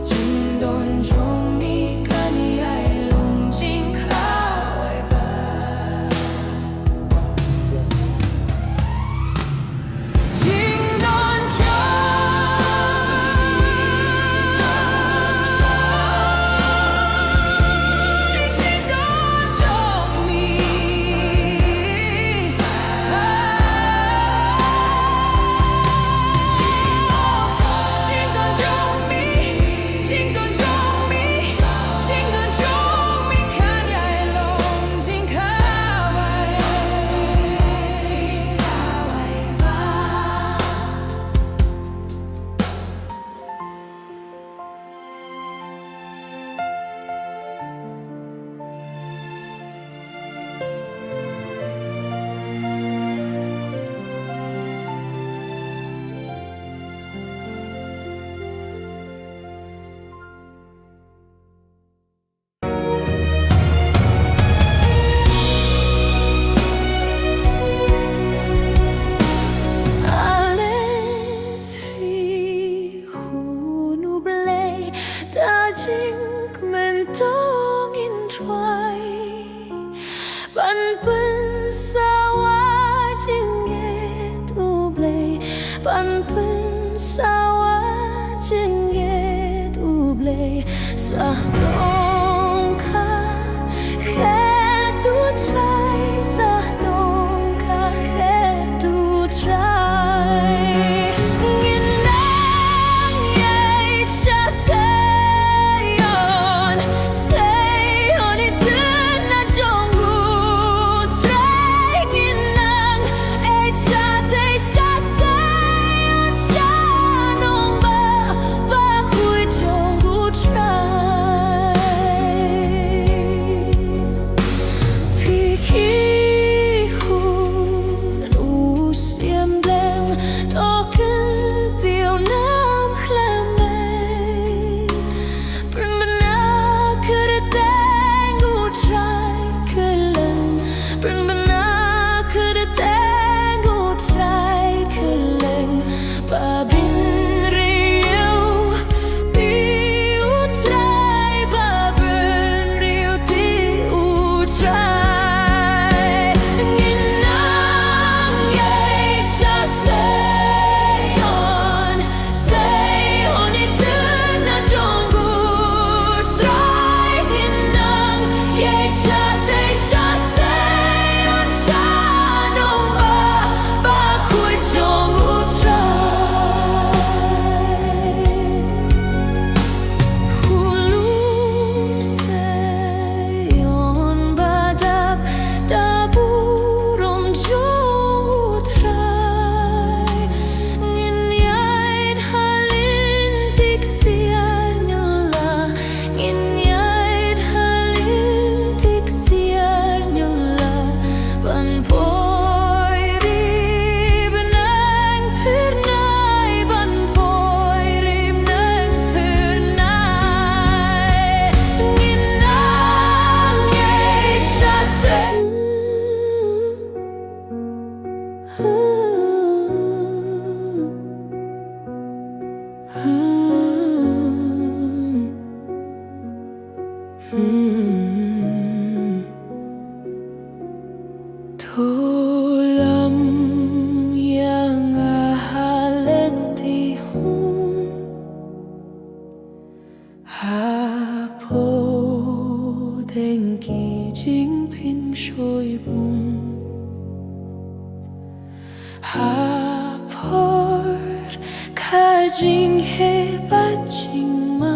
Speaker 1: jing don jong mi kan ai long jing ka ai ba jing don jong mi jing don jong mi jing don jong mi jing don jong mi kan ai long jing ka ai ba Alefi hunu blei da jing mentong in twai ban pen sawa jing ye tu blei ban pen sawa jing ye tu blei sa dong ka khe tu trai sa dong ka khe tu trai nghìn nắng nhảy cha say on it na trong gu trai nghìn nắng ai cha tay cha say on cha nong ba khui trong gu trai vì khi hun u xiêm đen to kinh tiêu nam khlam mây bring bana kere tangu try kelen bring bana kere tangu try kelen ba bin riu bi u try ba bin riu ti u try nghìn nắng nhảy cha say on it na trong gu try nghìn nắng nhảy cha tay cha say on cha nong ba khui trong gu try hulum say on ba dap da burom trong gu try nghìn nhait halin tik siar nyala nghìn nhait halin tik siar nyala ban poi rib nang pernai ban poi rib nang pernai nghìn nang nhait cha say Tholam yang ahalen ti hun hapo denki jing pin shoi bun hapor ka jing he ba jing ma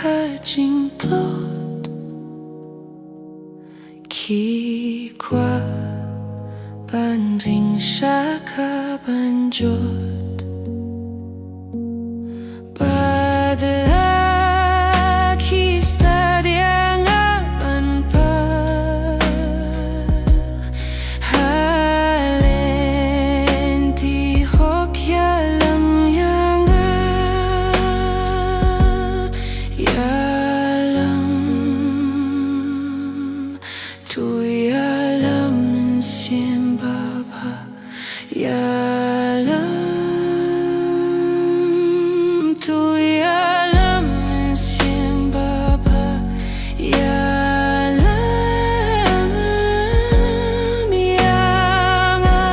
Speaker 1: kajingklot Kikwa bandring siya kabanjot Padla kista diangapan pa Halenti hokyalam yanga Yalam tu yalam siembaba Yalam tu yalam siembaba Yalam yanga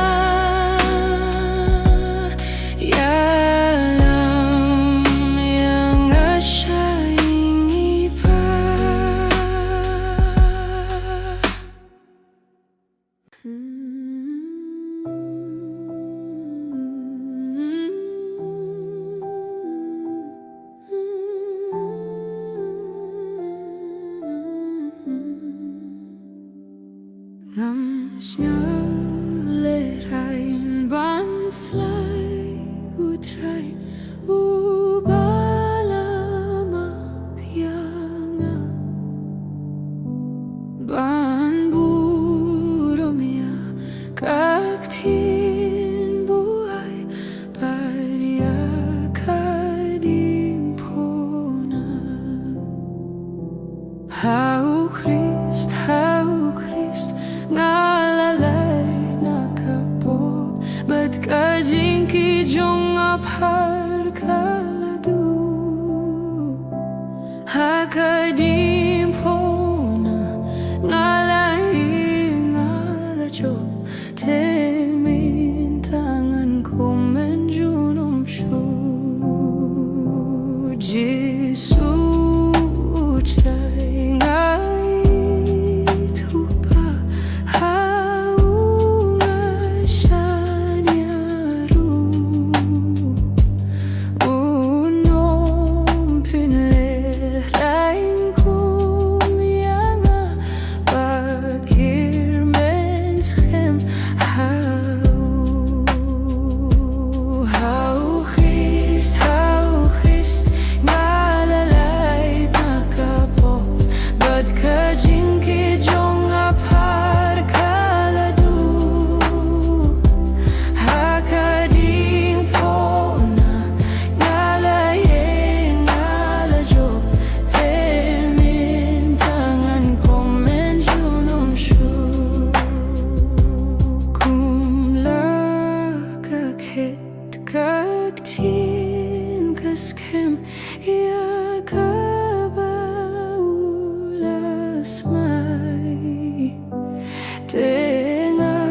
Speaker 1: Yalam yanga siya ingipa Ngam snölerein bandfly utrai ubalama pianga ban buromia kaktin buhay paria kadimpona Hau Christ ngalalay nakapop Ba't kajingki jong apar kaladu Hakadimpona ngalay ngalajob Temin tangan ko menjunom syo Jesu utray ngay tupa Haunga siya niyaru Unom pinleraing kumyanga Pakirmen schem Hau Christ ngalalay nakapop Ba't kajingki jong apar kaladu Hakadimpona ngalaye ngalajob Temin tangan ko menjunom syu Kumlakakit kaktin kaskem Ya kabaulas may Tengah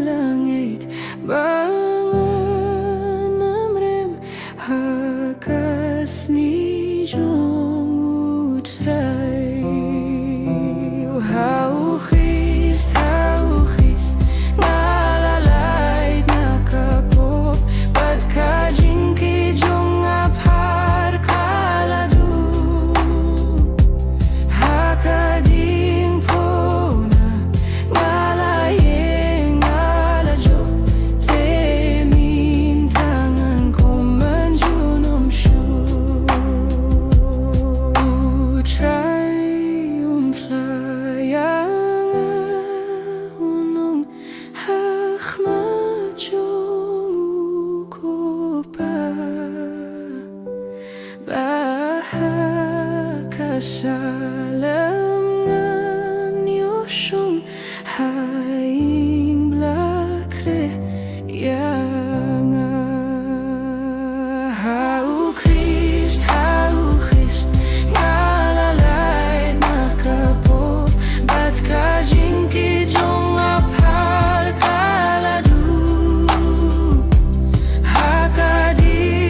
Speaker 1: langit bangan amrem Hakas ni jong utray Hau Christ ngalalay nakapop Ba't kajingki jong apar kaladu Hakadimpona ngalaye ngalajob Temin tangan ko menjunom syu Triumphlayanga unong hakma jong ukopa Bahakasalam ngan yosyong haing blakre yanga Hau Christ ngalalay nakapop Ba't kajingki jong apar kaladu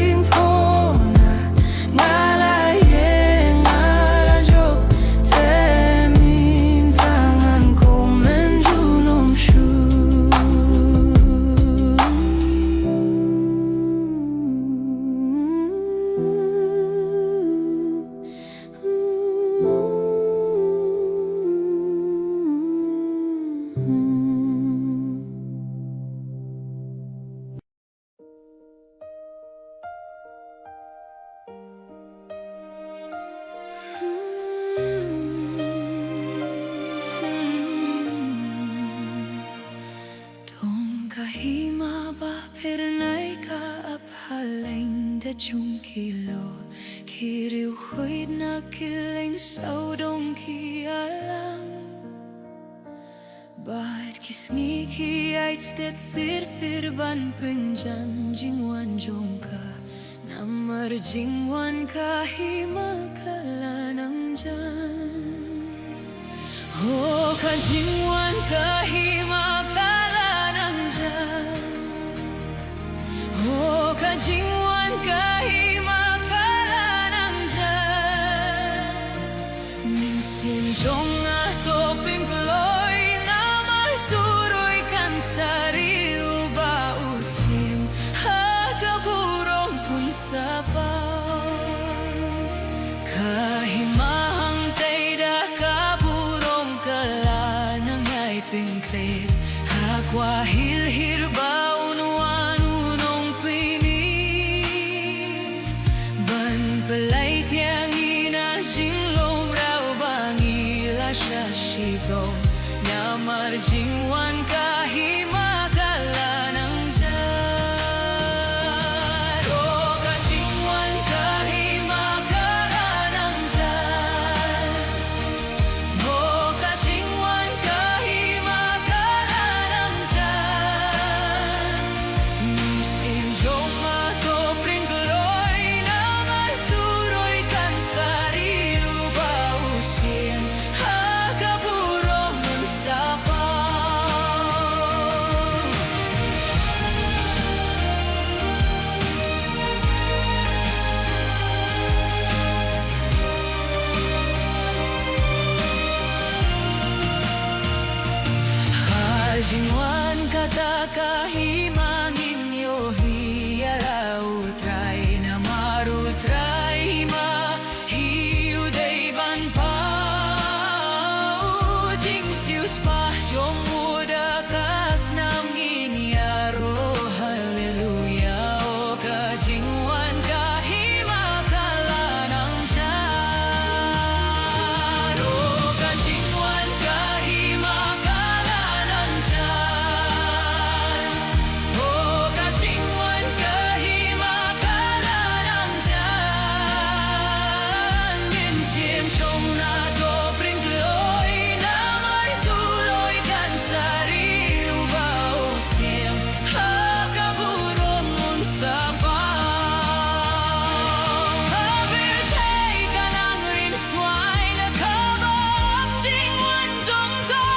Speaker 1: Hakadimpona ngalaye ngalajob chung kilo Kiriu khuyd na kiling sâu đông khi alang Bad kisngi ki ait stet thir ban penjan jingwan jongka Namar jingwan kahima kalanang jan Oh ka jingwan kahima kalanang jan Oh ka jingwan kahima kalanang jan Minsin jong atopin kloy namar turoy kan sariu ba usim hagaburong pun sabaw kahimahang tayda kaburong kalanang ay pingklip hakwa hilhir baun wanunong pini ban pelay tiang ina jinglong raw bangila shashigong nyamar jingwan kahima kalanang jar oh ka jingwan kahima kalanang jar oh ka jingwan kahima kalanang jar minsin jong atopin gloy namar turoy kan sariu bausin hagaburong mensapaw Jingwan kata kahimangin yo hiya utray na marutray ma hiu day ban pau jing sius pa jong muda kas nam inyaro haleluya o ka jingwan kahima kalanang jar o ka jingwan kahima kalanang jar o ka jingwan kahima kalanang jar min sim song na dobring kloy na may tuloy kan sarilu bausim hagaburong mun sabaw Habirtay ka ng rinsway na kabab jingwan jong ka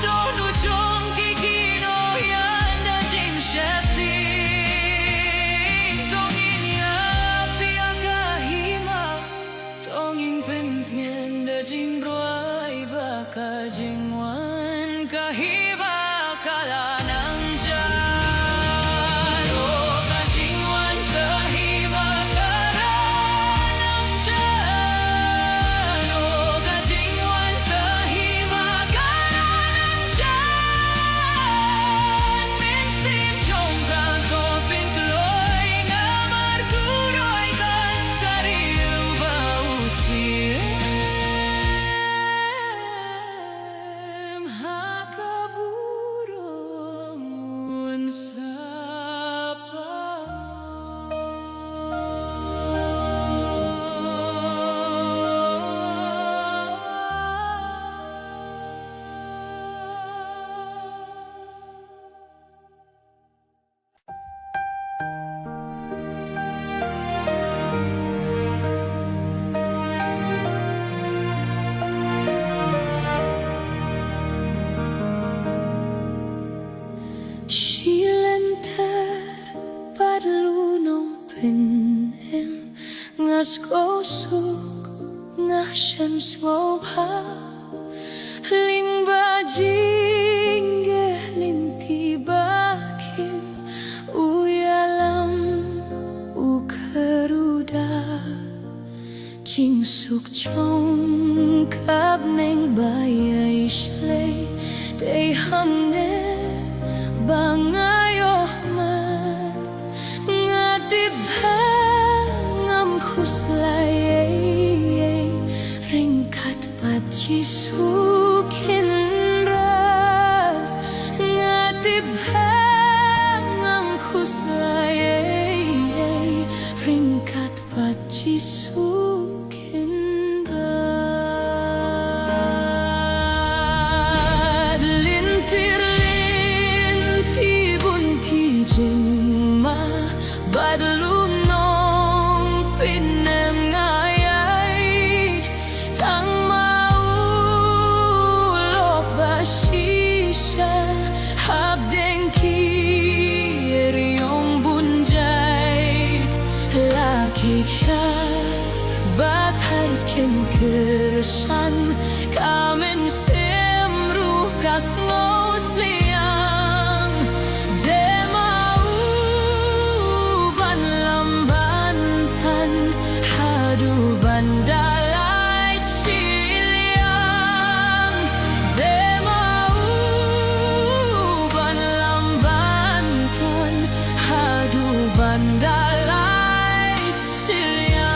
Speaker 1: donu jong kikino yan na jing shati tongin ya pia kahima tongin pentnyan da jing roy baka jingwan kahiba kalanang jar oh ka jingwan kahiba kalanang jar oh ka jingwan kahiba kalanang jar minsin jong katopin kloy namar turoy kan sariu bausim hakaburong mun Shilantar padlunong pinem ngas kosuk ngashams ngobha ling bajingge linti bakim uyalam ukaruda jingsuk chong kap neng bayai shlei day hamne bangayo mat ngatibhang am khuslay ringkat pat jisukin rat ngatibhang am khuslay Kim Kirsan Kamen Simru Kasngos Liang Demau Banlambantan Hadu Bandalai Ciliang Demau Banlambantan Hadu Bandalai Ciliang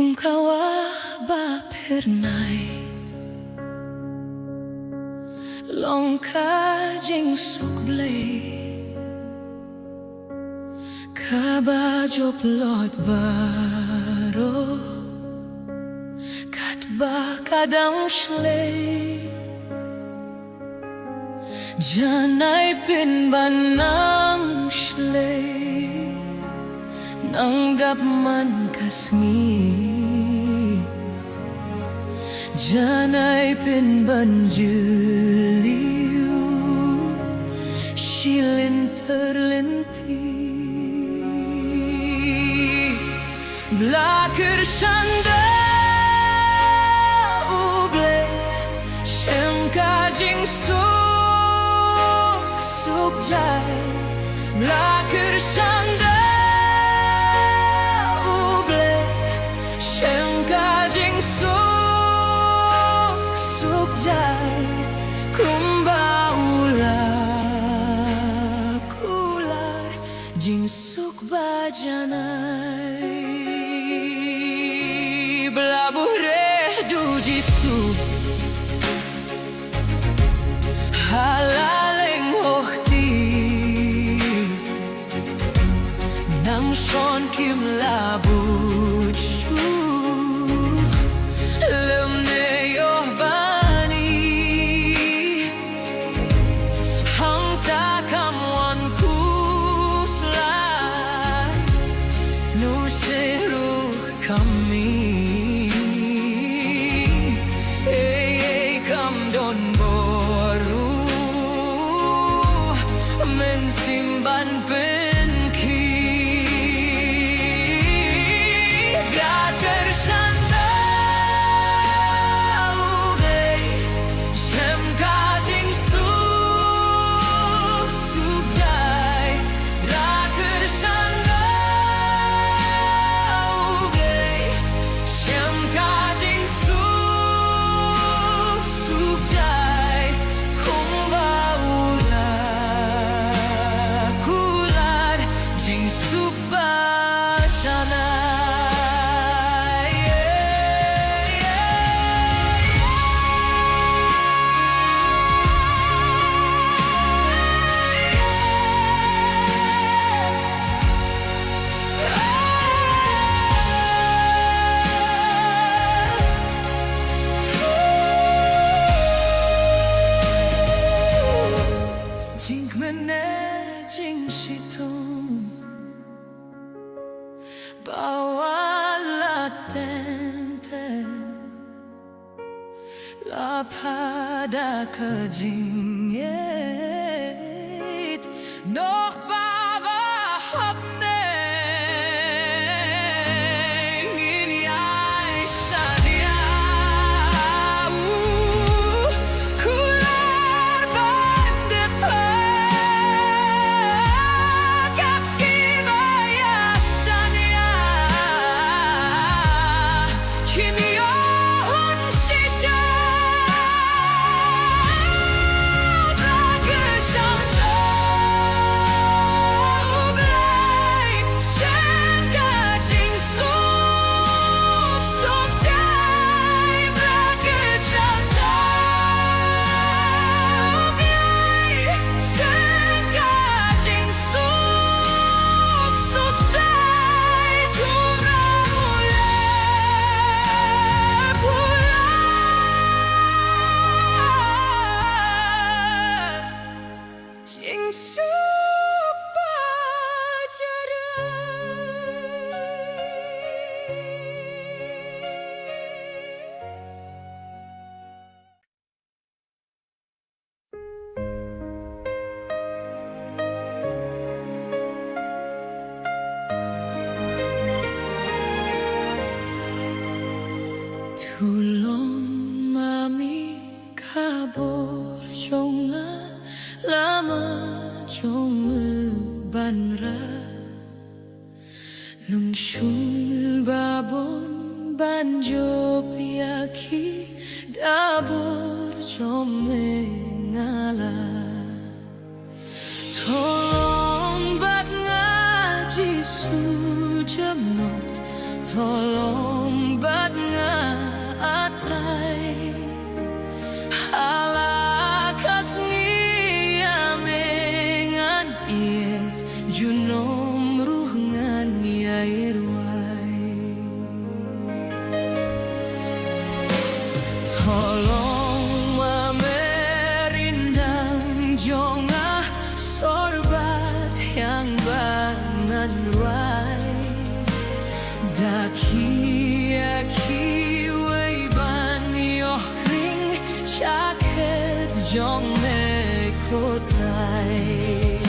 Speaker 1: Kung kawa ba pernai Longka jing sukblay Kaba joplot baro Kat ba kadang shlay Janay pinbanang shlay Nanggap man kasmi Janay pinbanjuliu Shilin terlenti Blaker shanda uble Shemka jing suk jai Blaker shanda Jai kumba ular jing suk bajanai Belabure du jisu Halaleng hohti Nang shon kim labut shu Lemne yoh kami kam don boru mensimpan penki pada kejingit nog bawah in jij shadia kular bande pagap kibaya shania kimi Tulong mami kabur jonga lama jong banra nung shun babon banjo piaki dabur jom ngala tolong bat ngaji sujamot tolong bat atrai halakas ngiyamengan iet junom ruhngan yairwai tolong memerindang jonga sorbat yang bangan rai daki aki Jaket jong me kotai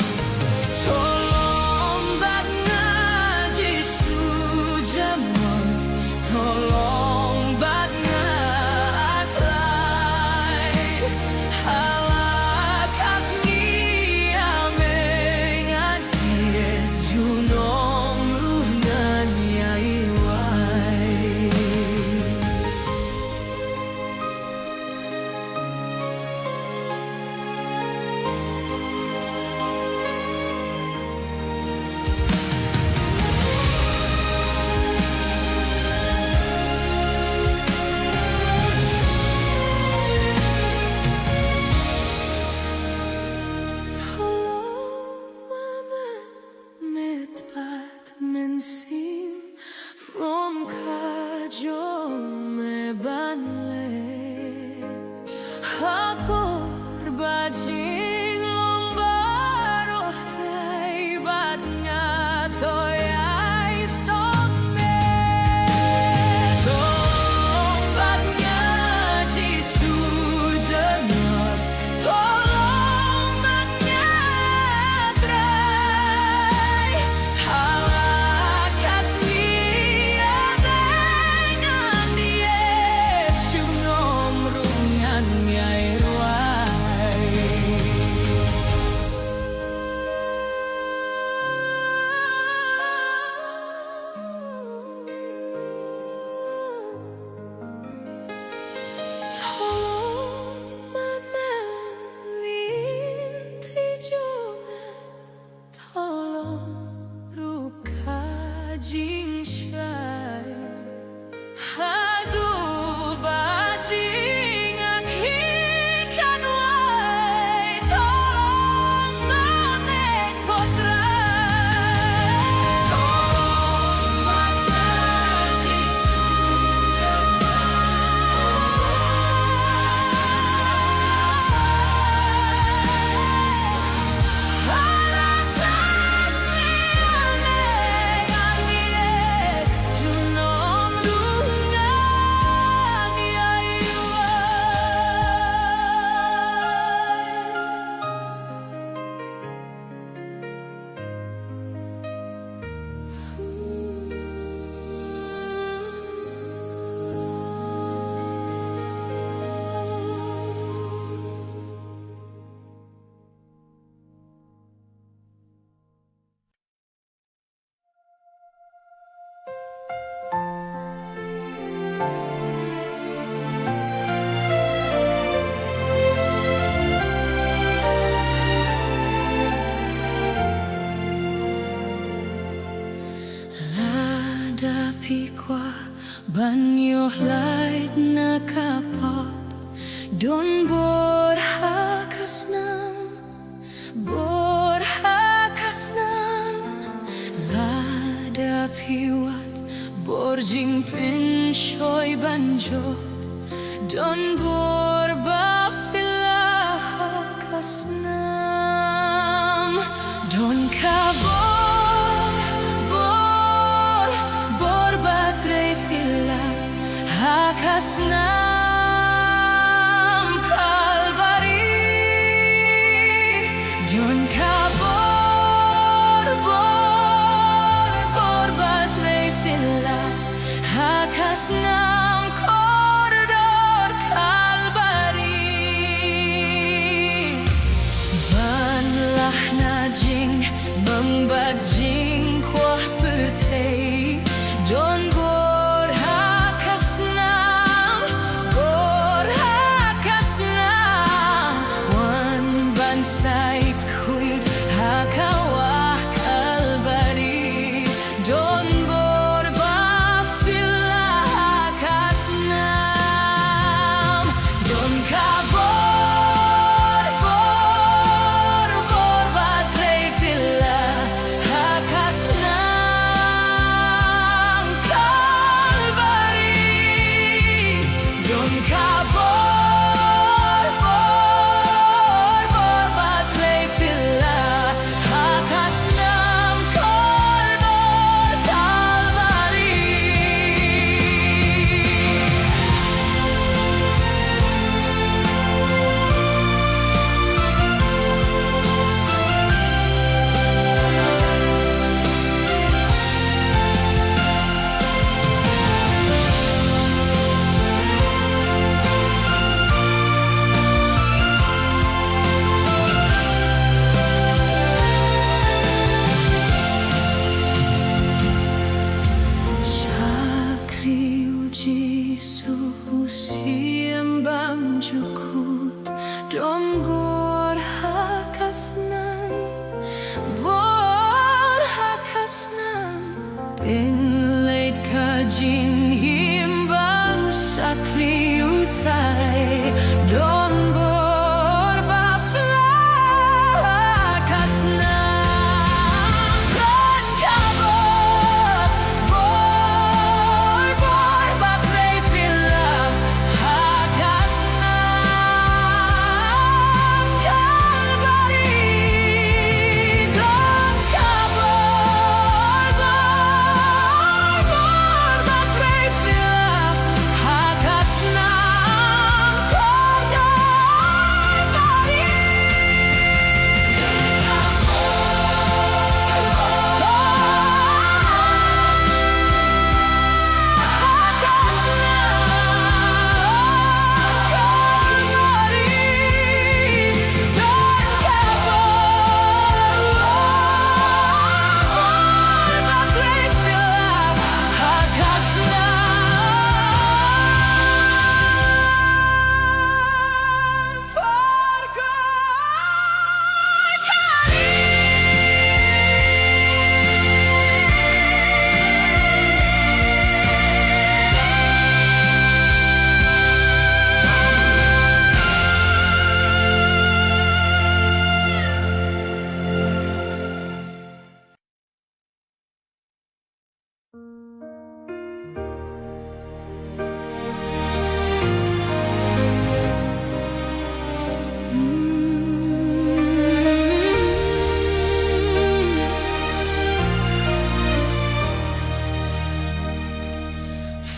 Speaker 1: tolong bat ngaji sujamon tolong bat ngatlai halakas ngiyamengan iet junom ruhnan yaiwai Hakor bajing lombaroh tay batnya toyai somme tolong batnya jisu jenot tolong batnya trai halakas mia dengan dia junom rungan yairwai banyo light na kapot Don borhakas nam Lada piwat borjing pinshoy banjo Don borba filahakas nam Don kabor bor batre fila hakas nam kalbari Don kabor bor batre fila hakas nam koridor kalbari banlah najing mengbajing kuah pertei Don borhakas nam wan bansait kuid hakawah kalbari Don borba filah hakas nam Don kabor batre filah hakas nam kalbari Don kabor batre filah hakas nam koridor kalbari Syakri uji suhu siembang jukut Don borhakas nam Pinleit kajin himbang sakli utrai Don borba hakas nam Don kabor batre filah hakas nam kalbari Don kabor batre filah hakas nam kalbari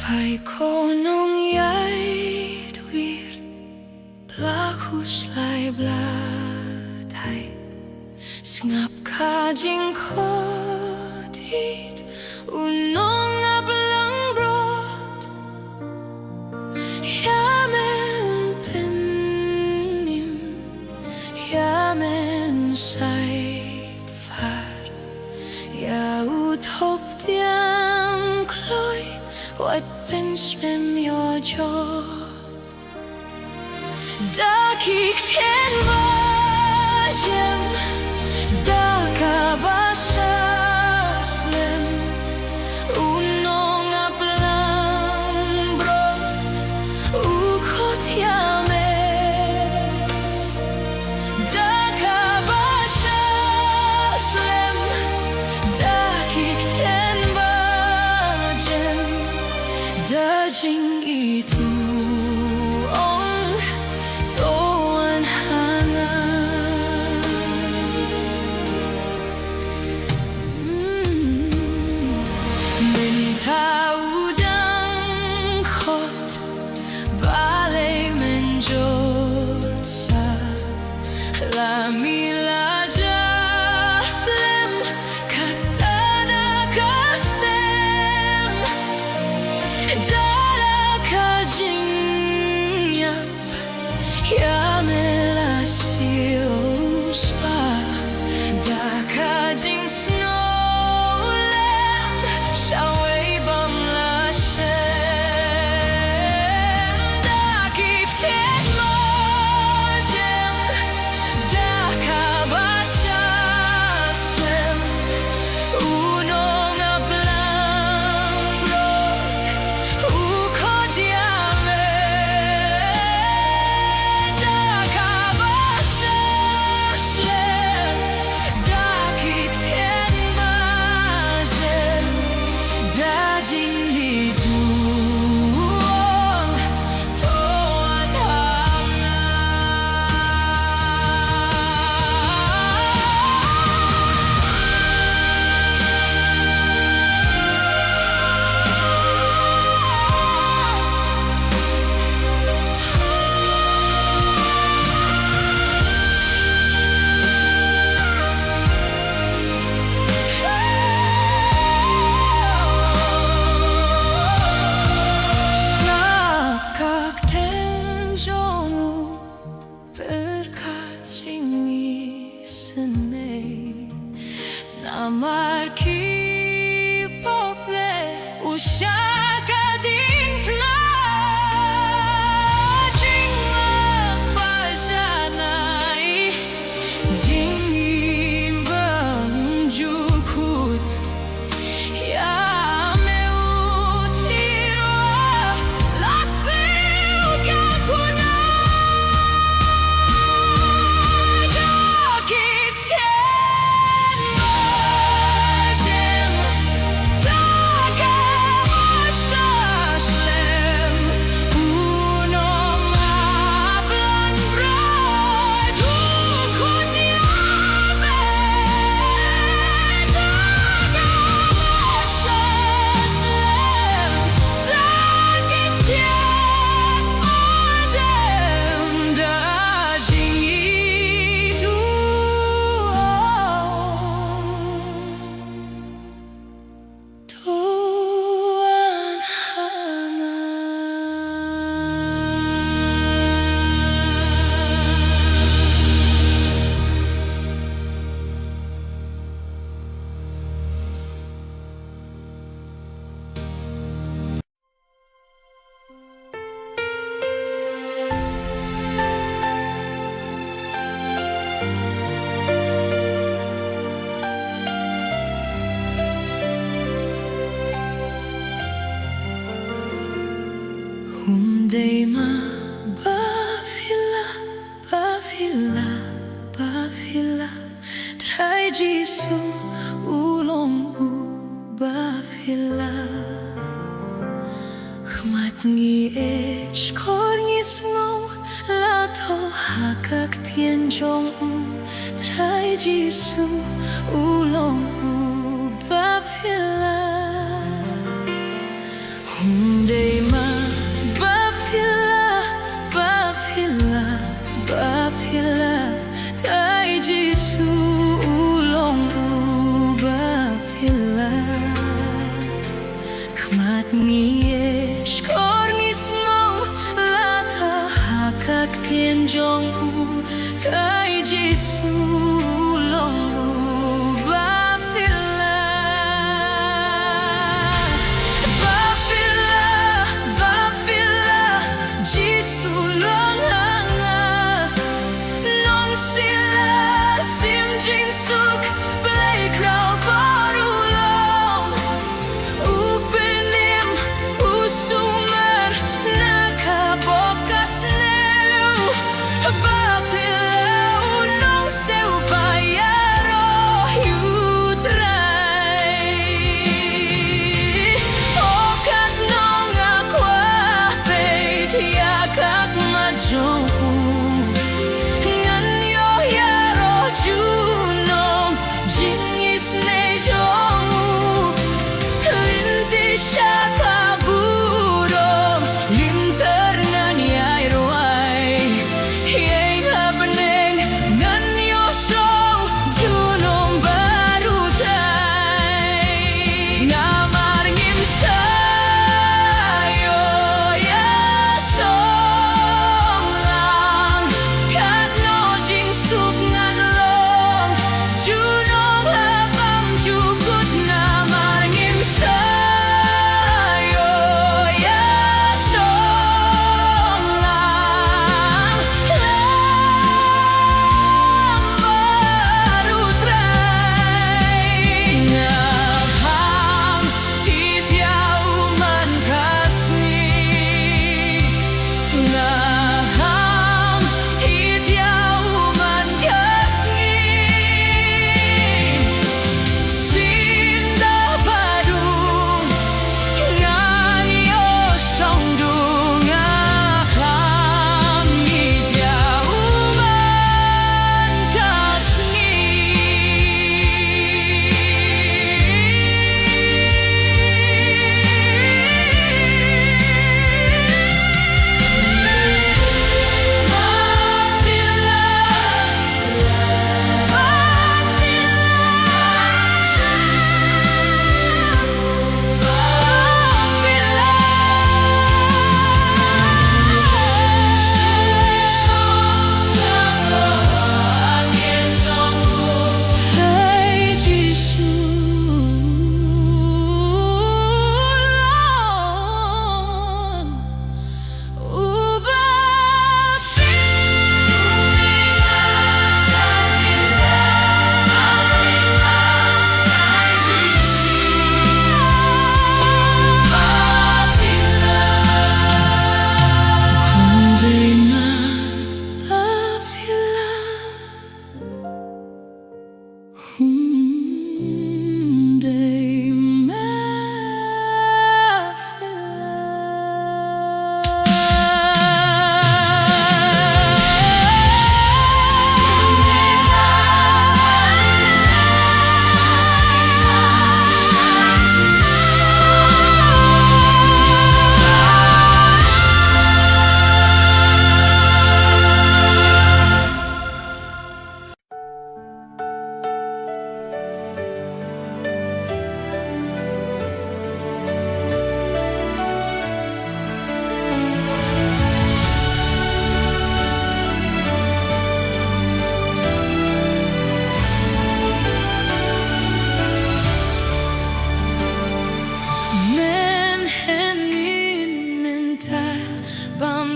Speaker 1: Fai konong jait wir Blachus lai blatai Snap kajing kodit Unong ablang brot Yamen pennim Yamen sait far Ja uthop diam kloi Wat pens mem your jod Dakik ten vajem Dakabashaslem Unong ablang daging itu Tuhan hangat Minta udang khot balai menjot sa lamila jaslem katana kastem dala kajinyap ya melasius pa da kajing snowlem shaway bam lashem da gifted mojem da kabasha swem unong ablang rot ukodiame da kabasha swem da gifted mojem da jinglidu Tuhan Skakak tenjongu berkacing isene namar ki pople ushaka ding pla jingla pajanai jingim bang jukut ya meut irwa laseu kapuna dagit ten mojem dagamashaslem unom ablan brad ukutiame dagamashaslem dagit ten mojem daging itu Tuhan Day ma bafila, bafila, bafila Trai jisu ulong u bafila Khmat ngi eshkor ngi snow Lato hakak tien jong u Trai jisu ulong u bafila Day ma Bafila, bafila, tai jisu ulong u bafila Khmat ngi eshkor ngi snow Lata hakak tien jong u Tai jisu ulong u bafila Bafila, bafila, jisu long hanga Nong sila sim jing suk Blai krau baru long Upenim usumer Nakabokas neu Bafila unong seu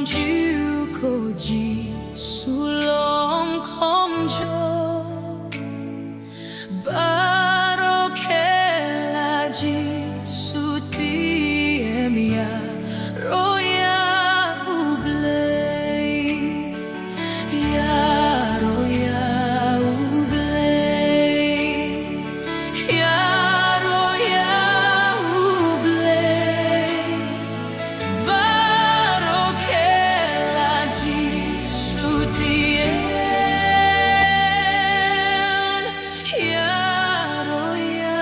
Speaker 1: chiu cô ji su long không cho baro ke la ji su ti em ya roya ublei ya roya ublei ya roya ublei baro ke la ji su ti ya roya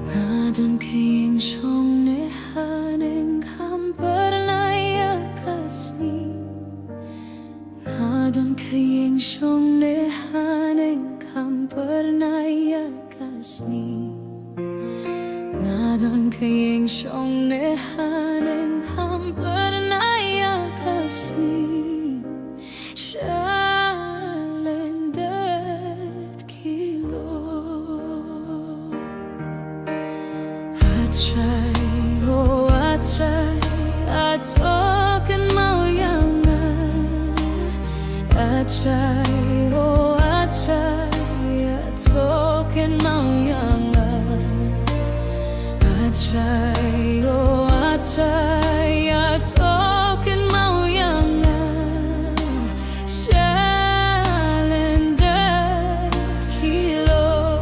Speaker 2: Ngadon kayong siyong nehaning kamparlaya kasni Ngadon kayong siyong nehaning kamparlaya kasni Ngadon kayong siyong nehaning kamparlaya kasni Shalendet kilo I try, I talk and my young try, oh I try, I talk in mau yang shalandet kilo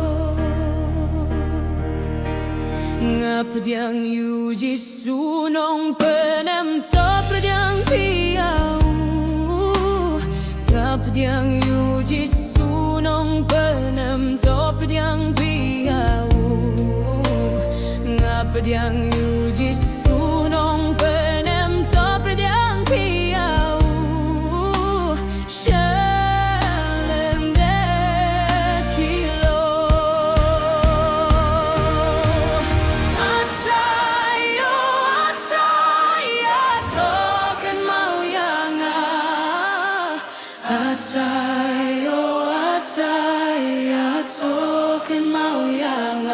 Speaker 2: ngapdyang yuji sunong penem topryang piau ngapdyang yuji sunong penem topryang piau ngapdyang yuji sunong penem topryang piau shalandet kilo I try, oh I try, I talk and mau yang I try, oh I try, I talk and mau yang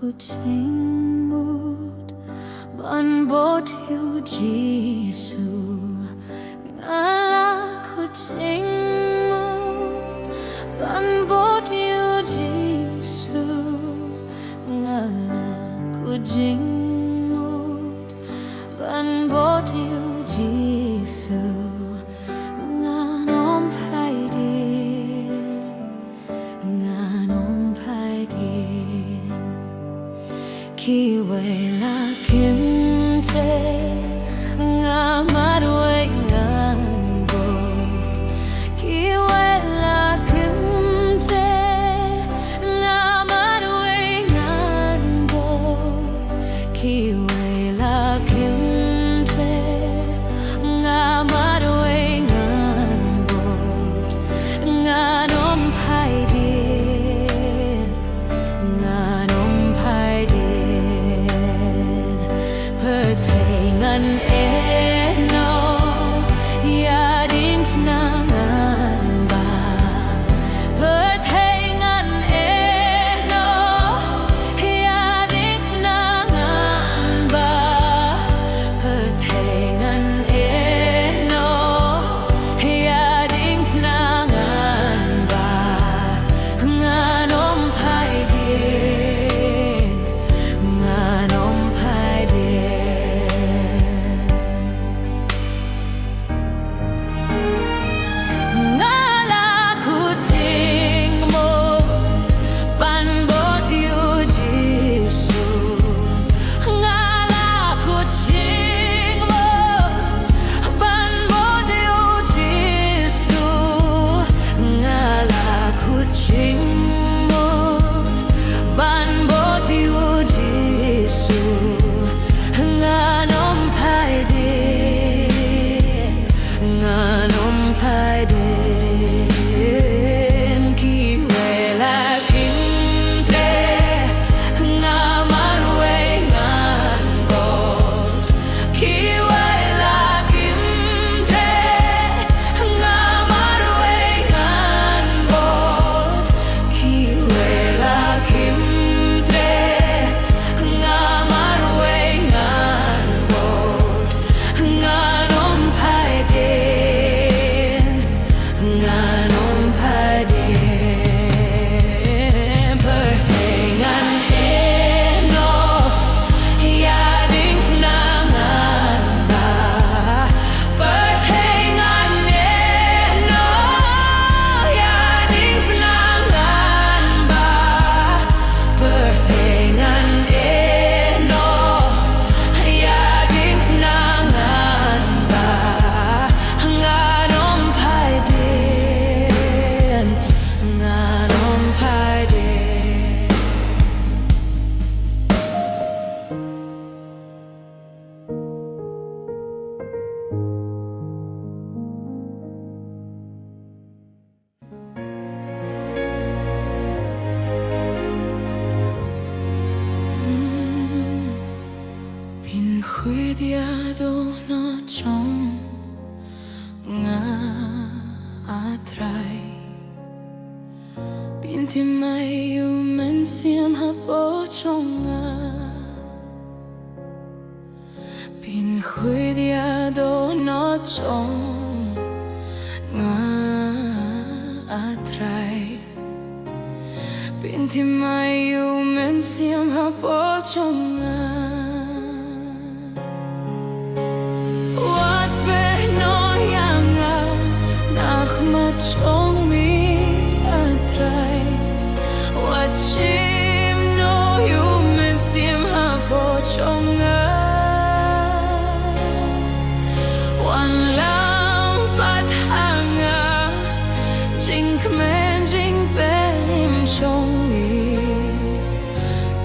Speaker 2: Kucingmut ban bot yu Jisu ngala kucingmut ban bot yu Jisu ngala kucingmut ban bot yu Jisu nganom phai din kiwela kimte ngamarwe nganbot kiwela kimte ngamarwe nganbot kiwela kimte ngamarwe nganbot nganom phai din nganom phai din pertengan eno yaring fnangan ba pertengan eno yaring fnangan ba pertengan eno yaring fnangan ba nganom phai din nganom phai din cuidado no trong nga atrai Pinti mai yu men siam ha po trong nga Pin cuidado no trong nga atrai Pinti mai yu men siam ha po trong nga trong mi atrai What chim no you men sim ha po trong nga Wan lam pat hanga Jing kmen jing benim trong mi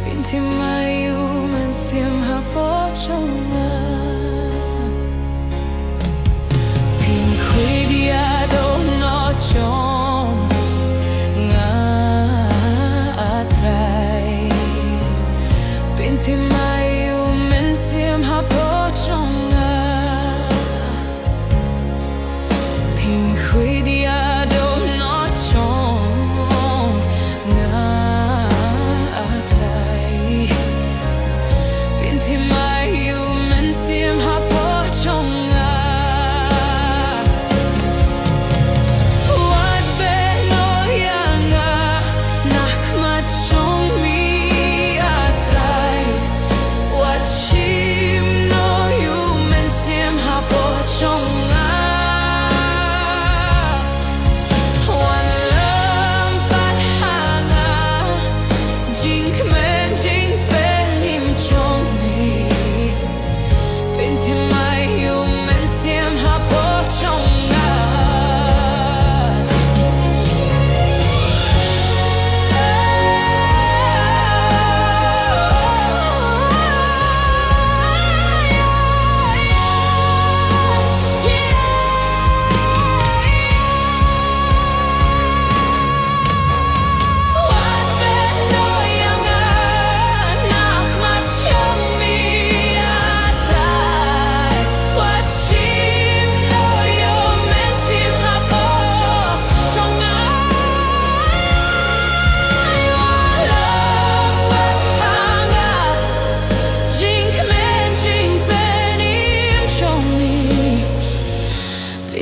Speaker 2: Pinti mai you men sim ha po trong nga Pin cuidado trong nga atrai Pinti mai yu men siam ha po trong nga Pin cuidado no trong nga atrai Pinti mai yu men siam ha po trong nga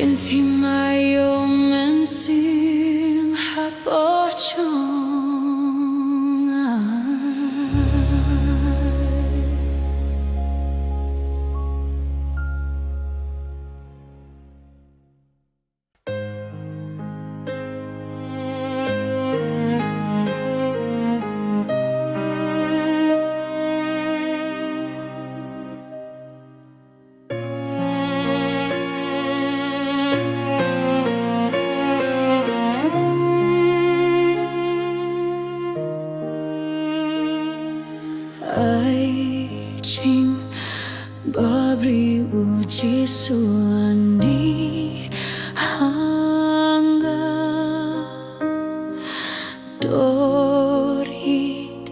Speaker 2: Pinti mai yu men sim ha po trong nga Jing babri uji suani hanga dorit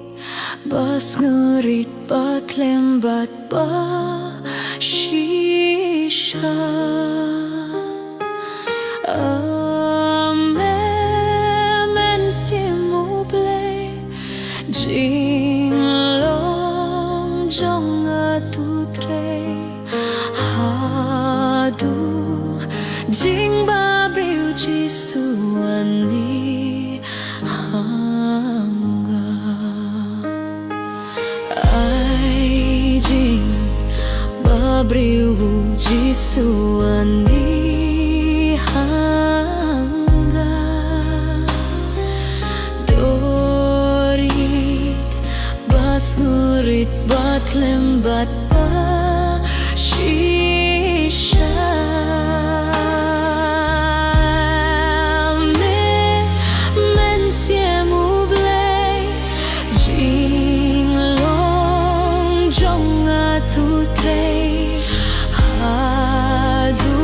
Speaker 2: bas ngerit bat lembat ba shisha amen simu ble jing trong tu tre hadu jing babriu ji suani hanga ai jing babriu ji suani hanga dorit bas ngurit bat lembat pa shisha men siemu blei jing long jong atu trei hadu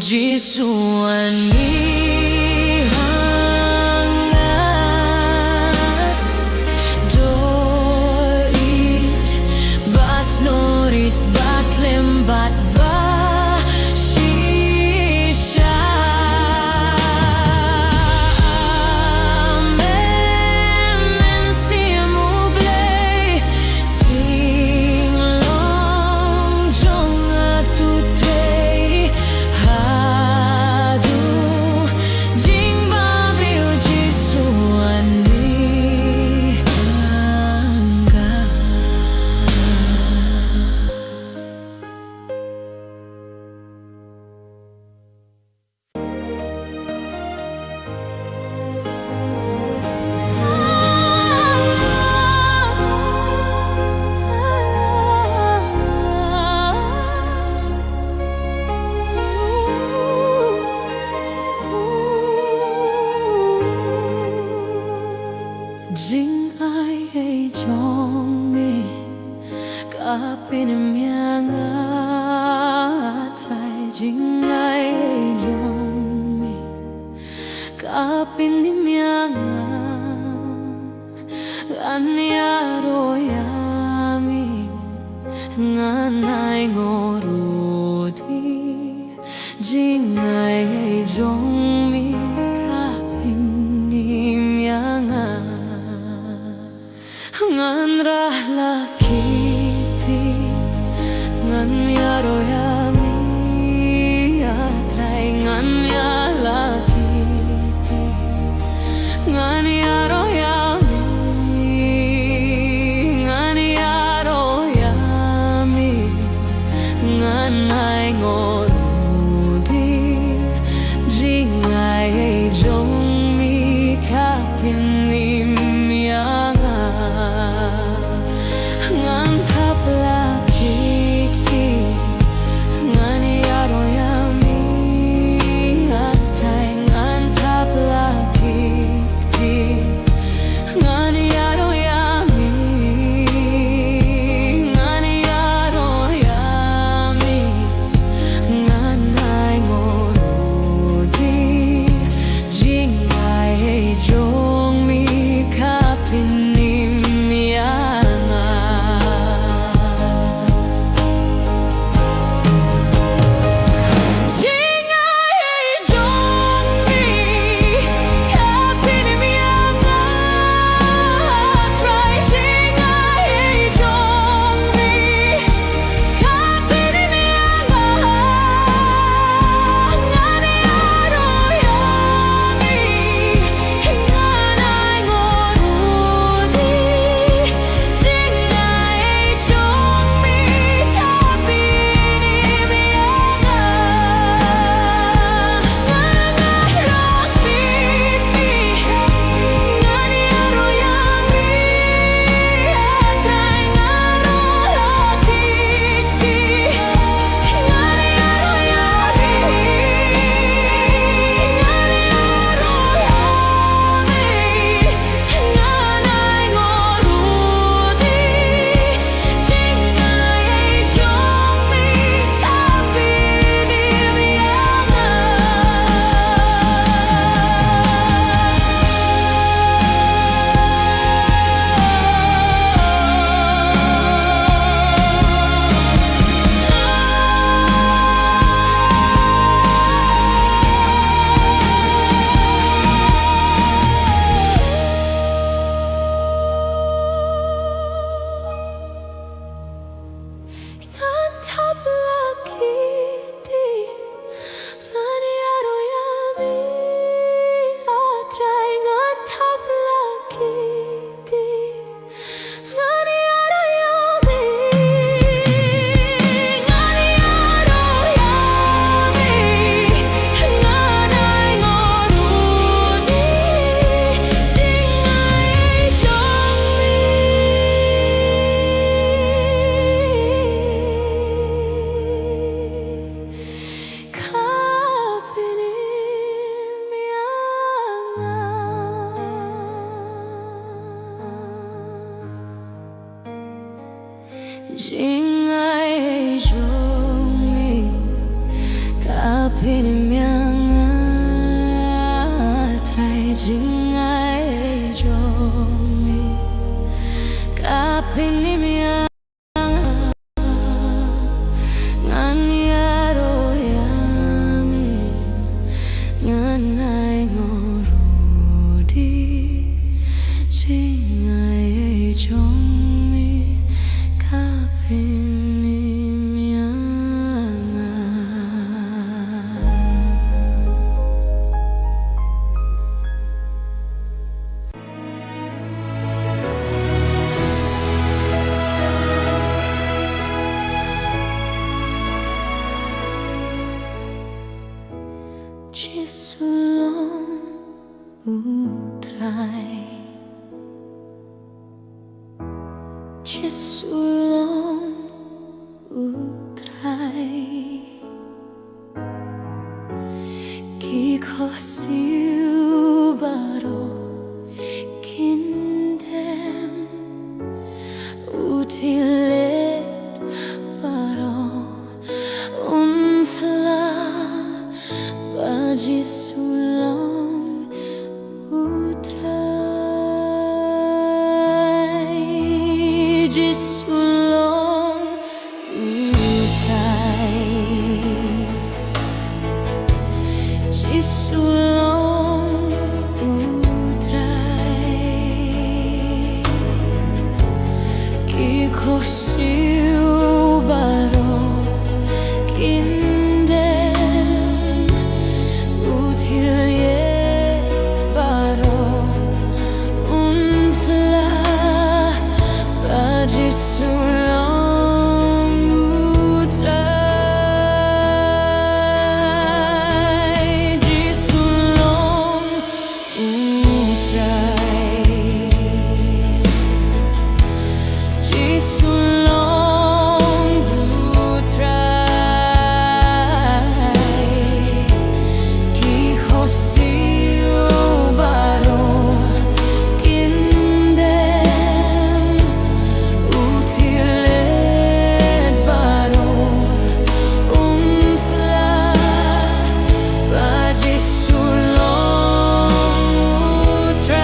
Speaker 2: Jisuani hangat dorit bas norit bat lembat ba shisha men simu blay sing long jong atutei hadu jing babriu jisuani hangat. Jing ai ei jong mi kapin mianga trai jing ai ei jong mi kapin mianga anya royami nganai ngorudi jing ai ei jong mi kapin mianga ngan rahla kiti ngan yaro yami atrai ngan yala kiti ngan yaro yami ngan yaro yami ngan ai ngorudi jingai ei jong mi kapin ni mianga ngan tapla kiti ngan yaro yami atrai ngan tapla kiti ngan yaro yami ngan yaro yami ngan ai ngorudi jingai ei jong mi kapin ni mianga jingai ei jong mi kapin mianga try jingai ei jong mi kapin mianga ngan yaro yami ngan ai ngorudi jingai ei jong mi kapin mianga ngan ai rakiti ngan yaro yami atrai ngaro rakiti ngan yaro yami ngan yaro yami ngan ai ngorudi jingai ei jong mi kapin mianga. Ngan tapla kiti ngan yaro yami atrai ngan tapla kiti ngan yaro yami ngan yaro yami ngan ai ngorudi jingai ei jong mi kapin mianga. Jingai ei jong mi kapin Kapinim yang atrai jingai jomi Kapinim yang nganyaro yami nganai ngorudi jingai jomi Kapinim yang Jisulong utrai Jisulong utrai Kiko siu baro kindem utilet baro umfla Jisulong utrai Jisulong utrai Jisulong utrai Kiko siu baro kindem utiliet baro unfla Jisulong utrai Jisulong utrai Jisulong utrai Kiko siu baro kindem utilet baro umfla Jisulong utrai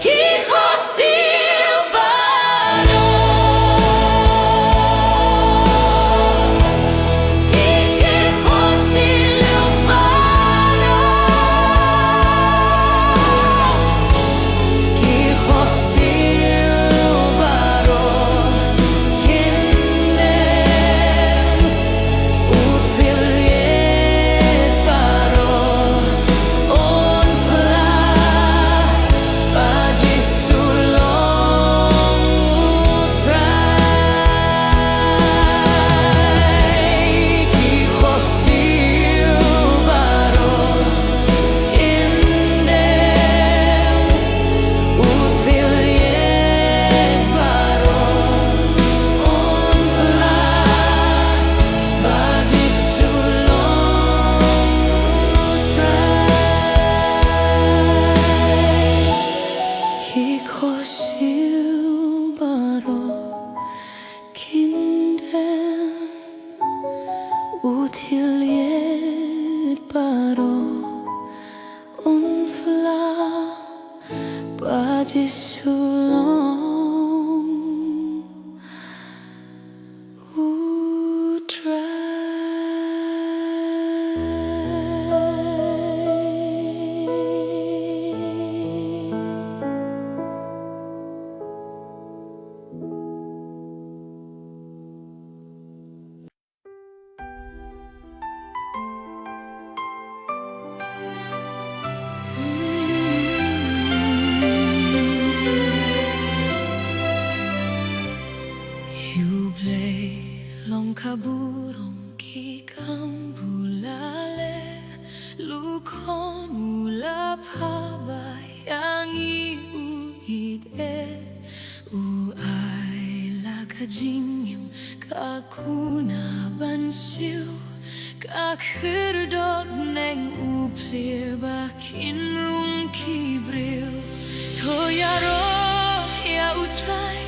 Speaker 2: Kiko siu baro Kiko siu baro Kiko siu baro kindem utiliet baro unfla Jisulong utrai Kiko siu baro kindem utiliet baro unfla Jisulong utrai Kiko siu baro kindem utiliet baro unfla Jisulong Kaburong kikang bulale Lukon mula pabayang iuhid Uay lakajingim kakuna bansiw Kakirdot neng uplir bakin rum kibril Toyaro ya utray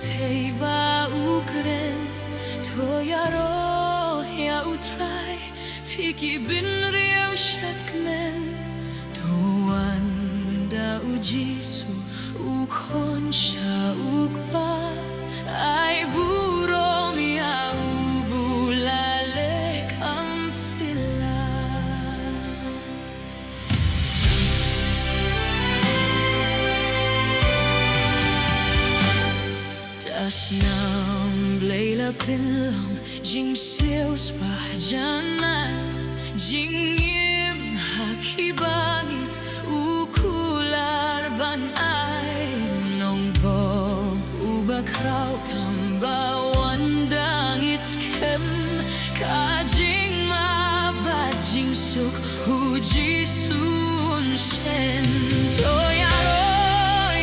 Speaker 2: teiba ukren toyaro ya utrai fiki bin riau shatkmen tuanda ujisu ukon sha ukpa ai burom ya ubulale kamfila. Das nam blela pinlom jing seus bahjana jing yim hakibangit ukular ban ai nong bob ubakrau tamba wandang its kem kajing ma bajing suk huji sun shen toyaro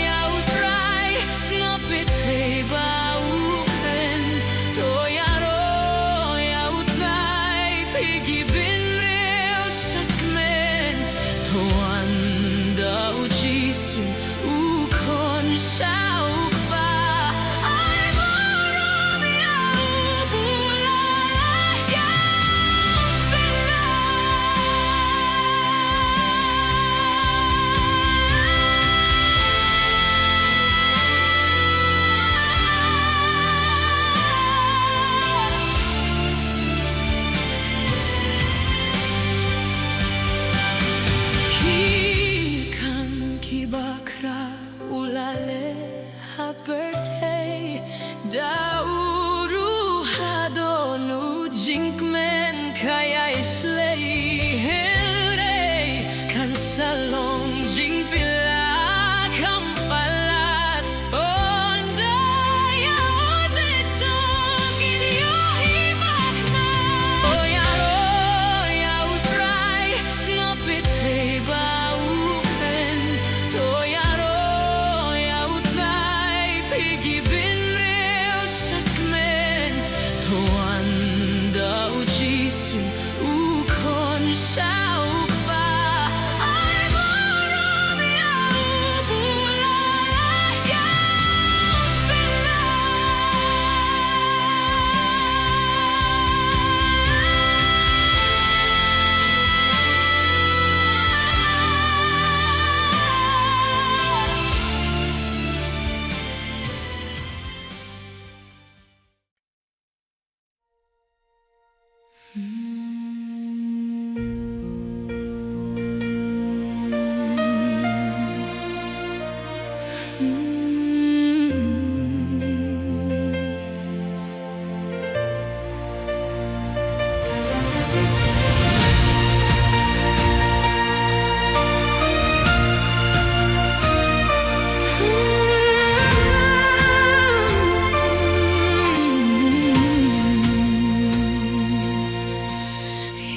Speaker 2: ya utrai snapit heba uken toyaro ya utrai pigi bin reo shatkmen toanda ujisu ukon shaukba ai morom ya ubulala ya bakra ulale haperte dauru hadonu jinkmen kaya islay hele kan salong jingpila kampalat onda ya jesuk idio hibakna oyaro ya utrai snapit heba pigi bin reo shatkmen toanda ujisu ukon shaukba ai morom ya ubulala ya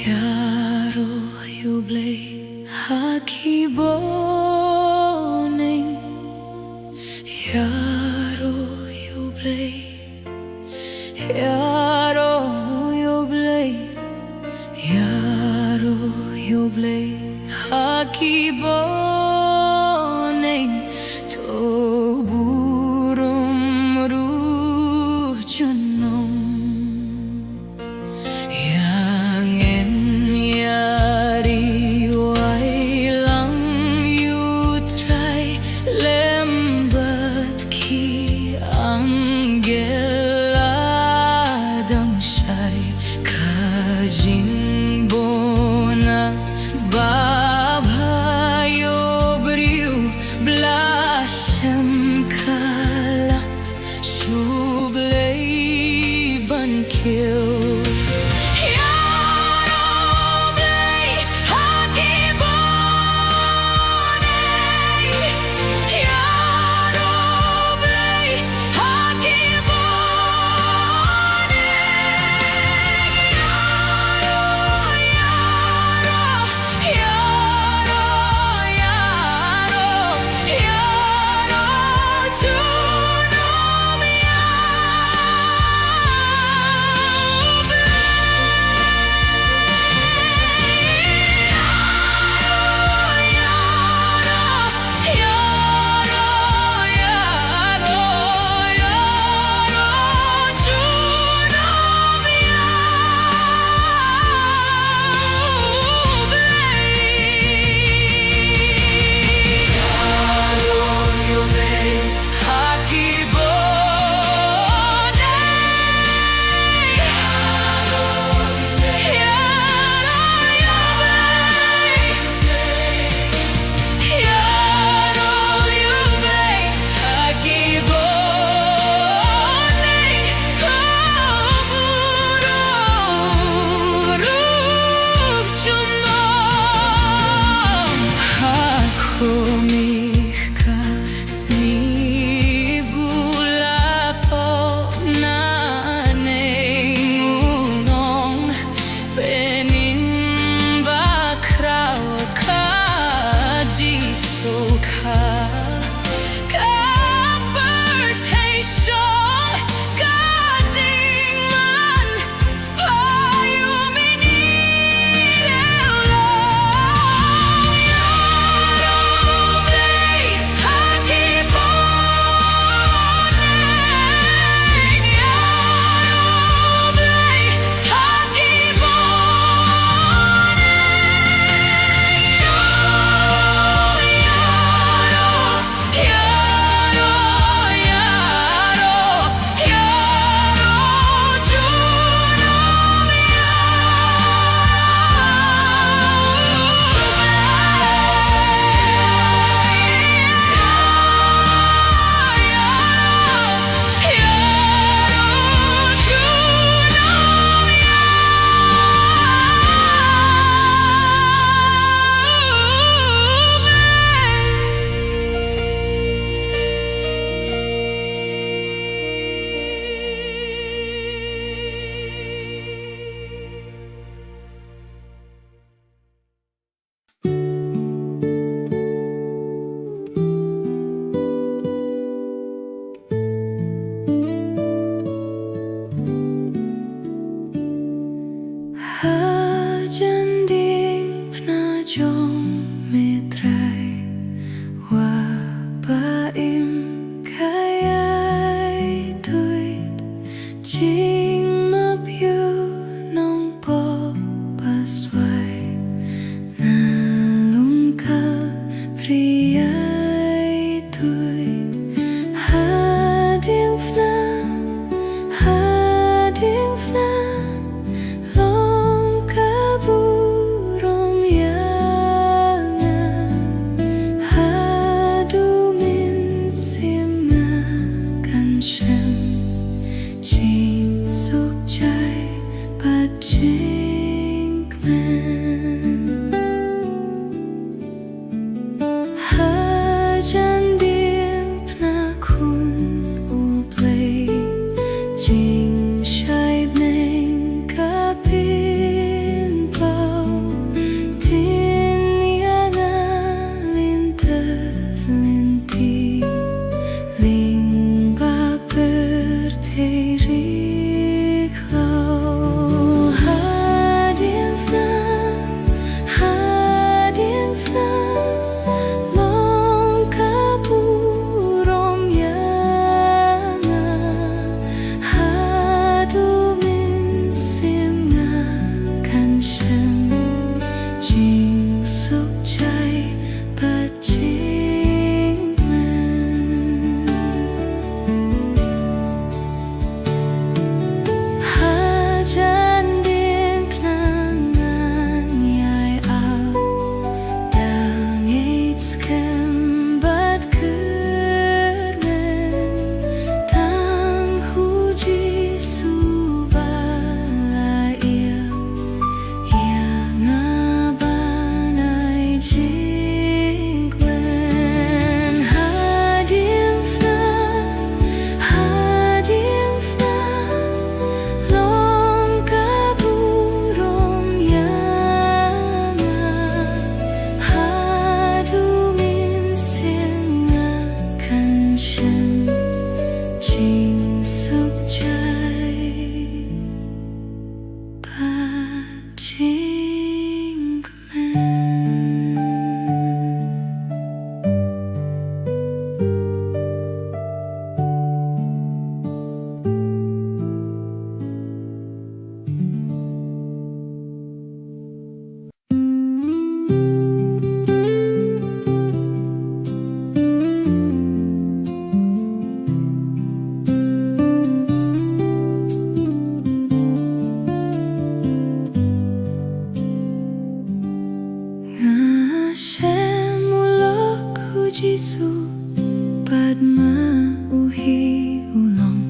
Speaker 2: Yaro yublei hakiboning Yaro yublei Yaro yublei Yaro yublei hakiboning to burum rujunom Babhayo briu blashem kalat shublei bankil Yeah. jong mitrai wa ba im kayai tuit jing map yu nong po paswai na lungkal priai tuit hading fna long kaburom yana hadu min simna kanshem jing suk jai pat jing man hajan ding pna kun uplay jing shai bneng kapin pau tin yana linter linti ling ba berterik lau hadin fna long kaburom yana hadu min simna kanshem jing suk jai pat jing man hajan din klangan yai au dang eits kem bat kermen tang huji subala yang abanai jingwen hadin fna long kaburom yana hadu min simna kanshem jing suk jai pat jing man Hashem ulok hujisu padma uhi ulong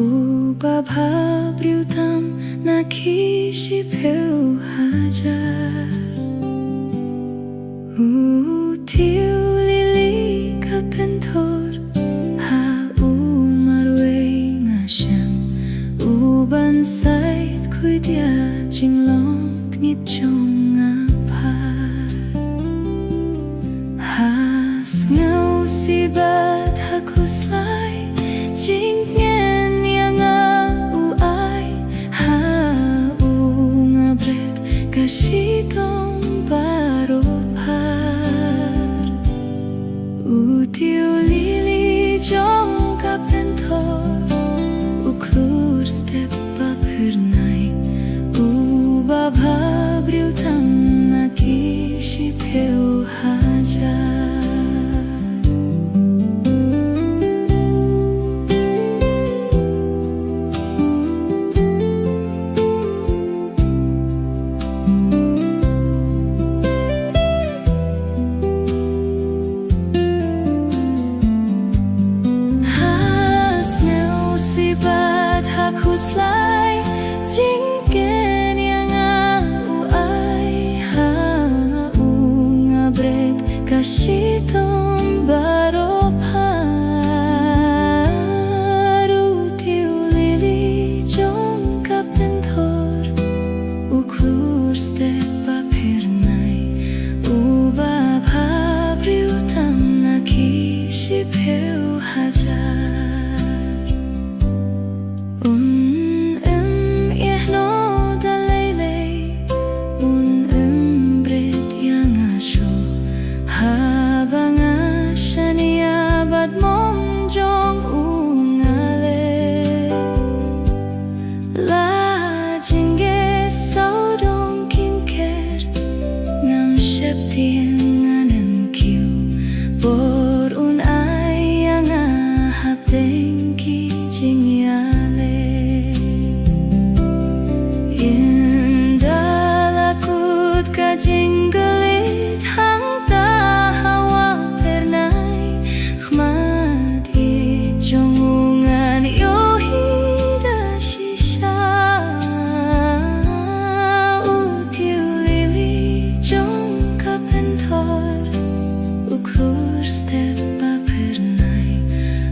Speaker 2: ubab habriutam nakishi peu hajar utiu lili kapentor ha umarwei ngashem uban sait kuidia jinglong ngit jong ngapar has ngau sibat hakuslai jing ngen yang uai ha ngabret kashitong baropar utiu lili jong kapentor uklur step papernai ubab habriutam nakishi peu hajar has ngau sibat hakuslai jing ken yang uai ha ngabret kashitong baropar utiu lili jong kapentor uklur step papernai ubab habriutam nakishi peu hajar em yehno dalele un embret ya Septianganan kiu Bor un ayang ahap dengki jingyale Indalakut ka jinggalit hang tahawa pernay Khmat ijongungan yohida shisha Utiu lili jong kapentor Uklur stepa pernay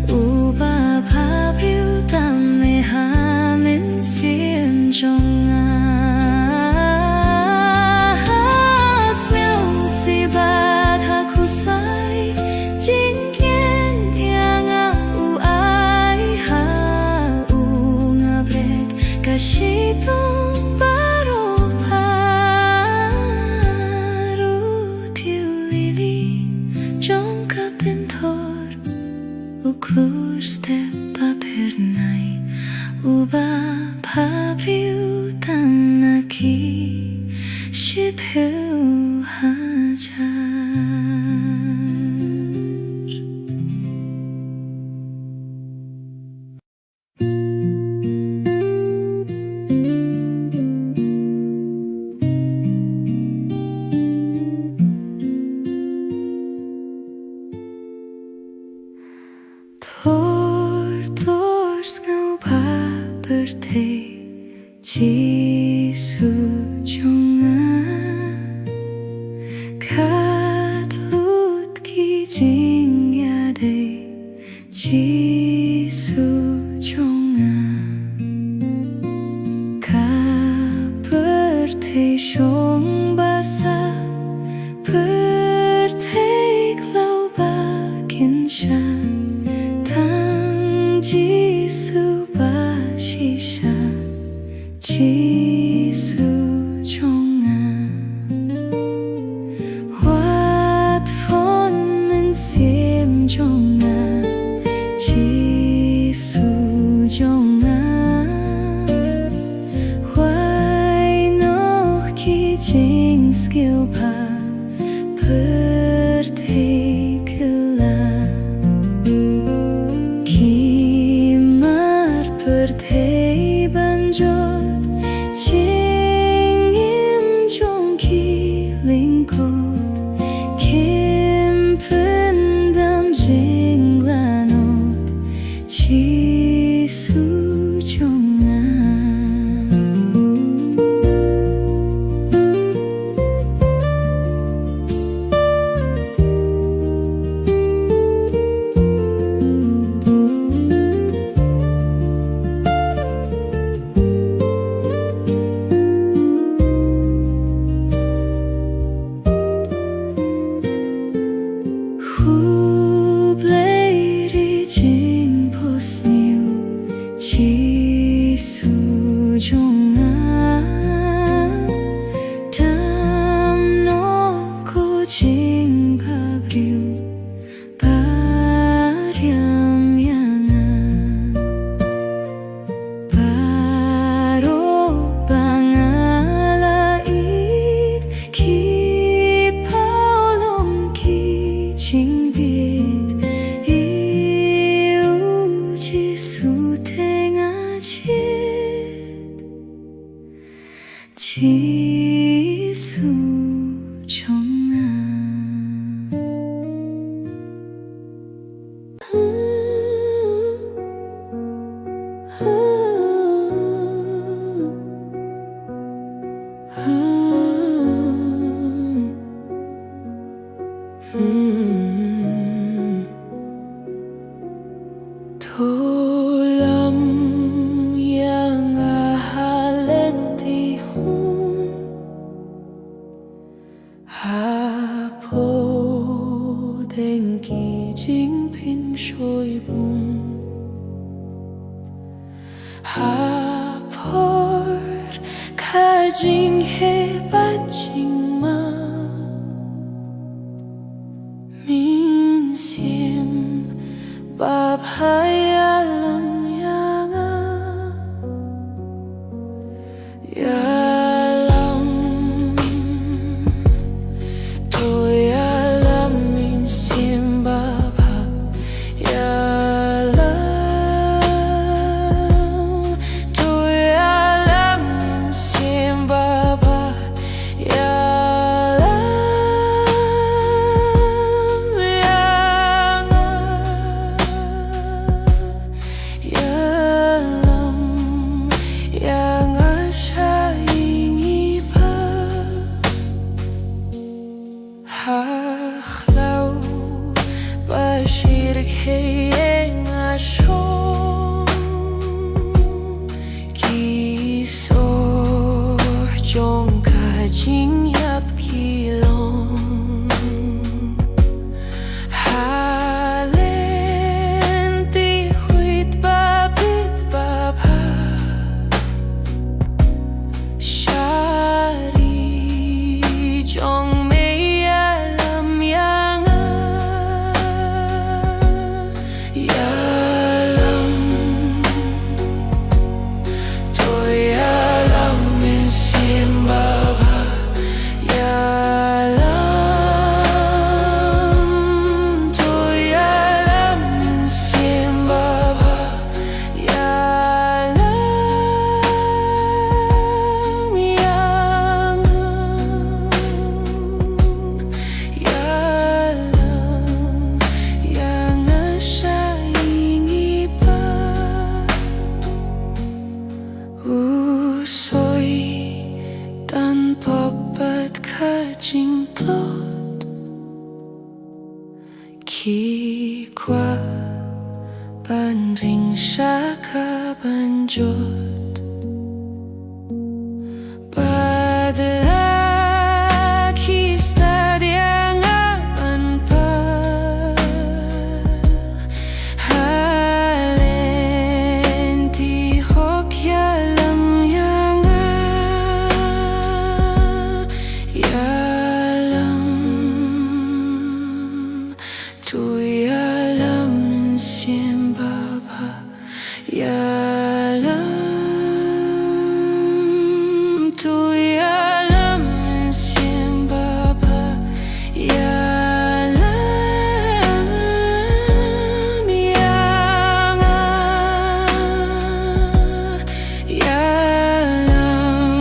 Speaker 2: Uba pabriu tame hamin siem jonga Sibat aku sai jingken yang au ai ha ngabret kasitong baru paru tiu lili jong kapentor uklur stepa pernay uba pabriu tanaki shibhu hajar Tor skau pa berte Jisu jonga Katlut ki jingyade Jisu jonga Ka berte shong basa Berte klau bakin sha Tang Jisu bashisha Jisu jonga Wat von men siem jonga Jisu jonga Wai noch ki jing skilpa Pertekela Kimar pertei banjot Jingim jongki lingkot Kim pendam jinglanot Jisu jonga Hubleiri jing posniu Jisu jonga Dam no ko jing pabriu Baryam yanga Baro bangalait Ki paulom ki jingbit Iu Jisu tengachit Jisu jonga Tolam yang ahalentihun Hapo dengki jingpin shoibun Hapor kajing hebat jingma Min sim bab hayalam yanga Yalam Hachlaw Bashir Keyeng Ashon Kiso Jong Kajing Yap Kilong Halen Ti Huit Babit Babha Shari Jong Jinglot Ki kwa ban ring shaka banjot Badla ki stadiang aban pa Halen ti hok yalam yanga Tu yalam sim baba yalam Tu yalam sim baba yalam yalam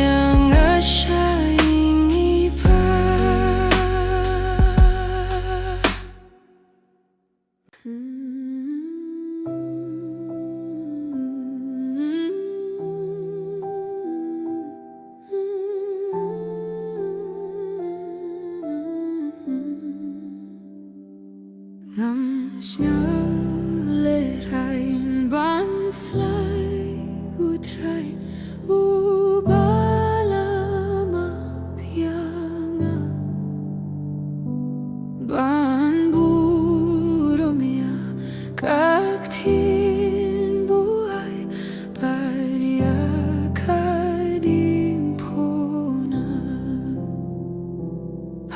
Speaker 2: yanga shaing iba Ngam snölerein ban fly utrai ubalama pianga ban buromia kaktin buai paria kadim pona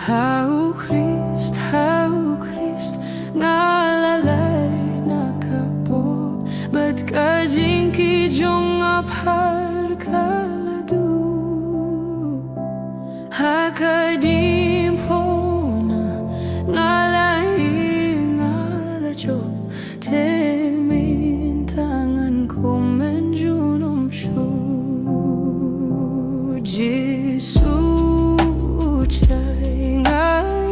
Speaker 2: Hau Christ ngalalay nakapop Ba't kajing kijong aphar kaladu Hakadim po na ngalay ngalajob Temin tangan ko menjunom shu Jisu chay ngay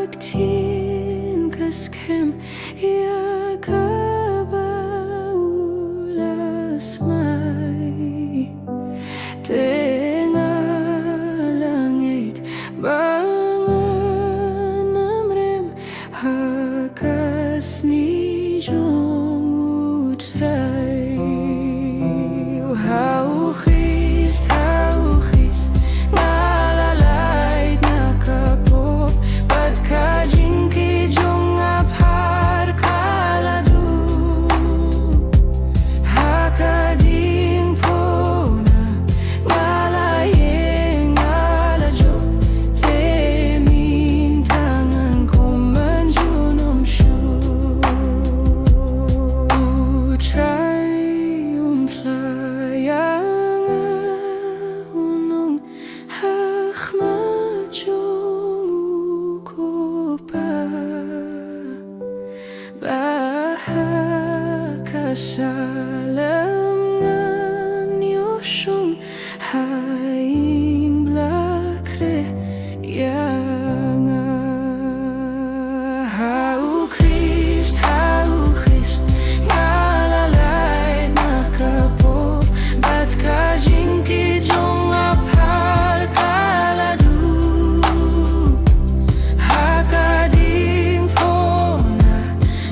Speaker 2: Kaktin kaskem ya kabaulas mai Tengah langit bangan amrem hakas ni jong utrai Hau Christ ngalalay nakapop Ba't kajing kijong aphar kaladu kasalangan yosong haing blakre yang hau Christ ngalalay nakapo bat kajingki jong apal kaladu hakading pona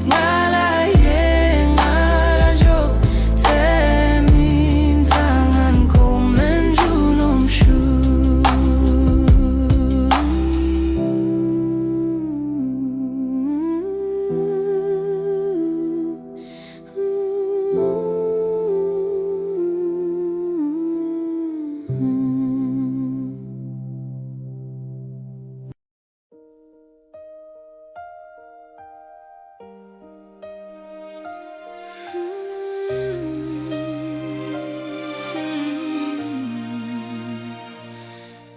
Speaker 2: ngalaye ngalajo temin tangan ko menjunom shu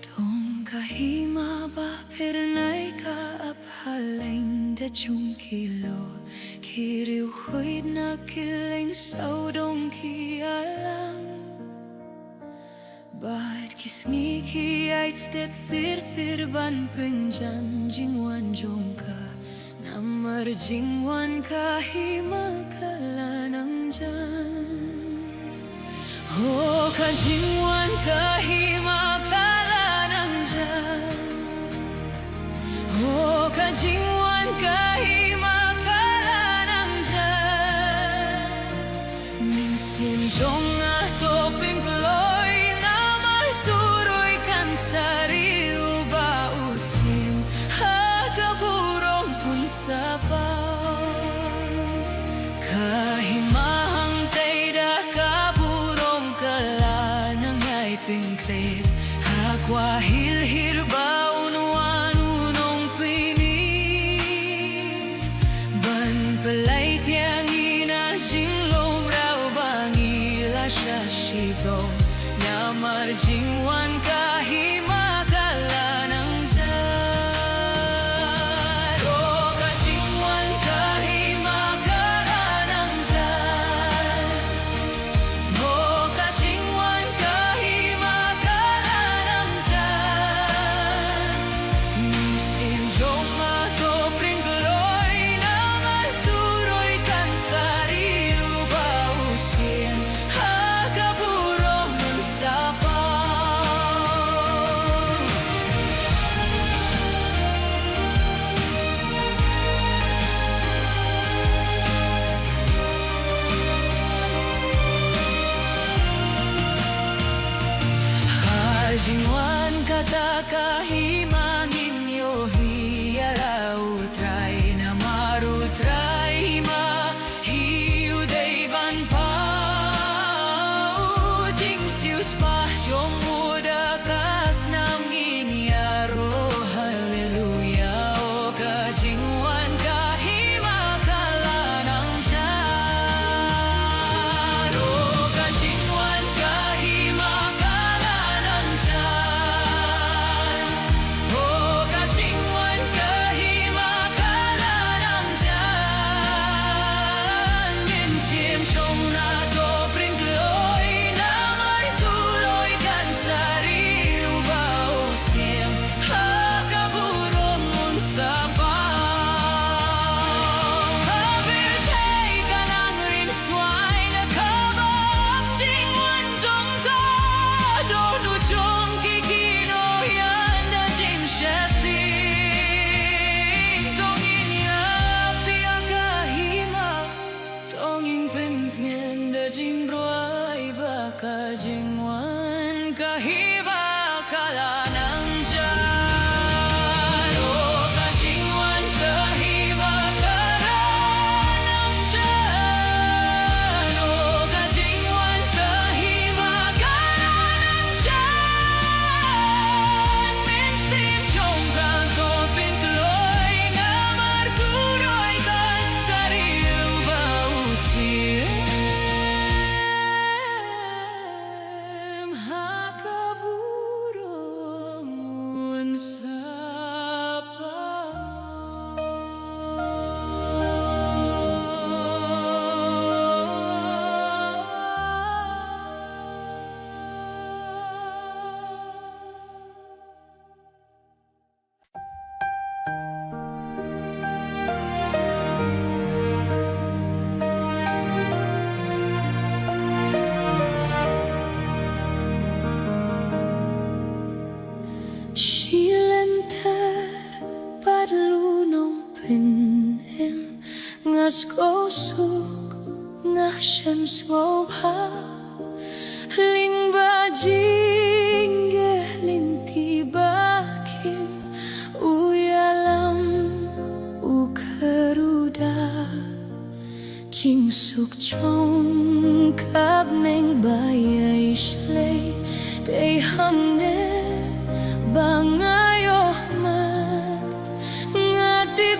Speaker 2: Dong kahima ba pernay ka aphaleng da chung kilo kiriu huid na kileng sau dong kialang Bad kisngi ki ait stet thir ban penjan jingwan jongka namar jingwan kahima kalanang jan Oh ka jingwan kahima kalanang jan Oh ka jingwan kahima kalanang jan Minsin jong atoping kloy namay turoy kan sariu ba usim hagaburong pun sapang kahimahang tayda kaburong kalanang ay pingklip hakwa hilhir baun wanunong pini ban pelay tiang ina jinglong raw bangila siya shidong namar jingwan kahima kalanang jan Oh ka jingwan kahima kalanang jan Oh ka jingwan kahima kalanang jan Minsin jong atopring gloy namar turoy kan sariu bausin hagaburong sapang Jingwan kata kahimangin yo hiyalau try na marutray ma hiuday ban pau jing sius pa jong muda kas namgin yaro haleluya o ka jingwan kahima kalanang jan o ka jingwan kahima kalanang jan o ka jingwan kahima kalanang jan minsim song na to pringloy na may tuloy kan sariu bausim hagaburong mun sapang habirtay ka nang rinsway na kabab jingwan jong ka donu jong kikino yan da jing shati tongin ya pia kahima tongin pintmien da jing broay baka jingwan kahiba kalanang jan Oh ka jingwan kahiba kalanang jan Oh ka jingwan kahiba kalanang jan Minsim jong kanto pinkloy namar turoy kan sariu bausin Ngopa ling bajinge linti bakim uyalam ukeruda jing suk chong kap neng baya ishle day hamne bangayo mat ngatib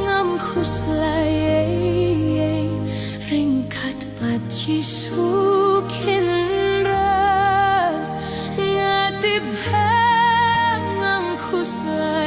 Speaker 2: ngam khuslaye ringkat baci sukin rat ngatib ngang khusla